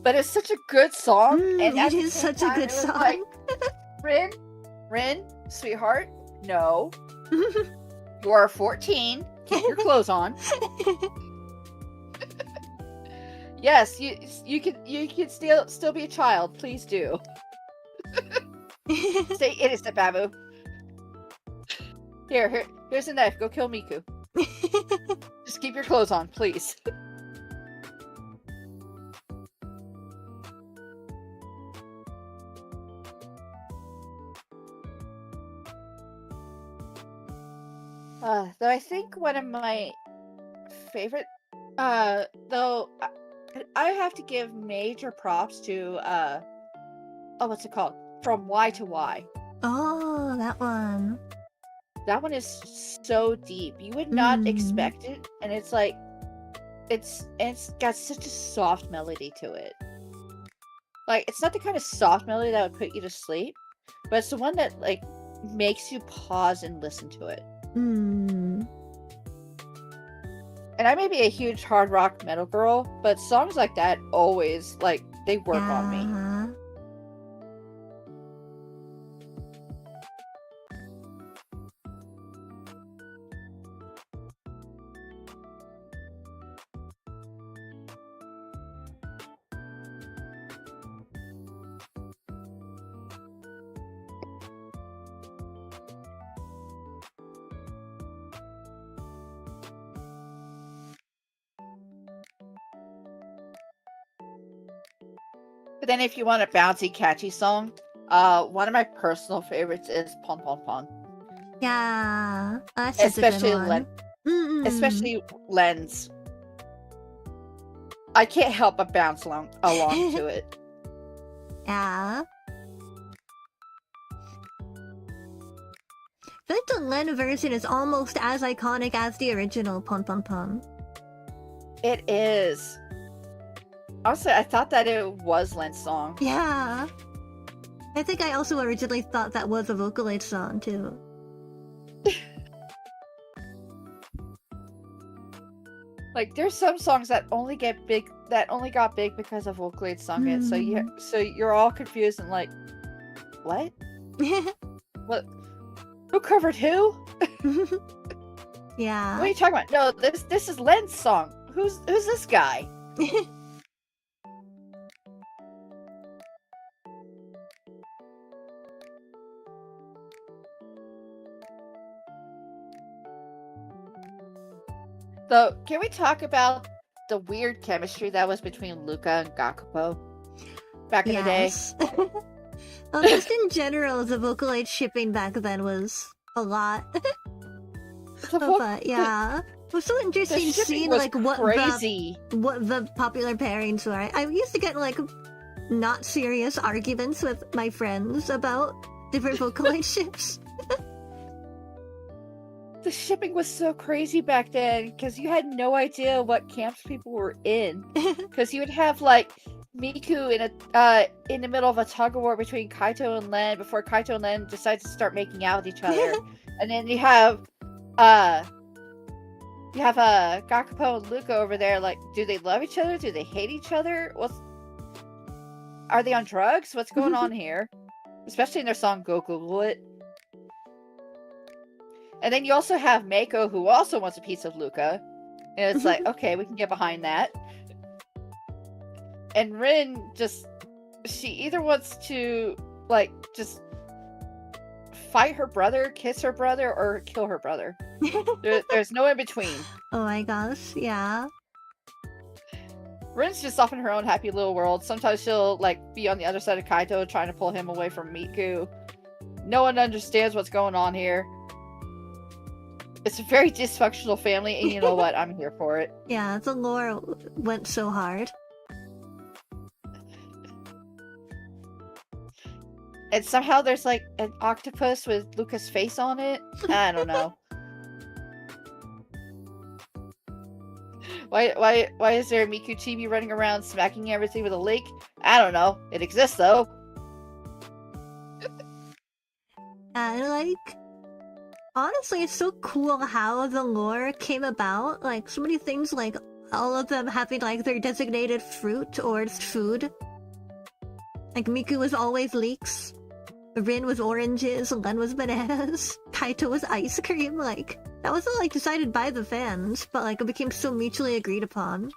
But it's such a good song. And it is such a good song. Like, Rin, sweetheart, no. You are 14. Keep your clothes on. Yes, you can still be a child. Please do. Stay innocent, Babu. Here's a knife. Go kill Miku. Just keep your clothes on, please. Though I think one of my favorite, though I have to give major props to, what's it called? From Y to Y. Oh, that one. That one is so deep. You would not expect it, and it's like, it's got such a soft melody to it. Like, it's not the kind of soft melody that would put you to sleep, but it's the one that, like, makes you pause and listen to it. And I may be a huge hard rock metal girl, but songs like that always, like, they work on me. But then if you want a bouncy, catchy song, one of my personal favorites is Pon Pon Pon. Yeah. That's especially especially Len's. I can't help but bounce along to it. Yeah. I feel like the Len version is almost as iconic as the original Pon Pon Pon. It is. Honestly, I thought that it was Len's song. Yeah. I think I also originally thought that was a Vocaloid song, too. Like, there's some songs that only got big because of Vocaloid sung it. So you're all confused and like, what? What? Who covered who? Yeah. What are you talking about? No, this is Len's song. Who's this guy? So, can we talk about the weird chemistry that was between Luca and Gakupo back in the day? Well, just in general, the Vocaloid shipping back then was a lot. But yeah, it was so interesting seeing like what the popular pairings were. I used to get like not serious arguments with my friends about different Vocaloid ships. the shipping was so crazy back then because you had no idea what camps people were in. Because you would have like Miku in the middle of a tug of war between Kaito and Len before Kaito and Len decide to start making out with each other, and then you have Gakpo and Luca over there. Like, do they love each other? Do they hate each other? Are they on drugs? What's going on here? Especially in their song Go Google It. And then you also have Mako, who also wants a piece of Luca. And it's like, okay, we can get behind that. And Rin she either wants to, like, just fight her brother, kiss her brother, or kill her brother. There's no in between. Oh my gosh, yeah. Rin's just off in her own happy little world. Sometimes she'll, like, be on the other side of Kaito trying to pull him away from Miku. No one understands what's going on here. It's a very dysfunctional family, and you know what? I'm here for it. Yeah, the lore went so hard. And somehow there's, like, an octopus with Luca's face on it. I don't know. Why is there a Miku chibi running around smacking everything with a lake? I don't know. It exists, though. And, like, honestly, it's so cool how the lore came about. Like, so many things, like, all of them having, like, their designated fruit or food. Like, Miku was always leeks. Rin was oranges, Len was bananas, Kaito was ice cream. Like, that wasn't, like, decided by the fans, but, like, it became so mutually agreed upon.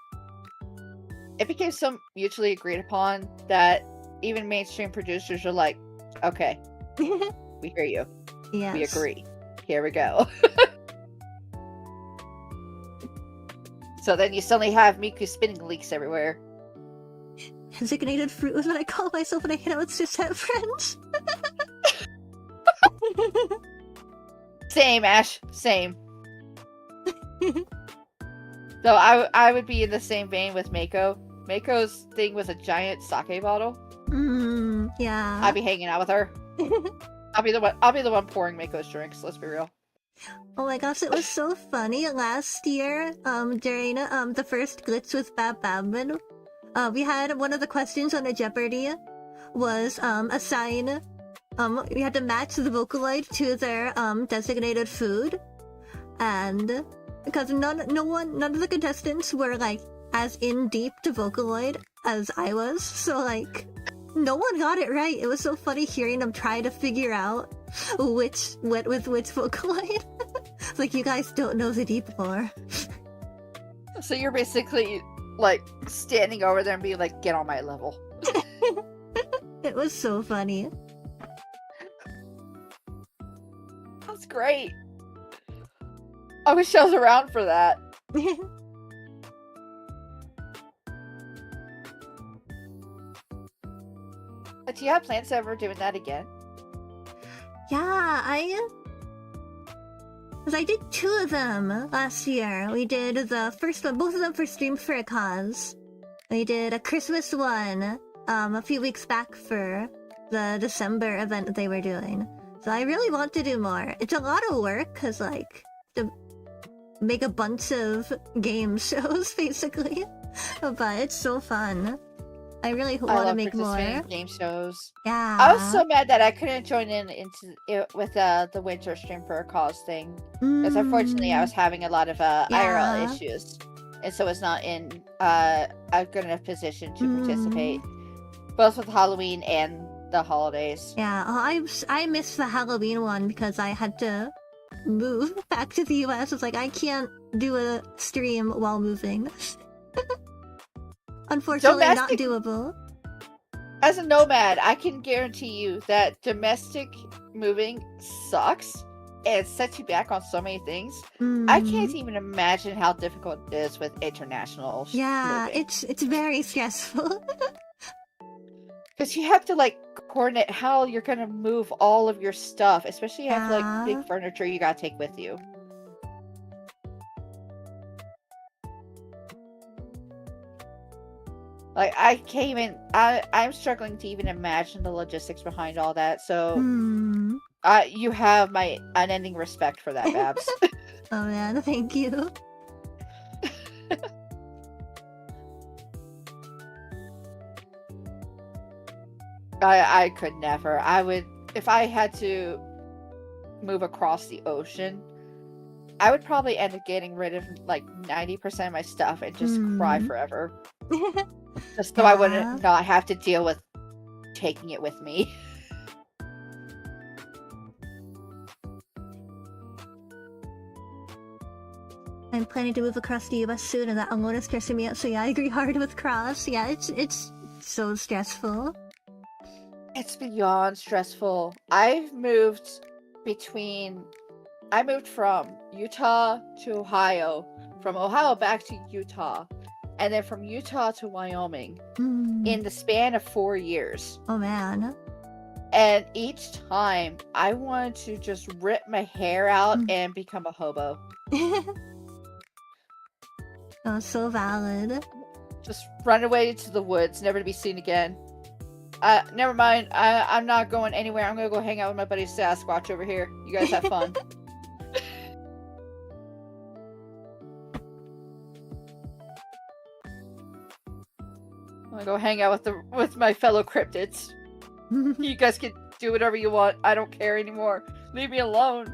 It became so mutually agreed upon that even mainstream producers are like, okay, we hear you. Yes. We agree. Here we go. So then you suddenly have Miku spinning leaks everywhere. Designated fruit is what I call myself when I hang out with cishet friends. Same, Ash. Same. So I would be in the same vein with Mako. Mako's thing was a giant sake bottle. Yeah. I'd be hanging out with her. I'll be the one pouring Mako's drinks, let's be real. Oh my gosh, it was so funny. Last year, during the first glitch with Babman, we had one of the questions on a Jeopardy was assign we had to match the Vocaloid to their designated food, and because none of the contestants were like as in deep to Vocaloid as I was, so like no one got it right. It was so funny hearing them try to figure out which went with which Vocaloid. It's like, you guys don't know the deep lore. So you're basically like standing over there and being like, get on my level. It was so funny. That's great. I wish I was around for that. But do you have plans of ever doing that again? Yeah, because I did 2 of them last year. We did the first one, both of them for Stream for a Cause. We did a Christmas one a few weeks back for the December event that they were doing. So I really want to do more. It's a lot of work, because, like, to make a bunch of game shows, basically. But it's so fun. I really want to make more game shows. Yeah, I was so mad that I couldn't join into it with the winter Stream for a Cause thing, because unfortunately I was having a lot of IRL issues, and so it's not in a good enough position to participate, both with Halloween and the holidays. Yeah, I missed the Halloween one because I had to move back to the US. It's like, I can't do a stream while moving. Unfortunately, not doable. As a nomad, I can guarantee you that domestic moving sucks and sets you back on so many things. I can't even imagine how difficult it is with international moving. It's very stressful. Because you have to, like, coordinate how you're gonna move all of your stuff, especially if you have, like, big furniture you gotta take with you. Like, I'm struggling to even imagine the logistics behind all that, so you have my unending respect for that, Babs. Oh man, thank you. I could never. I would, if I had to move across the ocean, I would probably end up getting rid of like 90% of my stuff and just cry forever. Just so I wouldn't not have to deal with taking it with me. I'm planning to move across the US soon, and that alone is stressing me out. So yeah, I agree hard with Cross. Yeah, it's so stressful. It's beyond stressful. I moved from Utah to Ohio, from Ohio back to Utah, and then from Utah to Wyoming in the span of 4 years. Oh man. And each time I wanted to just rip my hair out and become a hobo. Oh, so valid. Just run away to the woods, never to be seen again. Never mind. I'm not going anywhere. I'm gonna go hang out with my buddy Sasquatch over here. You guys have fun. I'm gonna go hang out with my fellow cryptids. You guys can do whatever you want. I don't care anymore. Leave me alone.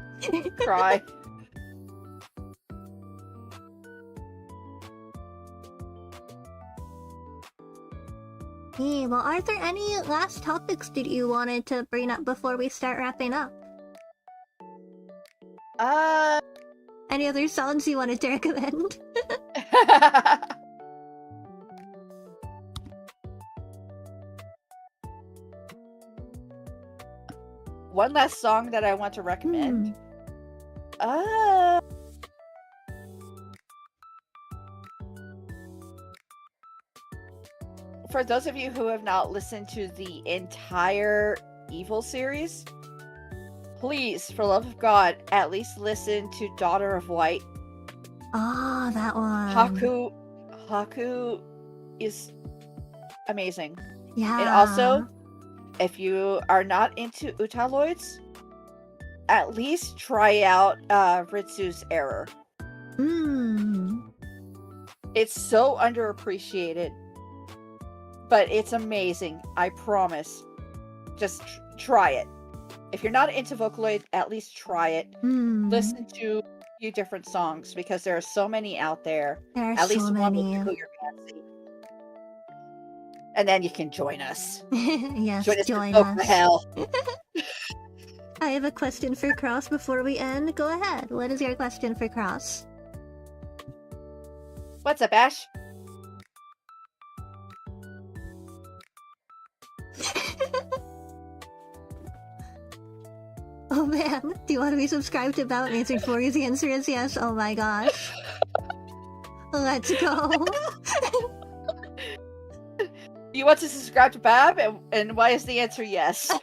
Cry. Hey, well, are there any last topics that you wanted to bring up before we start wrapping up? Any other songs you wanted to recommend? One last song that I want to recommend. For those of you who have not listened to the entire Evil series, please, for love of God, at least listen to Daughter of Light. Oh, that one. Haku is amazing. Yeah. And also, if you are not into Utaloids, at least try out Ritsu's Error. It's so underappreciated, but it's amazing. I promise. Just try it. If you're not into Vocaloid, at least try it. Listen to a few different songs, because there are so many out there. At least one will tickle your fancy. And then you can join us. Yes, join us. For hell. I have a question for Cross before we end. Go ahead. What is your question for Cross? What's up, Ash? Oh man, do you want to be subscribed to About Answer 4? The answer is yes. Oh my gosh. Let's go. You want to subscribe to Bab? And why is the answer yes?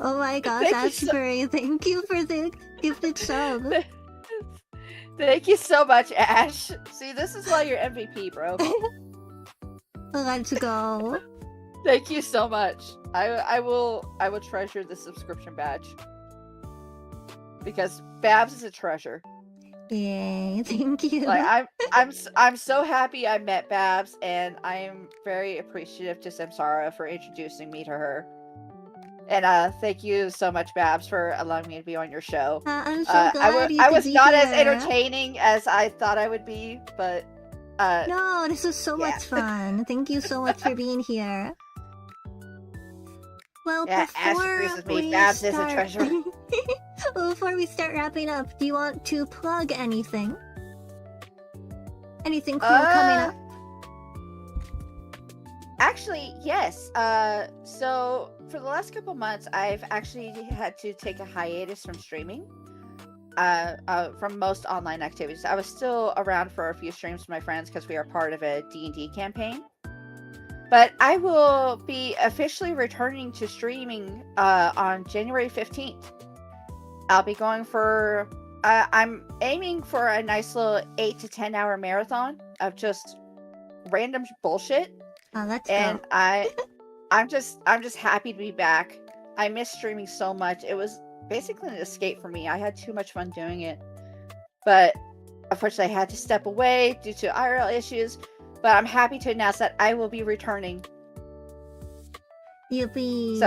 Oh my gosh, Ashbury, thank you for the gifted sub. Thank you so much, Ash. See, this is why you're MVP, bro. Let's go. Thank you so much. I will treasure the subscription badge, because Babs is a treasure. Yay! Thank you. Like I'm so happy I met Babs, and I am very appreciative to Samsara for introducing me to her. And thank you so much, Babs, for allowing me to be on your show. I'm so glad I was not as entertaining as I thought I would be, but no, this was so much fun. Thank you so much for being here. Well, before we start wrapping up, do you want to plug anything? Anything cool coming up? Actually, yes. So for the last couple months, I've actually had to take a hiatus from streaming. From most online activities. I was still around for a few streams with my friends because we are part of a D&D campaign. But I will be officially returning to streaming on January 15th. I'll be going for... I'm aiming for a nice little 8 to 10 hour marathon of just random bullshit. Oh, that's and dope. I'm just happy to be back. I miss streaming so much. It was basically an escape for me. I had too much fun doing it. but unfortunately I had to step away due to IRL issues. But I'm happy to announce that I will be returning. Yippee.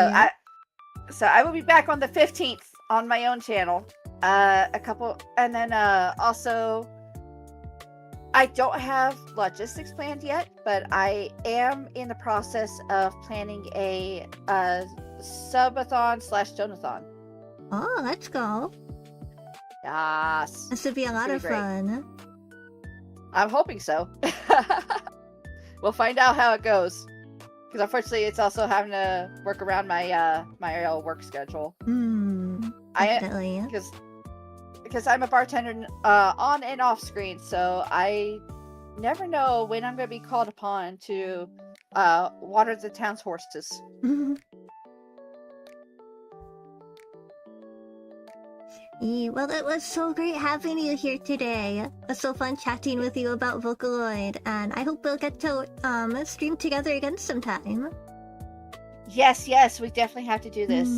So I will be back on the 15th on my own channel. And then also, I don't have logistics planned yet, but I am in the process of planning a subathon / donathon. Oh, let's go. Yes. This would be a lot of fun. I'm hoping so. We'll find out how it goes. Because unfortunately, it's also having to work around my my work schedule. Definitely. Because I'm a bartender on and off screen, so I never know when I'm going to be called upon to water the town's horses. Well, it was so great having you here today. It was so fun chatting with you about Vocaloid, and I hope we'll get to stream together again sometime. Yes, we definitely have to do this.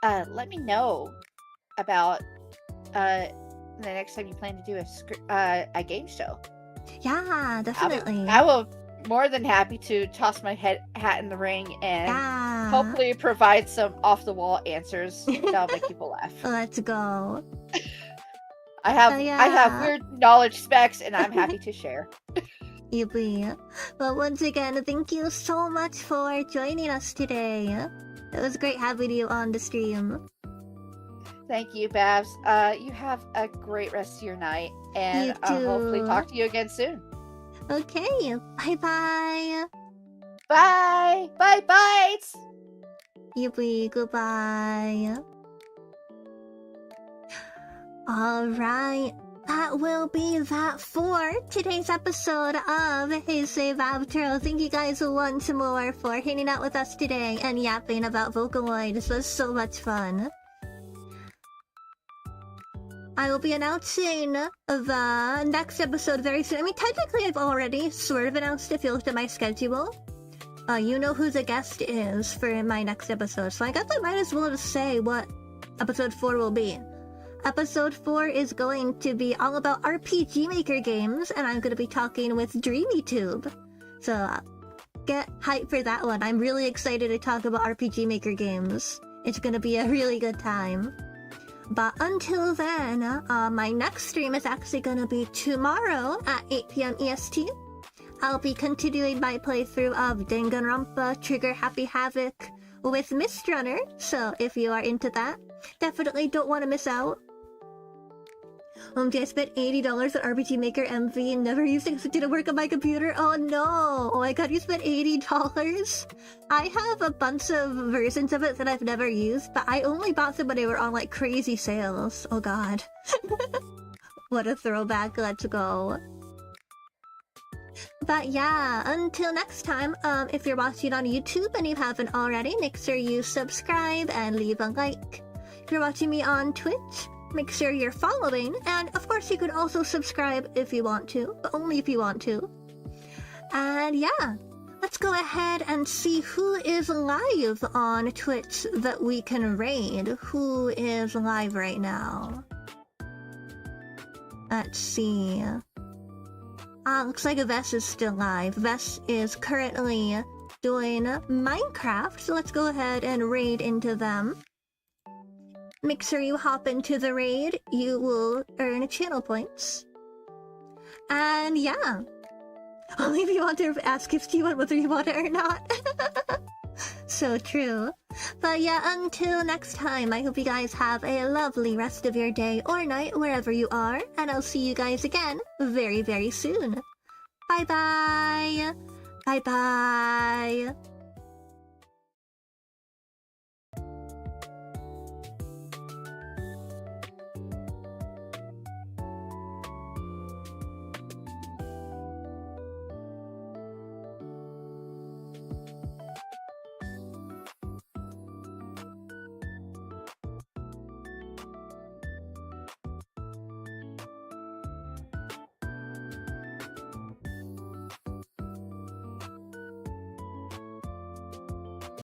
And let me know about the next time you plan to do a game show. Yeah, definitely. I will more than happy to toss my hat in the ring and hopefully provide some off-the-wall answers that'll make people laugh. Let's go. I have weird knowledge specs, and I'm happy to share. Yippee. Well, once again, thank you so much for joining us today. It was great having you on the stream. Thank you, Babs. You have a great rest of your night, and I'll hopefully talk to you again soon. Okay, bye-bye. Bye! Bye-bye! Yippee, goodbye. Alright, that will be that for today's episode of Heisei babtro. Thank you guys once more for hanging out with us today and yapping about Vocaloid. This was so much fun. I will be announcing the next episode very soon. I mean, technically I've already sort of announced it if you looked at my schedule. You know who the guest is for my next episode, so I guess I might as well just say what episode 4 will be. Episode 4 is going to be all about RPG Maker games, and I'm going to be talking with DreamyTube. So, get hyped for that one. I'm really excited to talk about RPG Maker games. It's going to be a really good time. But until then, my next stream is actually going to be tomorrow at 8 p.m. EST. I'll be continuing my playthrough of Danganronpa Trigger Happy Havoc with Mistrunner, so if you are into that, definitely don't want to miss out. I spent $80 on RPG Maker MV and never used it because it didn't work on my computer. Oh no! Oh my god, you spent $80? I have a bunch of versions of it that I've never used, but I only bought them when they were on like crazy sales. Oh god. What a throwback, let's go. But yeah, until next time, if you're watching on YouTube and you haven't already, make sure you subscribe and leave a like. If you're watching me on Twitch, make sure you're following, and of course you could also subscribe if you want to, but only if you want to. And yeah, let's go ahead and see who is live on Twitch that we can raid. Who is live right now? Let's see. Looks like Vess is still live. Vess is currently doing Minecraft, so let's go ahead and raid into them. Make sure you hop into the raid, you will earn channel points. And yeah, only if you want to ask if you want whether you want it or not. So true. But yeah, until next time, I hope you guys have a lovely rest of your day or night wherever you are, and I'll see you guys again very, very soon. Bye bye! Bye bye!